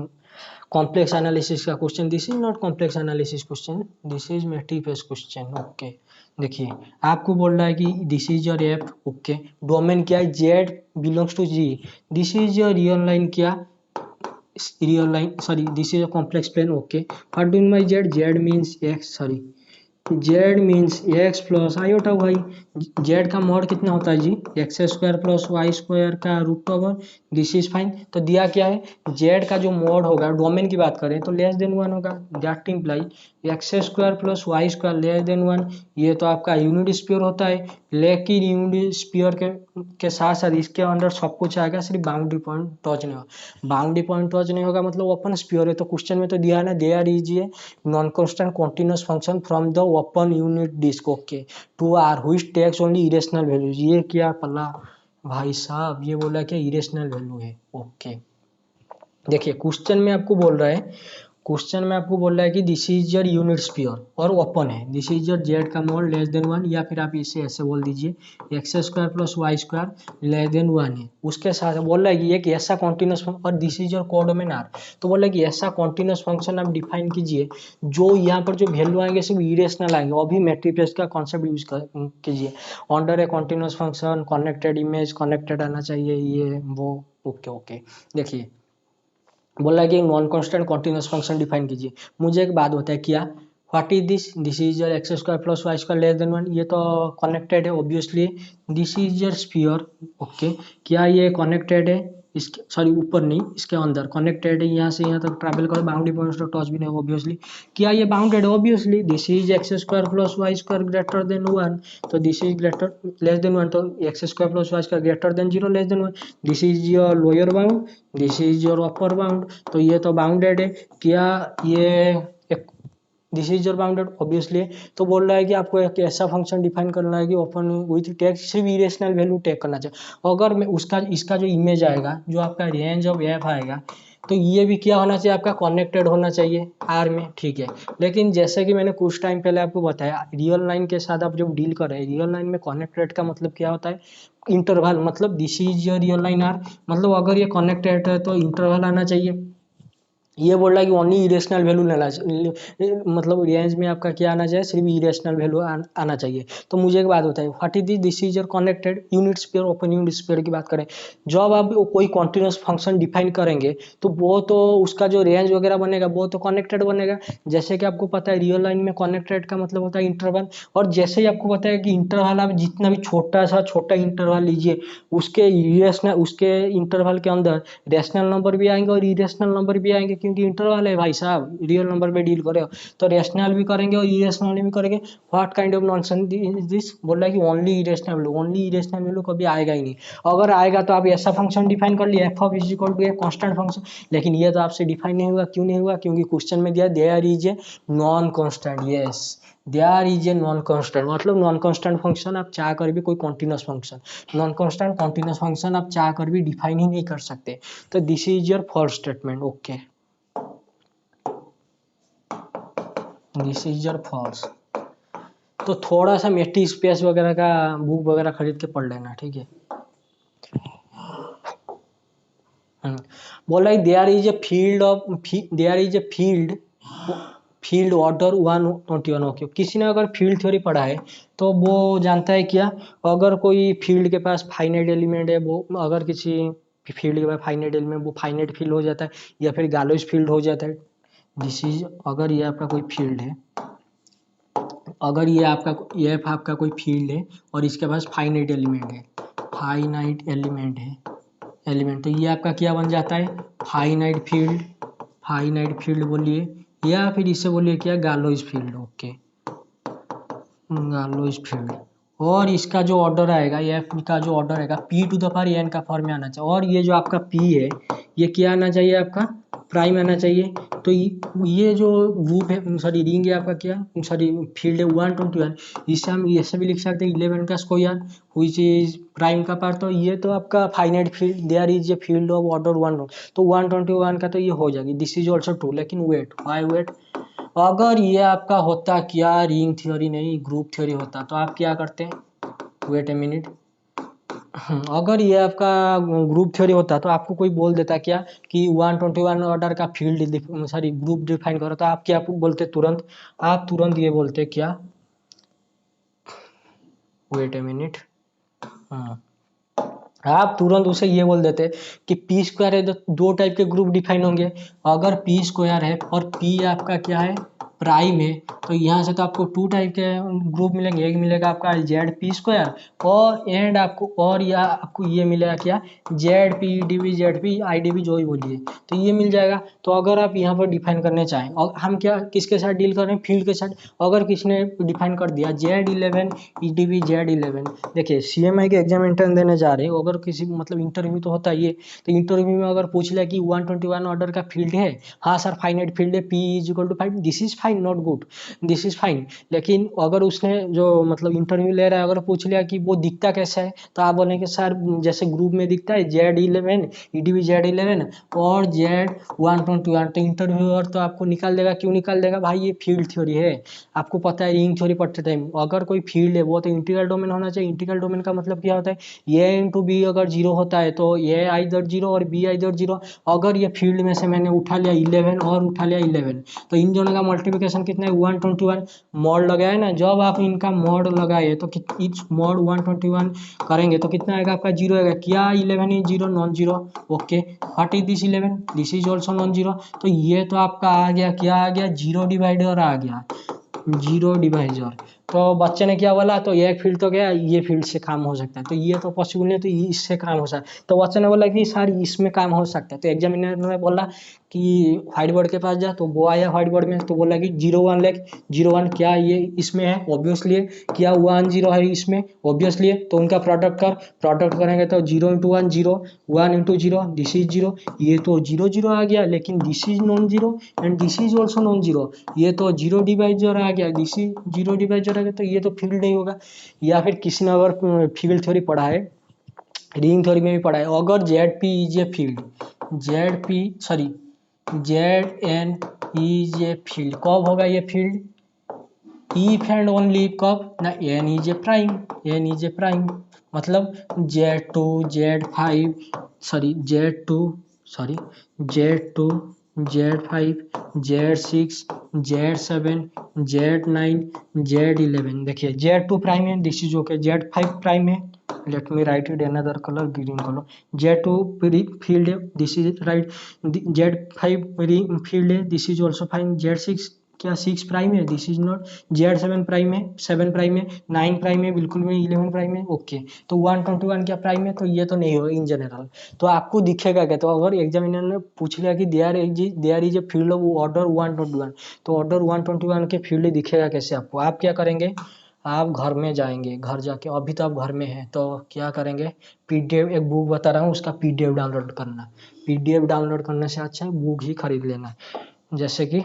S1: कॉम्प्लेक्स एनालिसिस का question. This is not complex analysis question, this is metric space question. Okay, देखिए आपको बोल रहा है कि this is your f, okay, domain क्या है, z belongs to g, this is your real line, क्या real line, sorry this is a complex plane, okay. What do my z, z means x, sorry z means x plus iota y. Z का mod कितना होता है जी, x square plus Y square का root over, this is fine. तो दिया क्या है, जेड का जो मॉड होगा डोमेन की बात करें तो लेस देन 1 होगा, that imply x square plus Y square less than 1। ये तो आपका यूनिट स्पीयर होता है, लेकिन यूनिट स्पीयर के साथ साथ इसके अंदर सब कुछ आएगा, सिर्फ बाउंड्री पॉइंट टच नहीं होगा। बाउंड्री पॉइंट टच नहीं होगा मतलब ओपन स्पीयर है। तो क्वेश्चन में तो दिया है ना, there is a non constant continuous function from the open unit disc, okay, to R which takes only irrational values. ये क्या पल्ला भाई साहब, ये बोला क्या इरेशनल वैल्यू है, ओके। देखिए क्वेश्चन में आपको बोल रहा है, क्वेश्चन में आपको बोल रहा है कि this is your unit sphere और ओपन है, दिस इज योर जेड का मॉड लेस देन 1, या फिर आप इसे ऐसे बोल दीजिए x square plus Y square less than 1 है। उसके साथ बोल रहा है कि एक ऐसा कॉन्टिन्यूस फंक्शन, और this is your codomain R. तो बोल रहा है कि ऐसा कॉन्टिन्यूस फंक्शन आप डिफाइन कीजिए जो यहाँ पर जो वैल्यू आएंगे सिर्फ इरेशनल आएंगे। अभी मैट्रिक्स का कॉन्सेप्ट यूज कीजिए, under a continuous function connected image connected आना चाहिए, ये वो, ओके ओके। देखिए बोला है कि non constant continuous function define कीजिए। मुझे एक बात बताए क्या, what is this, this is your x square plus Y square less than 1, ये तो कनेक्टेड है obviously. This is your sphere, okay, क्या ये कनेक्टेड है, इसके सॉरी ऊपर नहीं इसके अंदर कनेक्टेड है, यहाँ से यहाँ तक ट्रैवल करो, बाउंड्री पॉइंट्स तो टच भी नहीं ऑब्वियसली। क्या ये बाउंडेड है, obviously. This is x square plus Y square greater than 1, तो this is greater less than 1, तो x square plus Y square greater than 0 less than 1। This is your lower bound, this is your upper bound, तो ये तो bounded है। क्या ये एक this is your bounded obviously. तो बोल रहा है कि आपको एक ऐसा फंक्शन डिफाइन करना है कि ओपन विथ टेक सिर्फ इरेशनल वैल्यू टेक करना चाहिए। अगर मैं उसका इसका जो इमेज आएगा जो आपका रेंज ऑफ एफ आएगा, तो ये भी क्या होना चाहिए आपका कनेक्टेड होना चाहिए आर में, ठीक है। लेकिन जैसे कि मैंने कुछ टाइम पहले आपको बताया, रियल लाइन के साथ आप जब डील कर रहे हैं, रियल लाइन में कनेक्टेड का मतलब क्या होता है, इंटरवल, मतलब this is your real line R, मतलब अगर ये कनेक्टेड है तो इंटरवल आना चाहिए। ये बोल रहा है कि ओनली इरेशनल वैल्यू लेना चाहिए, मतलब रेंज में आपका क्या आना चाहिए, सिर्फ इरेशनल वैल्यू आना चाहिए। तो मुझे एक बात बताइए, what is this is your connected unit sphere, open unit sphere की बात करें, जब आप कोई कॉन्टिन्यूस फंक्शन डिफाइन करेंगे तो वो तो उसका जो रेंज वगैरह बनेगा वो तो कनेक्टेड बनेगा। जैसे कि आपको पता है रियल लाइन में कनेक्टेड का मतलब होता है इंटरवल, और जैसे ही आपको पता है कि इंटरवल आप जितना भी छोटा सा छोटा इंटरवल लीजिए, उसके इरेशनल उसके इंटरवल के अंदर रैशनल नंबर भी आएंगे और इरेशनल नंबर भी आएंगे, क्योंकि इंटरवल है भाई साहब, रियल नंबर पे डील करे हो तो रैशनल भी करेंगे और इरेशनल भी करेंगे। What kind of nonsense is this, बोल रहा है कि only irrational value, only irrational value कभी आएगा ही नहीं। अगर आएगा तो आप ऐसा फंक्शन डिफाइन कर लिए f of is equal to a constant function, लेकिन ये तो आपसे डिफाइन नहीं हुआ। क्यों नहीं हुआ, क्योंकि क्वेश्चन में दिया there is a non constant, yes there is a non constant, मतलब नॉन कांस्टेंट फंक्शन आप चाह कर भी कोई continuous function, non constant continuous function आप चाह कर भी डिफाइन ही नहीं कर सकते। तो this is your first statement, okay, this is your false. तो थोड़ा सा मेट्री स्पेस वगैरह का बुक वगैरह खरीद के पढ़ लेना, ठीक है। बोला there is a field of there is a field order 121, okay. किसी ने अगर फील्ड थ्योरी पढ़ा है तो वो जानता है क्या, अगर कोई फील्ड के पास फाइनाइट एलिमेंट है, वो अगर किसी फील्ड के पास फाइनाइट एलिमेंट, वो फाइनाइट फील्ड हो जाता है या फिर गालोस फील्ड हो जाता है। दिस इज, अगर ये आपका कोई फील्ड है, अगर ये आपका कोई फील्ड है और इसके पास फाइनाइट एलिमेंट है, फाइनाइट एलिमेंट है, एलिमेंट, तो ये आपका क्या बन जाता है, फाइनाइट फील्ड, फाइनाइट फील्ड बोलिए, या फिर इसे बोलिए क्या गालोस फील्ड, ओके, गालोस फील्ड, और इसका जो ऑर्डर आएगा, ये एफ का जो ऑर्डर आएगा p to the power n का फॉर्म में आना चाहिए। और ये जो आपका पी है ये क्या आना चाहिए, आपका प्राइम आना चाहिए। तो ये जो ग्रुप है, सॉरी रिंग है आपका, क्या सॉरी फील्ड है 121, इसे हम ऐसे भी लिख सकते हैं 11 का स्क्वायर व्हिच इज प्राइम का पार्ट। तो ये तो आपका finite field, there is a field of order 1, तो 121 का तो ये हो जाएगी। दिस इज ऑल्सो ट्रू, लेकिन वेट, वाई वेट, अगर ये आपका होता क्या रिंग थ्योरी नहीं ग्रुप थ्योरी होता तो आप क्या करते, वेट ए मिनट, अगर ये आपका ग्रुप थ्योरी होता तो आपको कोई बोल देता क्या कि 121 ऑर्डर का फील्ड, सॉरी ग्रुप डिफाइन करो, तो आप क्या बोलते तुरंत, आप तुरंत ये बोलते क्या, वेट ए मिनट, हाँ, आप तुरंत उसे ये बोल देते कि पी स्क्वायर है तो दो टाइप के ग्रुप डिफाइन होंगे। अगर पी स्क्वायर है और पी आपका क्या है प्राइम है, तो यहाँ से तो आपको टू टाइप के ग्रुप मिलेंगे। एक मिलेगा आपका जेड पी स्क्वायर, और एंड आपको और या आपको ये मिलेगा क्या, Z p D B, Z p I D B, जो ही बोलिए, तो ये मिल जाएगा। तो अगर आप यहाँ पर डिफाइन करने चाहें, और हम क्या किसके साथ डील कर रहे हैं, फील्ड के साथ, अगर किसने डिफाइन कर दिया Z11 EDB Z11, देखिए CMI के एग्जाम इंटर्न देने जा रहे हो, अगर किसी मतलब इंटरव्यू तो होता ही है, तो इंटरव्यू में अगर पूछ लिया कि 121 ऑर्डर का फील्ड है, हाँ सर फाइनाइट फील्ड है, P is equal to 5, this is fine, not good, this is fine. लेकिन अगर उसने जो मतलब इंटरव्यू ले रहा है अगर पूछ लिया कि वो दिखता कैसा है, तो आप बोलेंगे सर जैसे ग्रुप में दिखता है Z11 EDB Z11 और Z121, तो इंटरव्यूअर तो आपको निकाल देगा। क्यों निकाल देगा भाई, ये फील्ड थ्योरी है, आपको पता है रिंग थ्योरी पढ़ते टाइम, अगर कोई फील्ड है वो तो इंटीग्रल डोमेन होना चाहिए। इंटीग्रल डोमेन का मतलब क्या होता है, ए इंटू बी अगर जीरो होता है तो ए आइदर जीरो और बी आइदर जीरो। अगर ये फील्ड में से मैंने उठा लिया 11 और उठा लिया 11, तो इन दोनों का मल्टीप्लिकेशन कितना है 121, मॉड लगाया ना, जब आप इनका मॉड लगाए तो इच मॉड 121 करेंगे तो कितना आएगा आपका, जीरो आएगा। क्या 11 is zero, non zero, okay, what is this 11, this is also non zero. तो ये तो आपका आ गया, क्या आ गया, जीरो डिवाइडर आ गया, जीरो डिवाइजर। तो बच्चे ने क्या बोला, तो ये फील्ड तो गया, ये फील्ड से काम हो सकता है, तो ये तो पॉसिबल नहीं, तो इससे काम हो सकता है। तो बच्चे ने बोला कि सर इसमें काम हो सकता है, तो एग्जामिनर ने बोला कि व्हाइट बोर्ड के पास जा, तो वो आया व्हाइट बोर्ड में, तो बोला कि 01 लेख, 01 क्या ये इसमें है, ऑब्वियसली है, क्या 10 है इसमें, ऑब्वियसली है, तो उनका प्रोडक्ट कर, प्रोडक्ट करेंगे तो 0 into 1 zero, 1 into zero, this is zero, ये तो जीरो जीरो आ गया, लेकिन this is non zero and this is also non zero, ये तो जीरो डिवाइजर आ गया, दिस इज जीरो डिवाइजर आ गया, तो ये तो फील्ड नहीं होगा। या फिर किसी ने अगर फील्ड थ्योरी पढ़ा है, रिंग थ्योरी में भी पढ़ा है, अगर Z p is a field, Z p sorry Z n is a field, कब होगा ये फील्ड, इफ एंड ओनली कब ना, n is a prime, n is a prime, मतलब Z2 Z5 sorry Z2 sorry Z2 Z5 Z6 Z7 Z9 Z11, देखिए Z2 prime है, this is okay, Z5 prime है, let me write it another colour, green colour, Z2 field है, this is right, Z5 field है, this is also fine, Z6 क्या 6 prime है, this is not, Z7 prime है, 7 prime है, 9 prime है, बिल्कुल भी 11 प्राइम है, ओके, तो 121 क्या प्राइम है, तो ये तो नहीं होगा इन जनरल। तो आपको दिखेगा क्या, तो अगर एग्जामिनर ने पूछ लिया कि there is a field of order 121, तो ऑर्डर 121 के फील्ड दिखेगा कैसे आपको, आप क्या करेंगे, आप घर में जाएंगे, घर जाके, अभी तो आप घर में हैं तो क्या करेंगे, पीडीएफ, एक बुक बता रहा हूँ उसका पीडीएफ डाउनलोड करना, पीडीएफ डाउनलोड करने से अच्छा बुक ही खरीद लेना। जैसे कि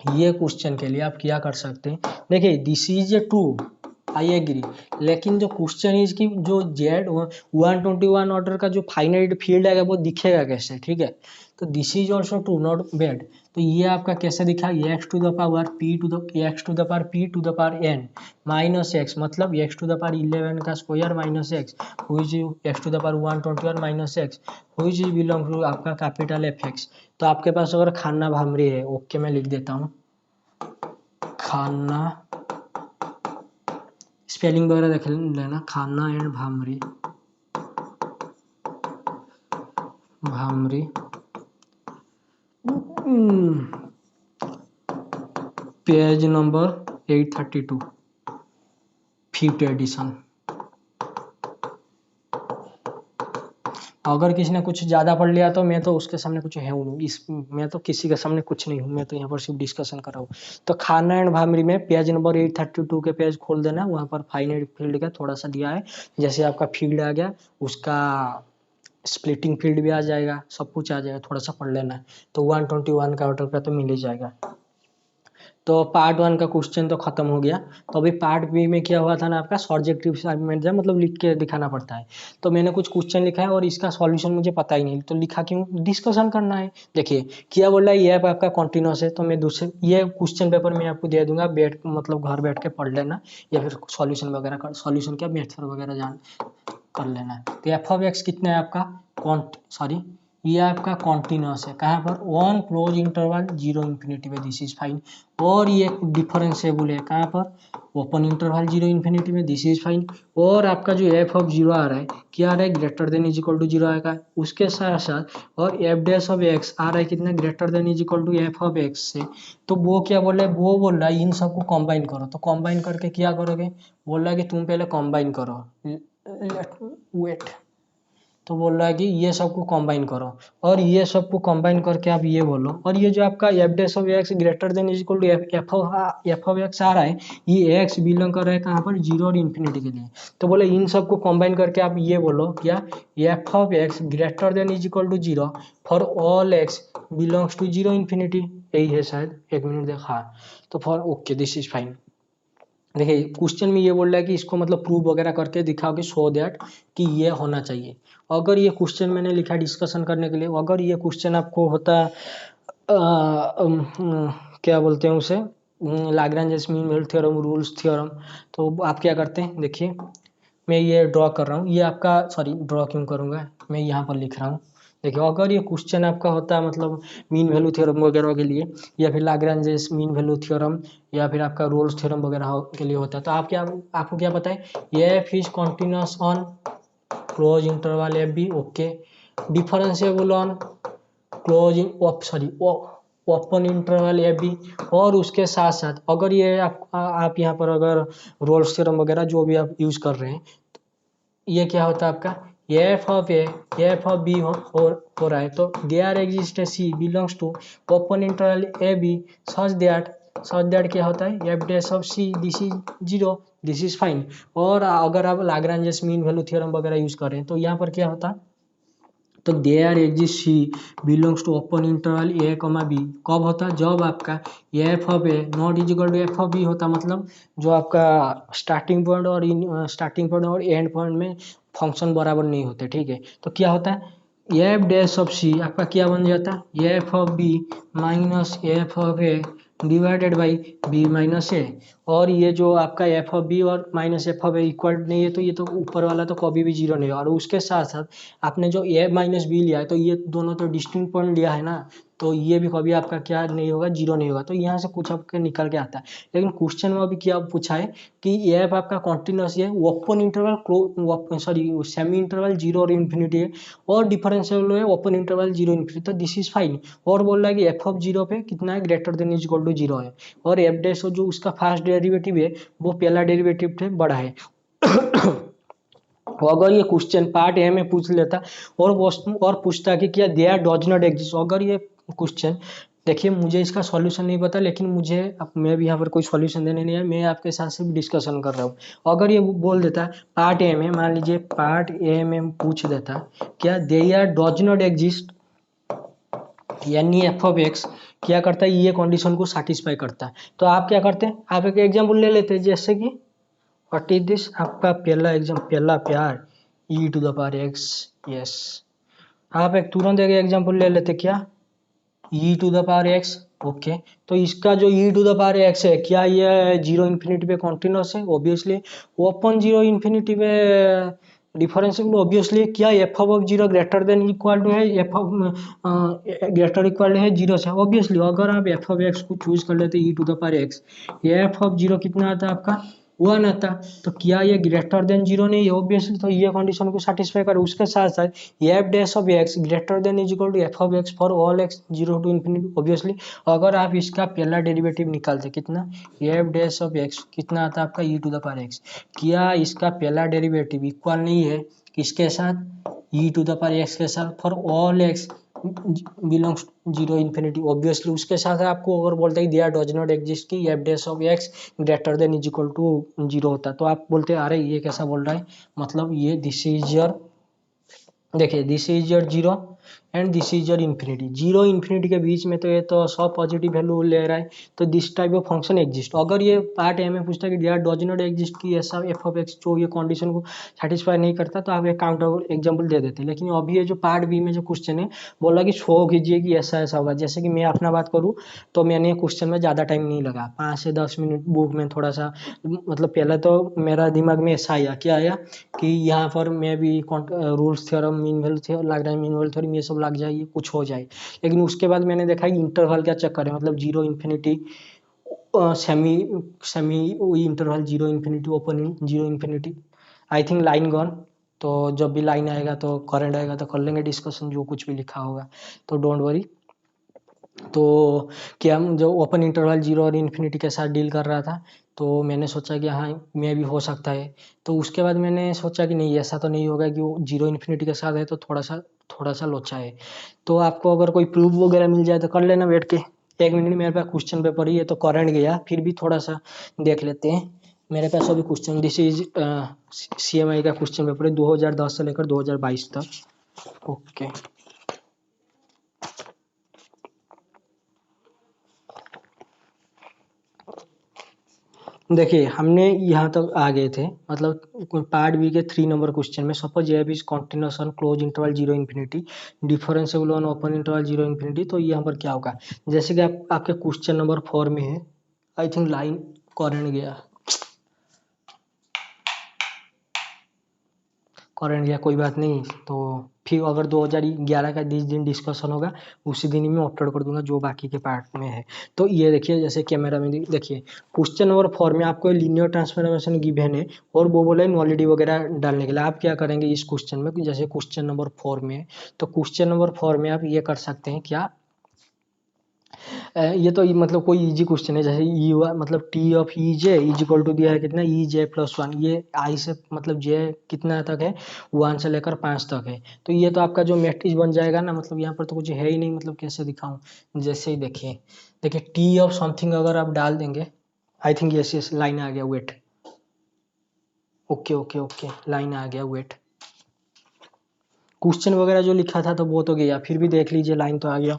S1: ये क्वेश्चन के लिए आप क्या कर सकते हैं, देखिए this is a true, I agree, लेकिन जो क्वेश्चन इज की जो Z121 ऑर्डर का जो फाइनाइट फील्ड है वो दिखेगा कैसे, ठीक है, तो this is also true not bad. तो ये आपका कैसे दिखा, x to the power p to the x to the power p to the power n minus x, मतलब एक्स टू द पावर 11 का square minus x, whose x to the power 121 minus x, whose belong to आपका capital F x. तो आपके पास अगर खाना भामरी है, okay मैं लिख देता हूँ, खाना स्पेलिंग वगैरह देख लेना, Khanna and Bhamri, Bhamri page number 832 5th edition, अगर किसी ने कुछ ज़्यादा पढ़ लिया तो मैं तो उसके सामने कुछ है हूँ इस मैं तो किसी के सामने कुछ नहीं हूँ, मैं तो यहाँ पर सिर्फ डिस्कशन कर रहा हूँ। तो खाना एंड भामरी में पेज नंबर 832 के पेज खोल देना, वहाँ पर फाइनाइट फील्ड का थोड़ा सा दिया है। जैसे आपका फील्ड आ गया, उसका स्प्लिटिंग फील्ड भी आ जाएगा, सब कुछ आ जाएगा, थोड़ा सा पढ़ लेना है। तो 121 का ऑर्डर का तो मिल ही जाएगा। तो पार्ट 1 का क्वेश्चन तो खत्म हो गया। तो अभी पार्ट बी में क्या हुआ था ना, आपका सब्जेक्टिव असाइनमेंट है, मतलब लिख के दिखाना पड़ता है। तो मैंने कुछ क्वेश्चन लिखा है और इसका सॉल्यूशन मुझे पता ही नहीं, तो लिखा क्यों, डिस्कशन करना है। देखिए क्या बोल रहा है, ये आपका कॉन्टिन्यूस है, तो मैं दूसरे ये क्वेश्चन पेपर में आपको दे दूंगा, बैठ मतलब घर बैठ के पढ़ लेना, या फिर सॉल्यूशन वगैरह का सॉल्यूशन क्या मेथड वगैरह जान कर लेना है। तो एफ ऑफ एक्स कितना है आपका सॉरी, ये आपका कॉन्टिन्यूस है, कहाँ पर, ऑन क्लोज इंटरवल 0 इन्फिनिटी में, दिस इज फाइन। और ये डिफरेंशिएबल है, कहाँ पर, ओपन इंटरवल 0 इन्फिनिटी में, दिस इज फाइन। और आपका जो एफ ऑफ 0 आ रहा है, क्या आ रहा है, greater than is equal to 0 आएगा उसके साथ साथ। और एफ डैश ऑफ एक्स आ रहा है कितना, greater than is equal to f of x से। तो वो क्या बोल रहा है, वो बोल रहा है इन सबको कंबाइन करो। तो कंबाइन करके क्या करोगे, बोल रहा है कि तुम पहले कंबाइन करो, वेट। तो बोल रहा है कि ये सबको कंबाइन करो, और ये सबको कंबाइन करके आप ये बोलो, और ये जो आपका f dash of x greater than is equal to f of x आ रहा है, ये एक्स बिलोंग कर रहा है कहाँ पर, 0 और इन्फिनिटी के लिए। तो बोले इन सबको कंबाइन करके आप ये बोलो क्या, f of x greater than is equal to 0 for all x belongs to 0 infinity. यही है शायद, एक मिनट देखा। तो for okay, this is fine. देखिए क्वेश्चन में ये बोल रहा है कि इसको मतलब प्रूव वगैरह करके दिखाओ कि शो दैट कि ये होना चाहिए। अगर ये क्वेश्चन मैंने लिखा डिस्कशन करने के लिए, अगर ये क्वेश्चन आपको होता क्या बोलते हैं उसे, Lagrange mean value theorem, rules theorem, तो आप क्या करते हैं, देखिए मैं ये ड्रॉ कर रहा हूँ, ये आपका सॉरी ड्रॉ क्यों करूँगा, मैं यहाँ पर लिख रहा हूँ। देखिए अगर ये क्वेश्चन आपका होता है मतलब मीन वैल्यू थ्योरम वगैरह के लिए, या फिर लाग्रांज मीन वैल्यू थ्योरम, या फिर आपका रोल्स थ्योरम वगैरह के लिए होता है, तो आप क्या, आपको क्या पता है, ये f is continuous on close interval f b, okay, differentiable on close sorry open interval a b. और उसके साथ साथ अगर ये आप यहाँ पर अगर रोल्स थ्योरम वगैरह जो भी आप यूज कर रहे हैं, ये क्या होता है आपका, f of a f of b हो रहा है, तो they are exist C belongs to open interval a b such that क्या होता है, f dash of C this is 0, this is fine. और अगर आप लाग्रांज मीन वैल्यू थ्योरम वगैरह यूज कर रहे हैं, तो यहाँ पर क्या होता है, तो there exist C belongs to open interval a comma b, कब होता है, जब आपका f of a not is equal to f of b होता, मतलब जो आपका स्टार्टिंग पॉइंट और एंड पॉइंट में फंक्शन बराबर नहीं होते, ठीक है। तो क्या होता है, एफ डैश ऑफ सी आपका क्या बन जाता है, f of b minus f of a divided by b minus a. और ये जो आपका एफ ऑफ बी और minus f of a equal नहीं है, तो ये तो ऊपर वाला तो कभी भी 0 नहीं है। और उसके साथ साथ आपने जो ए माइनस बी लिया है, तो ये दोनों तो डिस्टिंक्ट पॉइंट लिया है ना, तो ये भी कभी आपका क्या नहीं होगा, 0 नहीं होगा। तो यहाँ से कुछ आपके निकल के आता है। लेकिन क्वेश्चन में अभी क्या पूछा है कि एफ आपका कॉन्टिन्यूस है, open interval sorry semi interval 0 और इन्फिनिटी है, और डिफरेंशियल है ओपन इंटरवल 0 इन्फिनिटी, तो दिस इज फाइन। और बोल रहा है कि एफ ऑफ 0 पे कितना है, greater than is equal to 0 है, और एफ डैश जो उसका फर्स्ट डेरिवेटिव है वो पहला डेरिवेटिव से बड़ा है। अगर ये क्वेश्चन पार्ट ए में पूछ लेता और पूछता कि क्या देयर डज नॉट एग्जिस्ट, अगर ये क्वेश्चन, देखिए मुझे इसका सॉल्यूशन नहीं पता, लेकिन मुझे मैं भी यहाँ पर कोई सॉल्यूशन देने नहीं है, मैं आपके साथ सिर्फ डिस्कशन कर रहा हूँ। अगर ये बोल देता पार्ट ए में, मान लीजिए पार्ट ए में पूछ देता क्या देयर डज नॉट एग्जिस्ट, यानी एफ ऑफ एक्स क्या करता है, ये कंडीशन को सेटिस्फाई करता है, तो आप क्या करते हैं, आप एक एग्जाम्पल ले लेते हैं, जैसे कि व्हाट इज दिस, आपका पहला प्यार e to the power x, yes. आप एक तुरंत एक एग्जाम्पल ले लेते, क्या, e to the power x, okay. तो इसका जो e to the power x है, क्या ये 0 इन्फिनिटी पे कॉन्टिन्यूस है, ऑब्वियसली। ओपन 0 इन्फिनिटी पे डिफरेंशिएबल, ऑब्वियसली। क्या f of 0 greater than equal to है, एफ ऑफ ग्रेटर इक्वल है 0 से, ऑब्वियसली। अगर आप एफ ऑफ एक्स को चूज कर लेते e to the power x, f of 0 कितना आता है आपका, 1 आता। तो क्या ये ग्रेटर देन 0 नहीं है, ऑब्वियसली। तो ये कंडीशन को सेटिस्फाई करे। उसके साथ साथ f dash of x greater than is equal to f of x for all x 0 to infinity, obviously. अगर आप इसका पहला डेरिवेटिव निकालते, कितना, एफ डैश ऑफ एक्स कितना आता है आपका e to the power x, क्या इसका पहला डेरिवेटिव इक्वल नहीं है किसके साथ, e to the power x के साथ for all x belongs zero infinity, obviously उसके साथ आपको अगर बोलते हैं देयर डज नॉट एग्जिस्ट की f dash of x greater than is equal to zero होता है, तो आप बोलते हैं अरे ये कैसा बोल रहा है, मतलब ये दिस इज योर, देखिए this is your zero and this is your infinity, zero infinity के बीच में तो ये तो सब पॉजिटिव वैल्यू ले रहा है, तो this type of function exist. अगर ये पार्ट ए में पूछता है कि डियर डज नॉट एग्जिस्ट की ऐसा एफ ऑफ एक्स जो ये कंडीशन को सेटिस्फाई नहीं करता, तो आप एक काउंटर एग्जांपल दे देते हैं। लेकिन अभी ये जो पार्ट बी में जो क्वेश्चन है बोला कि शो कीजिए कि ऐसा ऐसा होगा, जैसे कि मैं अपना बात करूँ तो मैंने क्वेश्चन में ज़्यादा टाइम नहीं लगा, 5 से 10 मिनट बुक में थोड़ा सा, मतलब पहले तो मेरा दिमाग में ऐसा आया, क्या आया कि यहाँ पर मैं भी rules theorem mean value theorem लग रहा है, मीन वैल्यू थ्योरम ये सब लग जाए, कुछ हो जाए। लेकिन उसके बाद मैंने देखा कि इंटरवल क्या चक्कर है, मतलब zero infinity semi semi interval, zero infinity open, zero infinity, I think line gone. तो जब भी लाइन आएगा तो करंट आएगा तो कर लेंगे डिस्कशन जो कुछ भी लिखा होगा, तो डोंट वरी। तो क्या हम जो ओपन इंटरवल जीरो और इन्फिनिटी के साथ डील कर रहा था, तो मैंने सोचा कि हाँ मैं भी हो सकता है। तो उसके बाद मैंने सोचा कि नहीं ऐसा तो नहीं होगा कि वो जीरो इन्फिनिटी के साथ है तो थोड़ा सा लोचा है। तो आपको अगर कोई प्रूफ वगैरह मिल जाए तो कर लेना बैठ के, 1 मिनट मेरे पास क्वेश्चन पेपर ही है तो करंट गया, फिर भी थोड़ा सा देख लेते हैं। मेरे पास अभी क्वेश्चन, दिस इज CMI का क्वेश्चन पेपर है 2010 से लेकर 2022 तक। ओके देखिए हमने यहाँ तक आ गए थे, मतलब पार्ट बी के 3 नंबर क्वेश्चन में suppose F is continuous on close interval zero infinity, differentiable on open interval zero infinity, तो यहाँ पर क्या होगा, जैसे कि आपके क्वेश्चन नंबर 4 में है, आई थिंक लाइन करंट गया कोई बात नहीं, तो फिर अगर 2011 का जिस दिन डिस्कशन होगा उसी दिन ही मैं अपलोड कर दूंगा जो बाकी के पार्ट में है। तो ये देखिए जैसे कैमरा में देखिए क्वेश्चन नंबर 4 में आपको लीनियर ट्रांसफॉर्मेशन गिवन है और वो बोले नॉलिटी वगैरह डालने के लिए, आप क्या करेंगे इस क्वेश्चन में, जैसे क्वेश्चन नंबर 4 में है, तो क्वेश्चन नंबर 4 में आप ये कर सकते हैं क्या, ये तो मतलब कोई इजी क्वेश्चन है, जैसे ई मतलब t of e j is equal to दिया है कितना ई जे प्लस वन, ये आई से मतलब जे कितना तक है 1 से लेकर 5 तक है, तो ये तो आपका जो मैट्रिक्स बन जाएगा ना, मतलब यहाँ पर तो कुछ है ही नहीं, मतलब कैसे दिखाऊं, जैसे ही देखिए देखिए टी ऑफ समथिंग अगर आप डाल देंगे, आई थिंक यस लाइन आ गया, wait, okay okay okay line आ गया, वेट, क्वेश्चन वगैरह जो लिखा था तो वो तो गया, फिर भी देख लीजिए लाइन तो आ गया।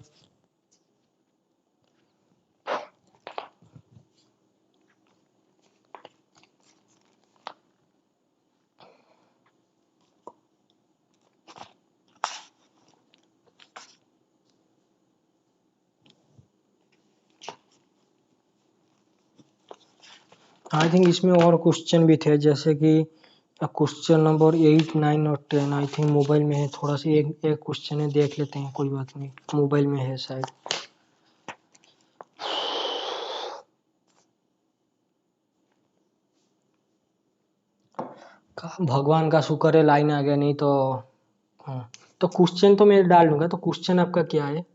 S1: आई थिंक इसमें और क्वेश्चन भी थे, जैसे कि क्वेश्चन नंबर 8, 9 और 10 आई थिंक मोबाइल में है, थोड़ा सा एक एक क्वेश्चन है देख लेते हैं, कोई बात नहीं, मोबाइल में है शायद। भगवान का शुक्र है लाइन आ गया, नहीं तो हाँ। तो क्वेश्चन तो मैं डाल दूंगा, तो क्वेश्चन आपका क्या है,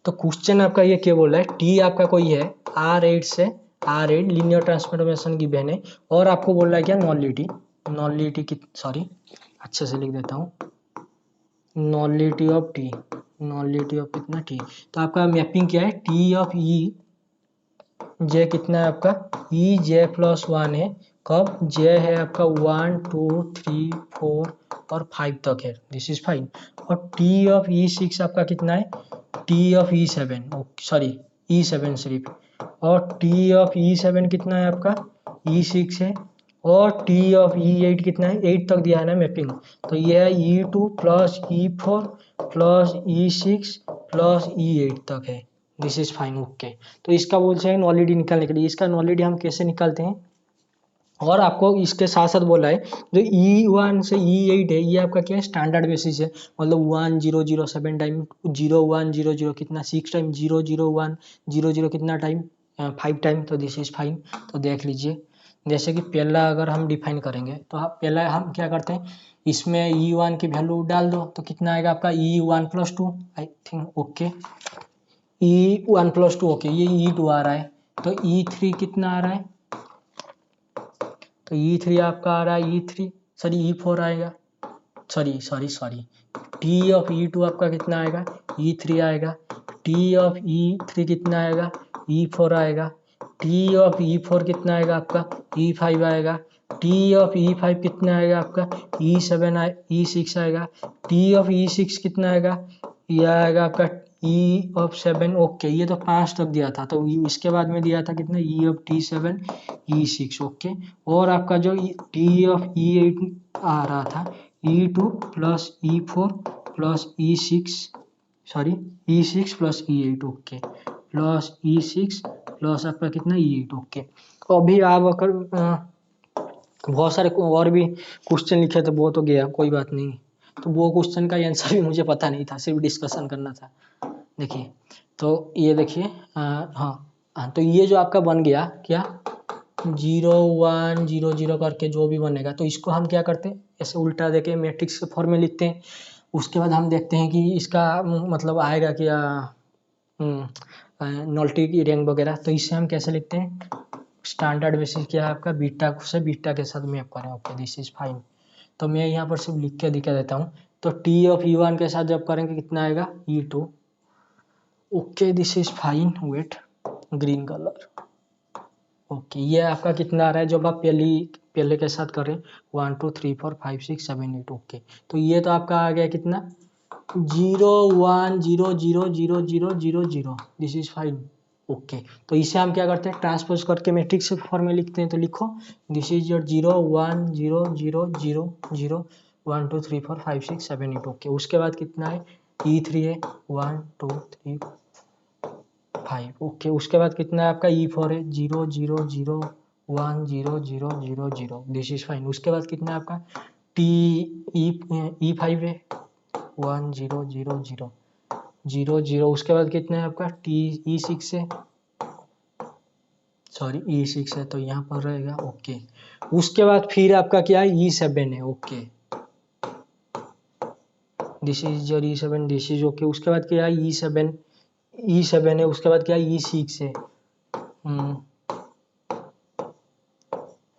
S1: तो क्वेश्चन आपका ये क्या बोल रहा है, टी आपका कोई है R8 से R8 लीनियर ट्रांसफॉर्मेशन की बहन है, और आपको बोल रहा है क्या नॉलिटी, नॉलिटी की सॉरी अच्छे से लिख देता हूँ, नॉलिटी ऑफ टी, नॉलिटी ऑफ कितना टी, तो आपका मैपिंग क्या है, टी ऑफ ई जे कितना है आपका ई जे प्लस वन है, कब जे है आपका 1 2 3 4 और 5 तक है, दिस इज फाइन, और टी ऑफ ई सिक्स आपका कितना है, T of E seven, sorry E seven सिर्फ, और टी ऑफ ई सेवन कितना है आपका ई सिक्स है, और टी ऑफ ई एट कितना है 8 तक दिया है ना मैपिंग, तो ये है ई टू प्लस ई फोर प्लस ई सिक्स प्लस ई एट तक है, दिस इज फाइन ओके। तो इसका बोलते हैं नॉलिटी निकालने के लिए, इसका नॉलिटी हम कैसे निकालते हैं, और आपको इसके साथ साथ बोला है जो E1 से E8 है ये आपका क्या है स्टैंडर्ड बेसिस है, मतलब 1007 टाइम 0100 कितना 6 टाइम 00100 कितना टाइम 5 टाइम, तो दिस इज फाइन, तो देख लीजिए जैसे कि पहला अगर हम डिफाइन करेंगे तो पहला हम क्या करते हैं, इसमें E1 की वैल्यू डाल दो तो कितना आएगा आपका E1+2 I think. Okay, E1+2 okay, ये E2 आ रहा है। तो E3 कितना आ रहा है, तो E3 आपका आ रहा है E3 सॉरी E4 आएगा, सॉरी टी ऑफ E2 आपका कितना आएगा E3 आएगा, टी ऑफ E3 कितना आएगा E4 आएगा, टी ऑफ E4 कितना आएगा आपका E5 आएगा, टी ऑफ E5 कितना आएगा आपका E6 आएगा, टी ऑफ E6 कितना आएगा, यह आएगा आपका E7। ओके, ये तो 5 तक दिया था, तो इसके बाद में दिया था कितना E7 E6। ओके, और आपका जो टी ऑफ E8 आ रहा था E2 plus E4 plus E6 plus E8। Okay, plus E6 plus आपका कितना E8। ओके, तो अभी आप अगर बहुत सारे और भी क्वेश्चन लिखे थे, वो तो गया, कोई बात नहीं। तो वो क्वेश्चन का आंसर भी मुझे पता नहीं था, सिर्फ डिस्कशन करना था। देखिए, तो ये देखिए, हाँ, तो ये जो आपका बन गया क्या 0 1 0 0 करके जो भी बनेगा, तो इसको हम क्या करते हैं, ऐसे उल्टा देके मैट्रिक्स के फॉर्म में लिखते हैं। उसके बाद हम देखते हैं कि इसका मतलब आएगा क्या नॉल्टी की रैंक वगैरह। तो इससे हम कैसे लिखते हैं, स्टैंडर्ड बेसिस क्या है आपका बीटा से बीटा के साथ मैप करें। Okay, this is fine. तो मैं यहाँ पर सिर्फ लिख के दिखा देता हूँ। तो टी ऑफ E1 के साथ जब करेंगे कितना आएगा E2। Okay, this is fine. Wait, green colour. Okay, ये आपका कितना आ रहा है जब आप पहले के साथ करें 1 2 3 4 5 6 7 8। ओके, तो ये तो आपका आ गया कितना 0 1 0 0 0 0 0 0। This is fine. ओके, तो इसे हम क्या करते हैं, ट्रांसपोज करके मैट्रिक्स फॉर्म में लिखते हैं। तो लिखो दिस इज योर 0 1 0 0 0 0 1 2 3 4 5 6 7 8। ओके, उसके बाद कितना है E3 है 1 2 3 5। ओके, उसके बाद कितना है आपका E4 है 0 0 0 1 0 0 0 0। This is fine. उसके बाद कितना है आपका E5 है 1 0 0 0 0 0। उसके बाद कितना है आपका E6 है, सॉरी E6 है, तो यहाँ पर रहेगा। ओके, उसके बाद फिर आपका क्या है E7 है। Okay, this is your E7, this is okay. उसके बाद क्या है E7 है। उसके बाद क्या है E6 है।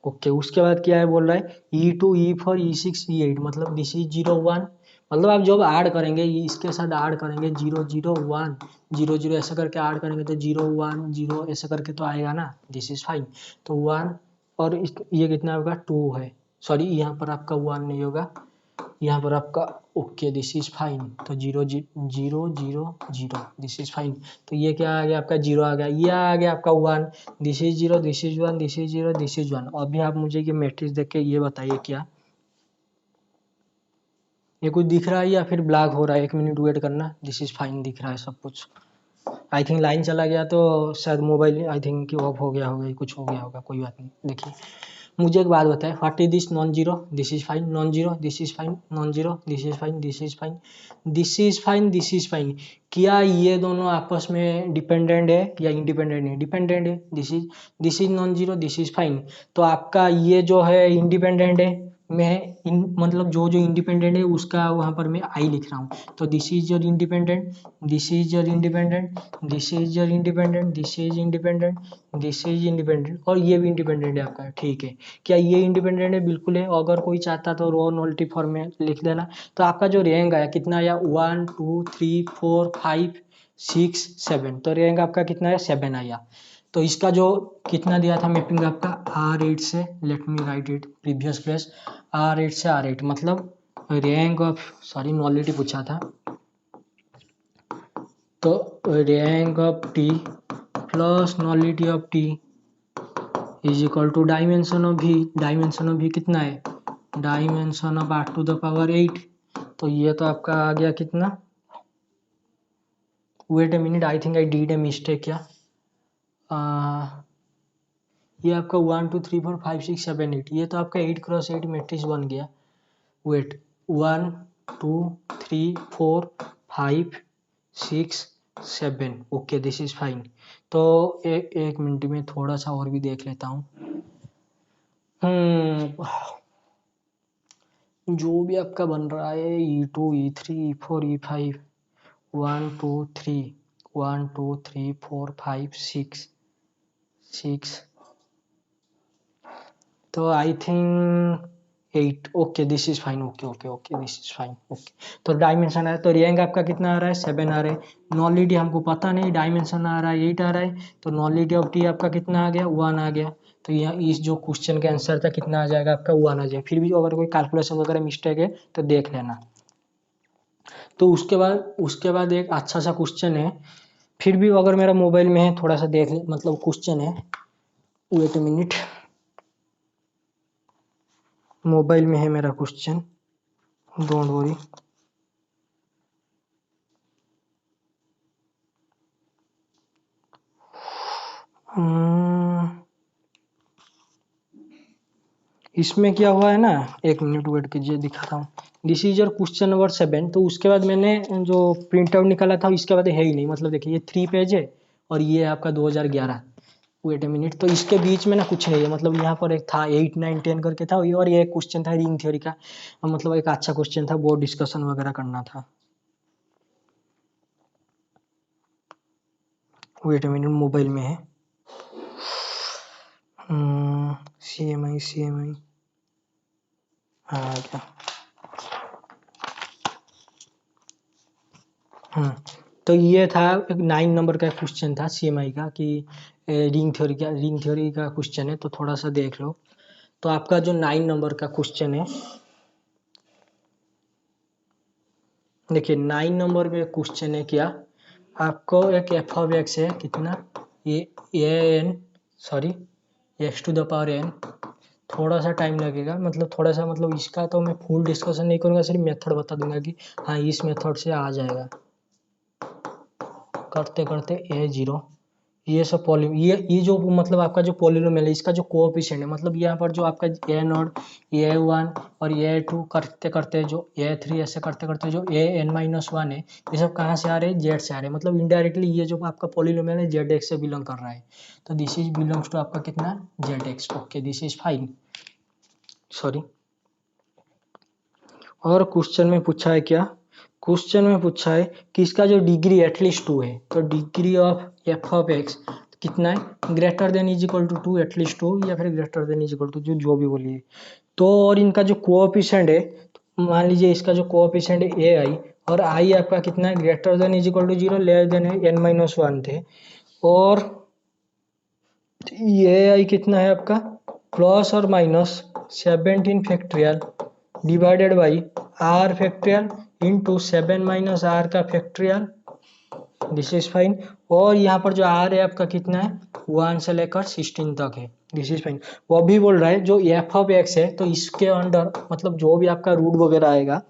S1: ओके, उसके बाद क्या है बोल रहा है E2 E4 E6 E8, मतलब दिस इज 0 1। मतलब आप जब ऐड करेंगे इसके साथ ऐड करेंगे 0 0 1 0 0 ऐसा करके ऐड करेंगे तो 0 1 0 ऐसा करके तो आएगा ना। This is fine. तो 1 और ये कितना होगा 2 है, सॉरी यहाँ पर आपका 1 नहीं होगा, यहाँ पर आपका। Okay, this is fine. तो 0 0 0 0, दिस इज फाइन। तो ये क्या आ गया आपका 0 आ गया, ये आ गया आपका 1। This is 0, this is 1, this is 0, this is 1। अभी आप मुझे ये मैट्रिक्स देख के ये बताइए क्या ये कुछ दिख रहा है या फिर ब्लैक हो रहा है। 1 मिनट वेट करना। दिस इज फाइन, दिख रहा है सब कुछ। आई थिंक लाइन चला गया तो शायद मोबाइल आई थिंक कि ऑफ हो गया होगा, कुछ हो गया होगा, कोई बात नहीं। देखिए, मुझे एक बात बताए, what is this non zero, this is fine, non zero, this is fine, non zero, this is fine, this is fine, this is fine, this is fine. क्या ये दोनों आपस में डिपेंडेंट है या इंडिपेंडेंट है? डिपेंडेंट है। This is non zero, this is fine. तो आपका ये जो है इंडिपेंडेंट है, मैं मतलब जो जो इंडिपेंडेंट है उसका वहां पर मैं आई लिख रहा हूँ। तो this is your independent, this is your independent, this is your independent, this is independent, this is independent, और ये भी इंडिपेंडेंट है आपका। ठीक है, क्या ये इंडिपेंडेंट है? बिल्कुल है। अगर कोई चाहता तो रो नॉल्टी फॉर्म में लिख देना। तो आपका जो रैंक आया कितना आया 1 2 3 4 5 6 7। तो रैंक आपका कितना है 7 आया। तो इसका जो कितना दिया था मैपिंग आपका R8 से, late me write it previous place, R8 से R8 मतलब रैंक ऑफ, सॉरी नॉलिटी पूछा था। तो rank of t plus nullity of t is equal to dimension of V. Dimension of V कितना है, डायमेंशन ऑफ R⁸ तो ये तो आपका आ गया कितना, wait a minute, I think I did a mistake. क्या ये आपका 1 2 3 4 5 6 7 8, ये तो आपका 8x8 मैट्रिक्स बन गया। Wait 1 2 3 4 5 6 7। Okay, this is fine. तो एक मिनट में थोड़ा सा और भी देख लेता हूँ। हम्म जो भी आपका बन रहा है E2 E3 E4 E5 1 2 3 1 2 3 4 5 6 6 तो I think 8 okay this is fine okay okay okay this is fine okay. तो डायमेंशन है तो रैंक आपका कितना आ रहा है 7 आ रहा है। नॉलिटी हमको पता नहीं डायमेंशन आ रहा है 8 आ रहा है तो नॉलिटी ऑफ टी आपका कितना आ गया 1 आ गया। तो यहाँ इस जो क्वेश्चन का आंसर था कितना आ जाएगा आपका 1 आ जाएगा। फिर भी अगर कोई कैलकुलेशन वगैरह मिस्टेक है तो देख लेना। तो उसके बाद एक अच्छा सा क्वेश्चन है। फिर भी अगर मेरा मोबाइल में है थोड़ा सा देख ले मतलब क्वेश्चन है। वेट अ मिनट मोबाइल में है मेरा क्वेश्चन डोंट वरी। इसमें क्या हुआ है ना एक मिनट वेट कीजिए दिखाता हूँ। This is your question number 7 तो उसके बाद मैंने जो प्रिंट आउट निकाला था इसके बाद है ही नहीं मतलब देखिए ये 3 पेज है और ये आपका 2011। वेट ए मिनट तो इसके बीच में ना कुछ नहीं है मतलब यहाँ पर एक था 8 9 10 करके था और ये एक क्वेश्चन था रिंग थ्योरी का मतलब एक अच्छा क्वेश्चन था बोर्ड डिस्कशन वगैरह करना था। वेट ए मिनट मोबाइल में है CMI हाँ क्या तो ये था एक 9 नंबर का क्वेश्चन था CMI का कि रिंग थ्योरी का क्वेश्चन है तो थोड़ा सा देख लो। तो आपका जो 9 नंबर का क्वेश्चन है देखिए 9 नंबर में क्वेश्चन है क्या आपको एक एफ ऑफ एक्स है कितना ये n sorry x to the power n. थोड़ा सा टाइम लगेगा मतलब थोड़ा सा मतलब इसका तो मैं फुल डिस्कशन नहीं करूँगा सिर्फ मेथड बता दूंगा कि हाँ इस मेथड से आ जाएगा। करते करते A0 ये सब ये जो मतलब आपका जो पॉलिनोमियल है इसका जो कोएफिशिएंट है मतलब यहाँ पर जो आपका A0 A1 और A2 करते करते जो A3 ऐसे करते करते जो AN-1 है ये सब कहाँ से आ रहे हैं जेड से आ रहे हैं मतलब इनडायरेक्टली ये जो आपका पॉलिनोमियल है जेड एक्स से बिलोंग कर रहा है। तो दिस इज बिलोंग्स टू आपका कितना Z x okay this is fine sorry. और क्वेश्चन में पूछा है क्या क्वेश्चन में पूछा है कि इसका जो डिग्री एटलीस्ट 2 है तो degree of f of x कितना है greater than is equal to 2 at least 2 या फिर greater than is equal to जो भी बोलिए। तो और इनका जो कोएफिशिएंट है तो मान लीजिए इसका जो कोएफिशिएंट है ए आई और आई आपका कितना है greater than is equal to 0 less than n-1 थे। और ये आई कितना है आपका प्लस और minus 17 factorial divided by r factorial into 7 minus r का फैक्टोरियल दिस इज फाइन। और यहाँ पर जो आर है आपका कितना है 1 से लेकर 16 तक है दिस इज फाइन। वो भी बोल रहा है जो एफ ऑफ एक्स है तो इसके अंडर मतलब जो भी आपका रूट वगैरह आएगा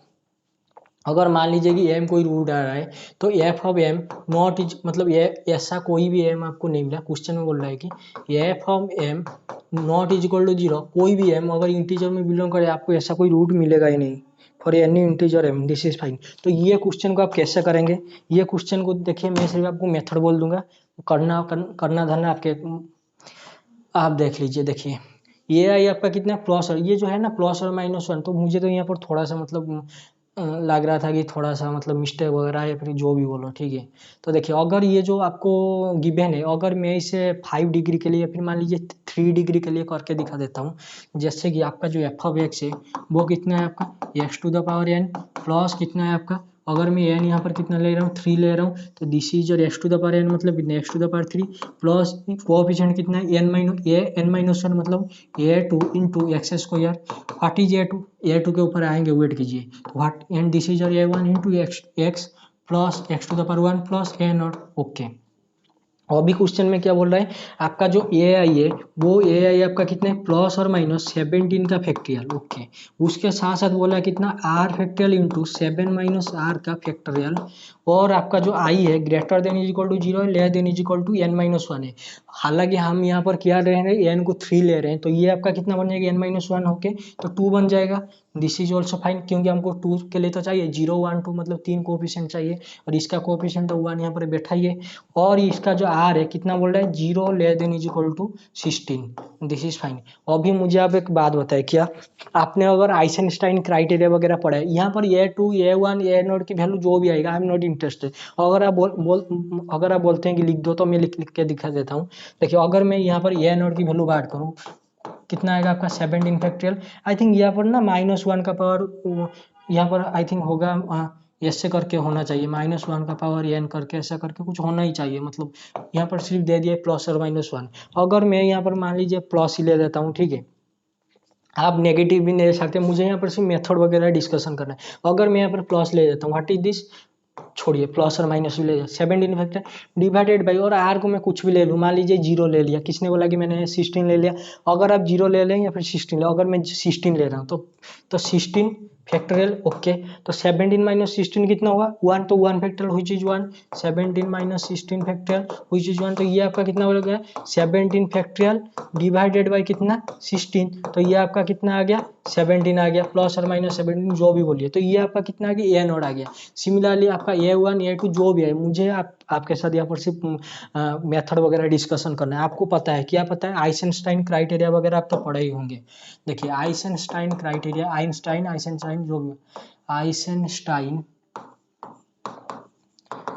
S1: अगर मान लीजिए कि एम कोई रूट आ रहा है तो f of m not is मतलब ये ऐसा कोई भी एम आपको नहीं मिला क्वेश्चन में बोल रहा है कि f of m not is equal to 0 कोई भी एम अगर इंटीजर में बिलोंग करे आपको ऐसा कोई रूट मिलेगा ही नहीं for any integer m this is fine. तो ये क्वेश्चन को आप कैसे करेंगे ये क्वेश्चन को देखिए मैं सिर्फ आपको मेथड बोल दूंगा करना धरना आपके आप देख लीजिए। देखिए ये आई आपका कितना प्लस और ये जो है ना प्लस और -1 तो मुझे तो यहाँ पर थोड़ा सा मतलब लग रहा था कि थोड़ा सा मतलब मिस्टेक वगैरह या फिर जो भी बोलो ठीक है। तो देखिए अगर ये जो आपको गिवन है अगर मैं इसे 5 डिग्री के लिए फिर मान लीजिए 3 डिग्री के लिए करके दिखा देता हूँ। जैसे कि आपका जो एफ ऑफ एक्स है वो कितना है आपका x to the power n plus कितना है आपका अगर मैं एन यहाँ पर कितना ले रहा हूँ 3 ले रहा हूँ तो this is your x to the power n मतलब कितना x to the power 3 plus coefficient कितना है n-1 मतलब a2 into x square what is a2 के ऊपर आएंगे वेट कीजिए what and this is your a1 into x plus x to the power 1 plus a not okay. और भी question में क्या बोल रहा है आपका जो ए आई है वो ए आई आपका कितना है प्लस और माइनस 17 का फैक्टोरियल ओके। उसके साथ साथ बोला है कितना r factorial into 7 minus r का फैक्टोरियल। और आपका जो आई है greater than is equal to 0 है less than is equal to n-1 है। हालांकि हम यहाँ पर क्या ले रहे हैं एन को 3 ले रहे हैं तो ये आपका कितना बन जाएगा n-1 होके तो 2 बन जाएगा दिस इज ऑल्सो फाइन क्योंकि हमको 2 के लिए तो चाहिए 0 1 2 मतलब 3 कोएफिशिएंट चाहिए और इसका कोएफिशिएंट तो 1 यहाँ पर बैठा ही है। और इसका जो आर है कितना बोल रहा है 0 less than is equal to 16, this is fine. अभी मुझे आप एक बात बताए, क्या आपने अगर आइंस्टाइन क्राइटेरिया वगैरह पढ़ा है, यहाँ पर A2 A1 A0 की वैल्यू जो भी आएगा आई एम नॉट इंटरेस्टेड। अगर आप अगर आप बोलते हैं कि लिख दो तो मैं लिख के दिखा देता हूँ। देखिए अगर मैं यहाँ पर A0 की वैल्यू बात करूँ कितना आएगा आपका 17 फैक्टरियल। आई थिंक यहाँ पर ना -1 का पावर यहाँ पर आई थिंक होगा ऐसे करके होना चाहिए, -1 का पावर n करके ऐसा करके कुछ होना ही चाहिए। मतलब यहाँ पर सिर्फ दे दिया प्लस और -1। अगर मैं यहाँ पर मान लीजिए प्लस ही ले लेता हूँ, ठीक है, आप नेगेटिव भी ले सकते हैं, मुझे यहाँ पर सिर्फ मेथड वगैरह डिस्कशन करना है। अगर मैं यहाँ पर प्लस ले लेता हूँ, व्हाट इज दिस, छोड़िए प्लस और माइनस भी ले लिया, 17 फैक्टर डिवाइडेड बाई, और आर को मैं कुछ भी ले लूँ, मान लीजिए 0 ले लिया, किसने बोला कि मैंने 16 ले लिया। अगर आप 0 ले लें या फिर 16 ले, अगर मैं 16 ले रहा हूँ तो 16 फैक्टोरियल, ओके। तो 17 माइनस 16 कितना हुआ 1, तो 1 फैक्टोरियल हुई चीज 1, 17 माइनस 16 फैक्टोरियल हुई चीज 1, तो ये आपका कितना हो गया 17 फैक्टोरियल डिवाइडेड बाई कितना 16, तो ये आपका कितना आ गया 17 आ गया, प्लस और माइनस 17 जो भी बोलिए, तो ये आपका कितना आ गया A0 आ गया। सिमिलरली आपका A1 A2 जो भी है, मुझे आपके साथ यहाँ पर सिर्फ मेथड वगैरह डिस्कशन करना है। आपको पता है क्या पता है, आइंस्टाइन क्राइटेरिया वगैरह आप तो पढ़े ही होंगे। देखिए आइंस्टाइन क्राइटेरिया, आइंस्टाइन जो भी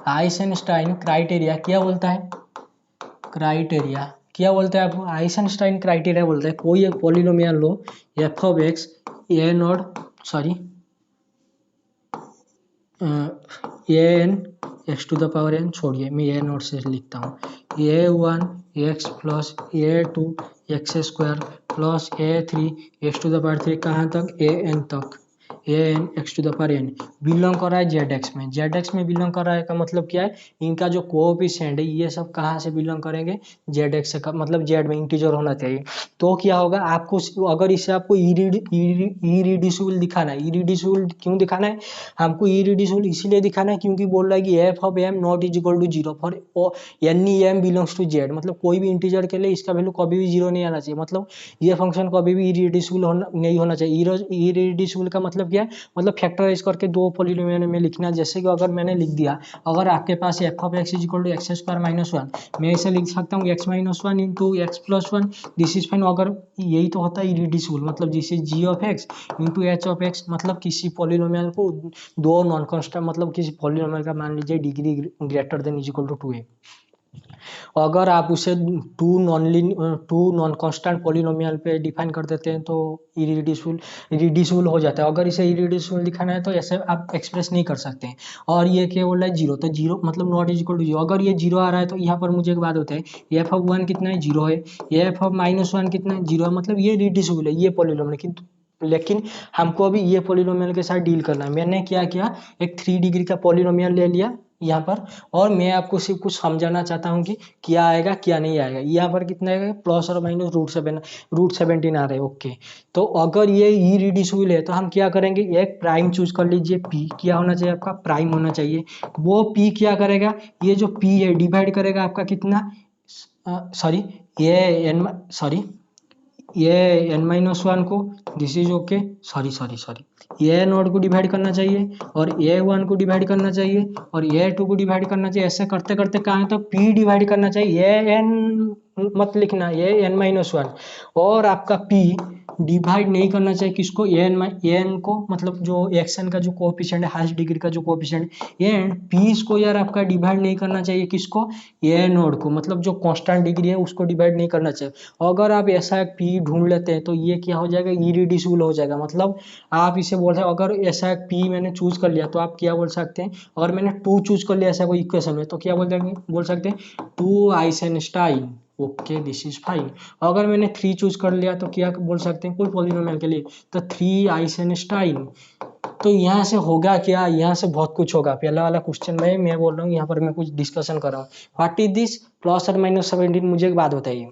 S1: आइंस्टाइन क्राइटेरिया क्या बोलता है, क्राइटेरिया क्या बोलते हैं आपको, आइंस्टाइन क्राइटेरिया बोलता है कोई एक पॉलिनोमियल लो f of x a not sorry an x to the power n, छोड़िए मैं ए नॉट से लिखता हूँ, a1 x plus a2 x square plus a3 x to the power 3 कहाँ तक an तक, an x to the power n belong कर रहा है zx में, zx में बिलोंग कर रहा है का मतलब क्या है, इनका जो कोएफिशिएंट है ये सब कहाँ से बिलोंग करेंगे zx से, मतलब z में इंटीजर होना चाहिए। तो क्या होगा आपको, अगर इसे आपको इरिड्यूसिबल दिखाना है, इरिड्यूसिबल क्यों दिखाना है, हमको इरिड्यूसिबल इसीलिए दिखाना है क्योंकि बोल रहा है कि f of m not is equal to 0 for any m belongs to z, मतलब कोई भी इंटीजर के लिए इसका वैल्यू कभी भी 0 नहीं आना चाहिए, मतलब ये फंक्शन कभी भी इरिड्यूसिबल नहीं होना चाहिए। इरिड्यूसिबल का मतलब क्या है, मतलब फैक्टराइज करके दो पॉलिनोमियल में लिखना, जैसे कि अगर मैंने लिख दिया, अगर आपके पास f of x is equal to x square minus 1, मैं इसे लिख सकता हूँ x minus 1 into x plus 1, this is fine. अगर यही तो होता है इरिड्यूसिबल, मतलब जिसे g of x into h of x, मतलब किसी पॉलिनोमियल को दो नॉन कांस्टेंट, मतलब किसी पॉलिनोमियल का मान लीजिए degree greater than is equal to 2a, अगर आप उसे टू नॉन कांस्टेंट पॉलिनोमियल पे डिफाइन कर देते हैं तो इरिड्यूसिबल हो जाता है। अगर इसे इरिड्यूसिबल दिखाना है तो ऐसे आप एक्सप्रेस नहीं कर सकते हैं। और ये क्या बोल रहा है 0, तो 0 मतलब नॉट इज इक्वल टू 0, अगर ये 0 आ रहा है तो यहाँ पर मुझे एक बात होता है, एफ ऑफ 1 कितना है 0 है, एफ ऑफ -1 कितना है 0 है, मतलब ये इरिड्यूसिबल है ये पॉलिनोमियल, किंतु लेकिन हमको अभी ये पॉलिनोमियल के साथ डील करना है। मैंने क्या किया, एक 3 डिग्री का पॉलिनोमियल ले लिया यहाँ पर, और मैं आपको सिर्फ कुछ समझाना चाहता हूँ कि क्या आएगा क्या नहीं आएगा। यहाँ पर कितना आएगा प्लस और माइनस √17 आ रहे हैं, ओके। तो अगर ये इरिड्यूसिबल है तो हम क्या करेंगे, एक प्राइम चूज कर लीजिए, p क्या होना चाहिए आपका प्राइम होना चाहिए। वो p क्या करेगा, ये जो p है डिवाइड करेगा आपका कितना सॉरी ये n-1 को, दिस इज ओके, सॉरी ये नोड को डिवाइड करना चाहिए और A1 को डिवाइड करना चाहिए और A2 को डिवाइड करना चाहिए। ऐसे करते करते कहाँ तक P डिवाइड करना चाहिए, An मत लिखना, n-1 और आपका P डिवाइड नहीं करना चाहिए किसको, an को, मतलब जो एक्शन का जो कोएफिशिएंट है हाईएस्ट डिग्री का जो कोएफिशिएंट, एंड P को यार आपका डिवाइड नहीं करना चाहिए किसको, A नोड को, मतलब जो कांस्टेंट डिग्री है उसको डिवाइड नहीं करना चाहिए। अगर आप ऐसा एक P ढूंढ लेते हैं तो ये क्या हो जाएगा इरिड्यूसिबल हो जाएगा। मतलब आप इसे बोल रहे हैं, अगर ऐसा एक P मैंने चूज कर लिया तो आप क्या बोल सकते हैं, अगर मैंने 2 चूज कर लिया ऐसा कोई इक्वेशन में तो क्या बोल सकते हैं 2 Einstein, okay this is fine. अगर मैंने 3 चूज कर लिया तो क्या बोल सकते हैं कोई पॉलिनोमियल के लिए, तो 3 आइंस्टाइन। तो यहाँ से होगा क्या, यहाँ से बहुत कुछ होगा। पहला वाला क्वेश्चन में मैं बोल रहा हूँ, यहाँ पर मैं कुछ डिस्कशन कर रहा हूँ। व्हाट इज दिस प्लस और -17, मुझे एक बात बताइए,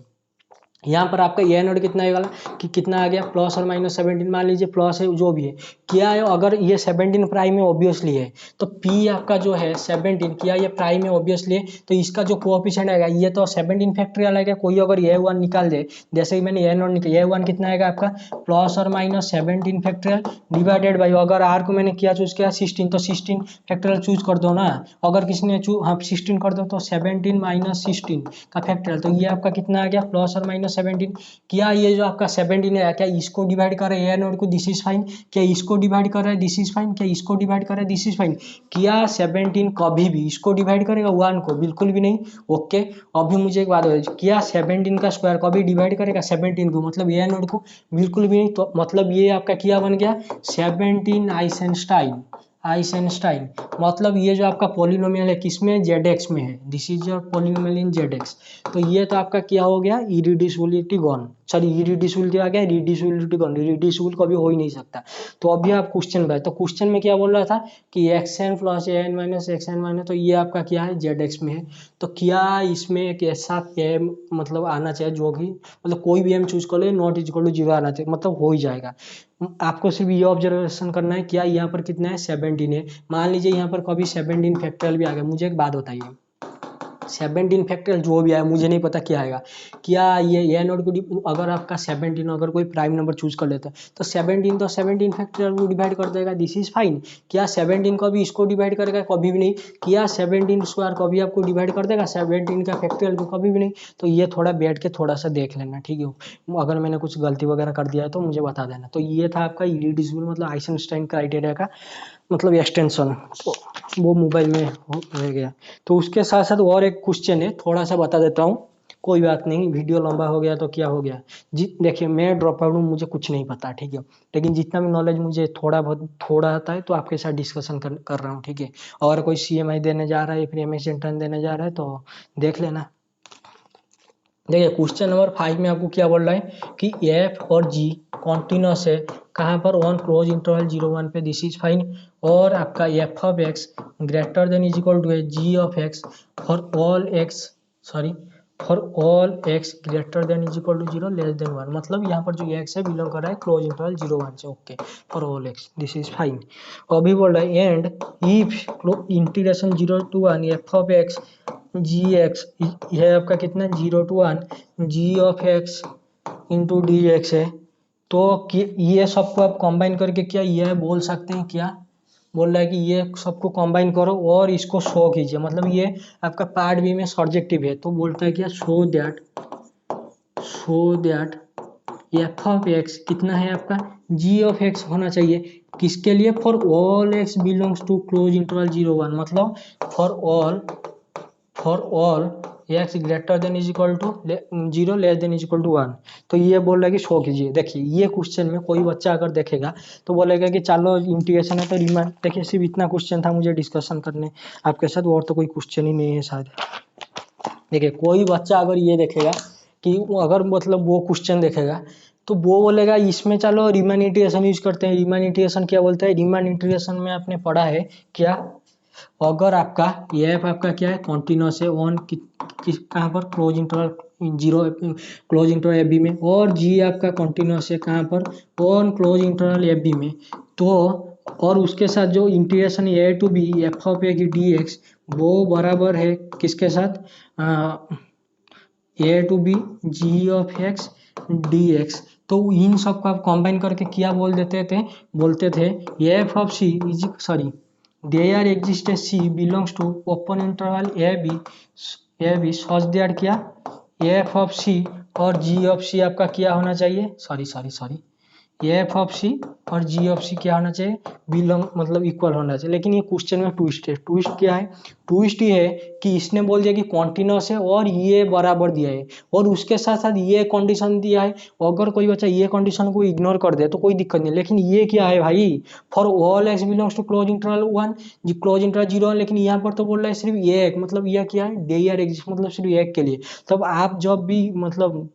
S1: यहाँ पर आपका ए नोड कितना आएगा कि कितना आ गया प्लस और माइनस 17, मान लीजिए प्लस है जो भी है, क्या है अगर ये 17 प्राइम में ऑब्वियसली है तो पी आपका जो है 17 क्या ये प्राइम में ऑब्वियसली है, तो इसका जो कोएफिशिएंट आएगा ये तो 17 फैक्टोरियल आएगा, कोई अगर ए वन निकाल दे, जैसे ही मैंने ए नोड निकाल, ए वन कितना आएगा आपका प्लस और माइनस 17 फैक्टोरियल डिवाइडेड बाई, अगर आर को मैंने क्या चूज किया 16 तो 16 फैक्टोरियल चूज कर दो ना, अगर किसी ने हाँ 16 कर दो तो 17 माइनस 16 का फैक्टोरियल, तो ये आपका कितना आ गया प्लस और माइनस 17, क्या ये जो आपका 17 है क्या इसको डिवाइड कर रहा है ए नोड को, दिस इज फाइन, क्या इसको डिवाइड कर रहा है दिस इज फाइन, क्या इसको डिवाइड कर रहा है दिस इज फाइन, क्या 17 कभी भी इसको डिवाइड करेगा 1 को, बिल्कुल भी नहीं। ओके, अभी मुझे एक बात बताइए, क्या 17 का स्क्वायर कभी डिवाइड करेगा 17 को, मतलब ए नोड को, बिल्कुल भी नहीं, तो मतलब ये आपका क्या बन गया 17 आइसेंस्टाइन, आइसेंस्टाइन, मतलब ये जो आपका पॉलिनोमियल है किसमें जेड में है, this is your polynomial in Z, तो ये तो आपका क्या हो गया इरिड्यूसिबिलिटी गॉन, सॉरी इरिड्यूसिबिलिटी आ गया, रिड्यूसिबिलिटी गॉन, रिड्यूसिबल कभी हो ही नहीं सकता। तो अभी आप क्वेश्चन पे, तो क्वेश्चन में क्या बोल रहा था कि x n plus a n minus x n minus, तो ये आपका क्या है जेड में है, तो क्या इसमें एक ऐसा एम मतलब आना चाहिए जो भी मतलब कोई भी एम चूज कर ले नॉट इज इक्वल टू 0 आना चाहिए, मतलब हो ही जाएगा। आपको सिर्फ ये ऑब्जर्वेशन करना है क्या यहाँ पर कितना है 17 है, मान लीजिए यहाँ पर कभी 17 फैक्टोरियल भी आ गया, मुझे एक बात बताइए 17 फैक्टोरियल जो भी आया मुझे नहीं पता क्या आएगा, क्या ये नोट को अगर आपका 17 अगर कोई प्राइम नंबर चूज कर लेता है तो 17 तो 17 फैक्टोरियल को डिवाइड कर देगा, दिस इज फाइन, क्या 17 कभी इसको डिवाइड करेगा कभी भी नहीं, क्या 17 स्क्वायर कभी आपको डिवाइड कर देगा 17 का फैक्टोरियल को कभी भी नहीं, तो ये थोड़ा बैठ के थोड़ा सा देख लेना ठीक है, अगर मैंने कुछ गलती वगैरह कर दिया है तो मुझे बता देना। तो ये था आपका इरिड्यूसिबल मतलब आइसेंस्टाइन क्राइटेरिया का मतलब एक्सटेंशन, तो वो मोबाइल में रह गया। तो उसके साथ साथ और एक क्वेश्चन है थोड़ा सा बता देता हूँ, कोई बात नहीं वीडियो लंबा हो गया तो क्या हो गया जी, देखिए मैं ड्रॉप आउट हूँ मुझे कुछ नहीं पता ठीक है, लेकिन जितना भी नॉलेज मुझे थोड़ा बहुत थोड़ा आता है तो आपके साथ डिस्कशन कर रहा हूँ ठीक है, और कोई CMI देने जा रहा है फिर MS इंटर्न देने जा रहा है तो देख लेना। देखिए क्वेश्चन नंबर 5 में आपको क्या बोल रहा है कि एफ और जी कॉन्टिन्यूस है कहाँ पर ऑन क्लोज इंटरवल 0 1 पे, दिस इज फाइन, और आपका f of x greater than is equal to है g of x for all x, sorry for all x greater than is equal to 0 less than 1, मतलब यहाँ पर जो x है belong कर रहा है क्लोज इंटरवल 0 1 से, okay for all x this is fine. अभी बोल रहा है and if integration 0 to 1 f of x g x, यह आपका कितना 0 to 1 g of x into d x है, तो ये सबको आप कंबाइन करके क्या यह बोल सकते हैं, क्या बोल रहा है कि ये सबको कंबाइन करो और इसको शो कीजिए, मतलब ये आपका पार्ट बी में सब्जेक्टिव है, तो बोलता है क्या show that F of x कितना है आपका जी ऑफ एक्स होना चाहिए, किसके लिए for all x belongs to close interval 0 1, मतलब for all x greater than is equal to 0 less than is equal to 1, तो ये बोल रहा है कि शो कीजिए। देखिए ये क्वेश्चन में कोई बच्चा अगर देखेगा तो बोलेगा कि चलो इंटीग्रेशन है तो रिमाइंड, देखिए सिर्फ इतना क्वेश्चन था मुझे डिस्कशन करने आपके साथ, और तो कोई क्वेश्चन ही नहीं है शायद। देखिए कोई बच्चा अगर ये देखेगा कि अगर मतलब वो क्वेश्चन देखेगा तो वो बोलेगा इसमें चलो रीमान इंटीग्रेशन यूज करते हैं, रीमान इंटीग्रेशन क्या बोलता है, रीमान इंटीग्रेशन में आपने पढ़ा है क्या, अगर आपका एफ आपका क्या है कॉन्टिन्यूस है ऑन कहाँ पर close interval 0 close interval f b में, और जी आपका कॉन्टिन्यूस है कहाँ पर on close interval f b में, तो और उसके साथ जो integration a to b f of a की डी एक्स वो बराबर है किसके साथ a to b g of x d x, तो इन सब का आप कंबाइन करके क्या बोलते थे f of c is sorry there exist C belongs to open interval a b such that क्या एफ ऑफ सी और जी ऑफ सी आपका क्या होना चाहिए, सॉरी एफ ऑफ सी और जी ऑफ सी क्या होना चाहिए बिलोंग मतलब इक्वल होना चाहिए, लेकिन ये क्वेश्चन में ट्विस्ट है, ट्विस्ट क्या है, ट्विस्ट ये है कि इसने बोल दिया कि कॉन्टिन्यूस है और ये बराबर दिया है और उसके साथ साथ ये कंडीशन दिया है, अगर कोई बच्चा ये कंडीशन को इग्नोर कर दे तो कोई दिक्कत नहीं, लेकिन ये क्या है भाई for all x belongs to close interval 1 g close interval 0 1, लेकिन यहाँ पर तो बोल रहा है सिर्फ एक, मतलब यह क्या है डेयर एग्जिस्ट मतलब सिर्फ एक के लिए, तब आप जब भी मतलब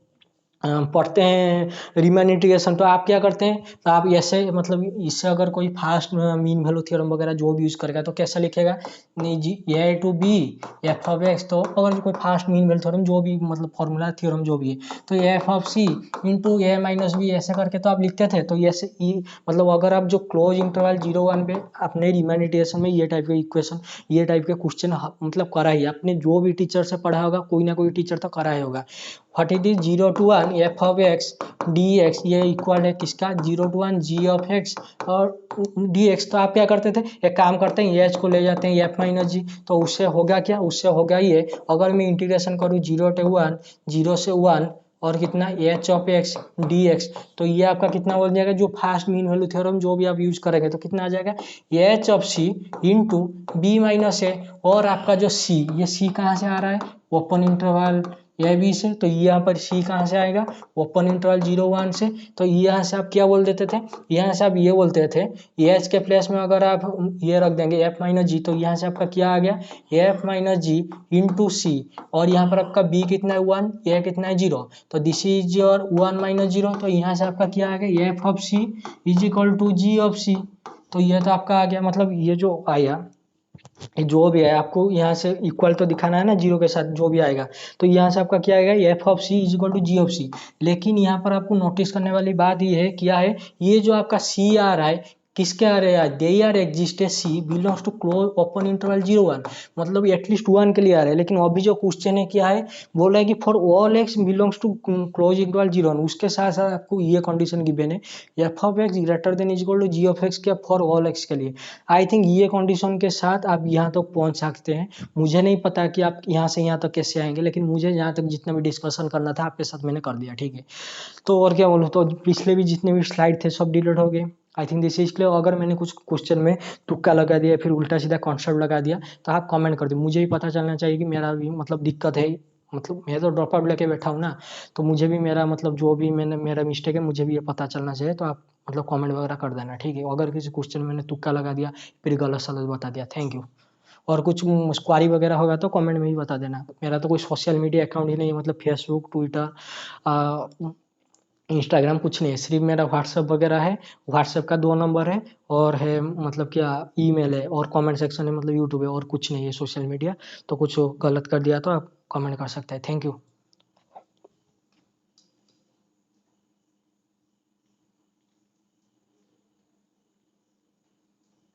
S1: पढ़ते हैं रीमैन इंटीग्रेशन, तो आप क्या करते हैं, तो आप ऐसे मतलब इससे अगर कोई फास्ट मीन वैल्यू थ्योरम वगैरह जो भी यूज करेगा तो कैसे लिखेगा, नहीं जी, a to b f of x, तो अगर कोई फास्ट मीन वैल्यू थ्योरम जो भी मतलब फॉर्मूला थ्योरम जो भी है, तो f of c into a minus b ऐसे करके तो आप लिखते थे। तो ऐसे मतलब अगर आप जो क्लोज इंटरवल 0 1 पे अपने रीमैन इंटीग्रेशन में ये टाइप के इक्वेशन, ये टाइप के क्वेश्चन मतलब करा ही आपने, जो भी टीचर से पढ़ा होगा, कोई ना कोई टीचर तो करा ही होगा। What it is 0 to 1 f of x d x, ये इक्वल है किसका, 0 to 1 जी ऑफ एक्स और डी एक्स। तो आप क्या करते थे, एक काम करते हैं, एच को ले जाते हैं एफ माइनस जी, तो उससे होगा क्या, उससे होगा ये, अगर मैं इंटीग्रेशन करूँ 0 to 1, 0 से 1 और कितना H of x d x, तो ये आपका कितना बोल जाएगा, जो फास्ट मीन वैल्यू थ्योरम जो भी आप यूज करेंगे तो कितना आ जाएगा, h of c into b minus a, और आपका जो सी, ये सी कहाँ से आ रहा है, ओपन इंटरवल ए बी से, तो यहाँ पर सी कहाँ से आएगा, ओपन इंटरवल 0 1 से, तो यहाँ से आप क्या बोल देते थे, यहाँ से आप ये बोलते थे, एच के प्लेस में अगर आप ये रख देंगे एफ माइनस जी, तो यहाँ से आपका क्या आ गया, एफ माइनस जी इंटू सी, और यहाँ पर आपका बी कितना है 1, ए कितना है 0, तो दिस इज योर 1 माइनस 0, तो यहाँ से आपका क्या आ गया, f of c is equal to g of c, तो ये तो आपका आ गया, मतलब ये जो आया, जो भी है आपको यहाँ से इक्वल तो दिखाना है ना जीरो के साथ, जो भी आएगा, तो यहाँ से आपका क्या आएगा, f of c is equal to g of c. लेकिन यहाँ पर आपको नोटिस करने वाली बात ये है, क्या है, ये जो आपका सी आ रहा है, किसके आ रहे हैं, they are exist C belongs to close open interval 0 1, मतलब एटलीस्ट 1 के लिए आ रहे हैं। लेकिन अभी जो क्वेश्चन है क्या है, बोल रहा है कि for all x belongs to close interval 0 1, उसके साथ साथ आपको ये कंडीशन गिवन है, f of x greater than is equal to g of x, क्या फॉर ऑल एक्स के लिए। आई थिंक ये कंडीशन के साथ आप यहाँ तक पहुँच सकते हैं। मुझे नहीं पता कि आप यहाँ से यहाँ तक कैसे आएंगे, लेकिन मुझे यहाँ तक जितना भी डिस्कशन करना था आपके साथ मैंने कर दिया, ठीक है। तो और क्या बोलूँ, तो पिछले भी जितने भी स्लाइड थे सब डिलीट हो गए। आई थिंक दिस इज क्लियर। अगर मैंने कुछ क्वेश्चन में तुक्का लगा दिया, फिर उल्टा सीधा कॉन्सेप्ट लगा दिया, तो आप कमेंट कर दो, मुझे भी पता चलना चाहिए कि मेरा भी मतलब दिक्कत है, मतलब मैं तो ड्रॉप आउट लेके बैठा हूँ ना, तो मुझे भी मेरा मतलब जो भी मैंने मेरा मिस्टेक है मुझे भी ये पता चलना चाहिए। तो आप मतलब कमेंट वगैरह कर देना, ठीक है। अगर किसी क्वेश्चन में मैंने तुक्का लगा दिया, फिर गलत सलत बता दिया, थैंक यू। और कुछ क्वारी वगैरह होगा तो कमेंट में ही बता देना। मेरा तो कोई सोशल मीडिया अकाउंट ही नहीं है, मतलब फेसबुक, ट्विटर, इंस्टाग्राम कुछ नहीं है, सिर्फ मेरा व्हाट्सअप वगैरह है। व्हाट्सअप का 2 नंबर है, और है मतलब क्या, ईमेल है, और कमेंट सेक्शन है, मतलब यूट्यूब है, और कुछ नहीं है सोशल मीडिया। तो कुछ गलत कर दिया तो आप कमेंट कर सकते हैं, थैंक यू।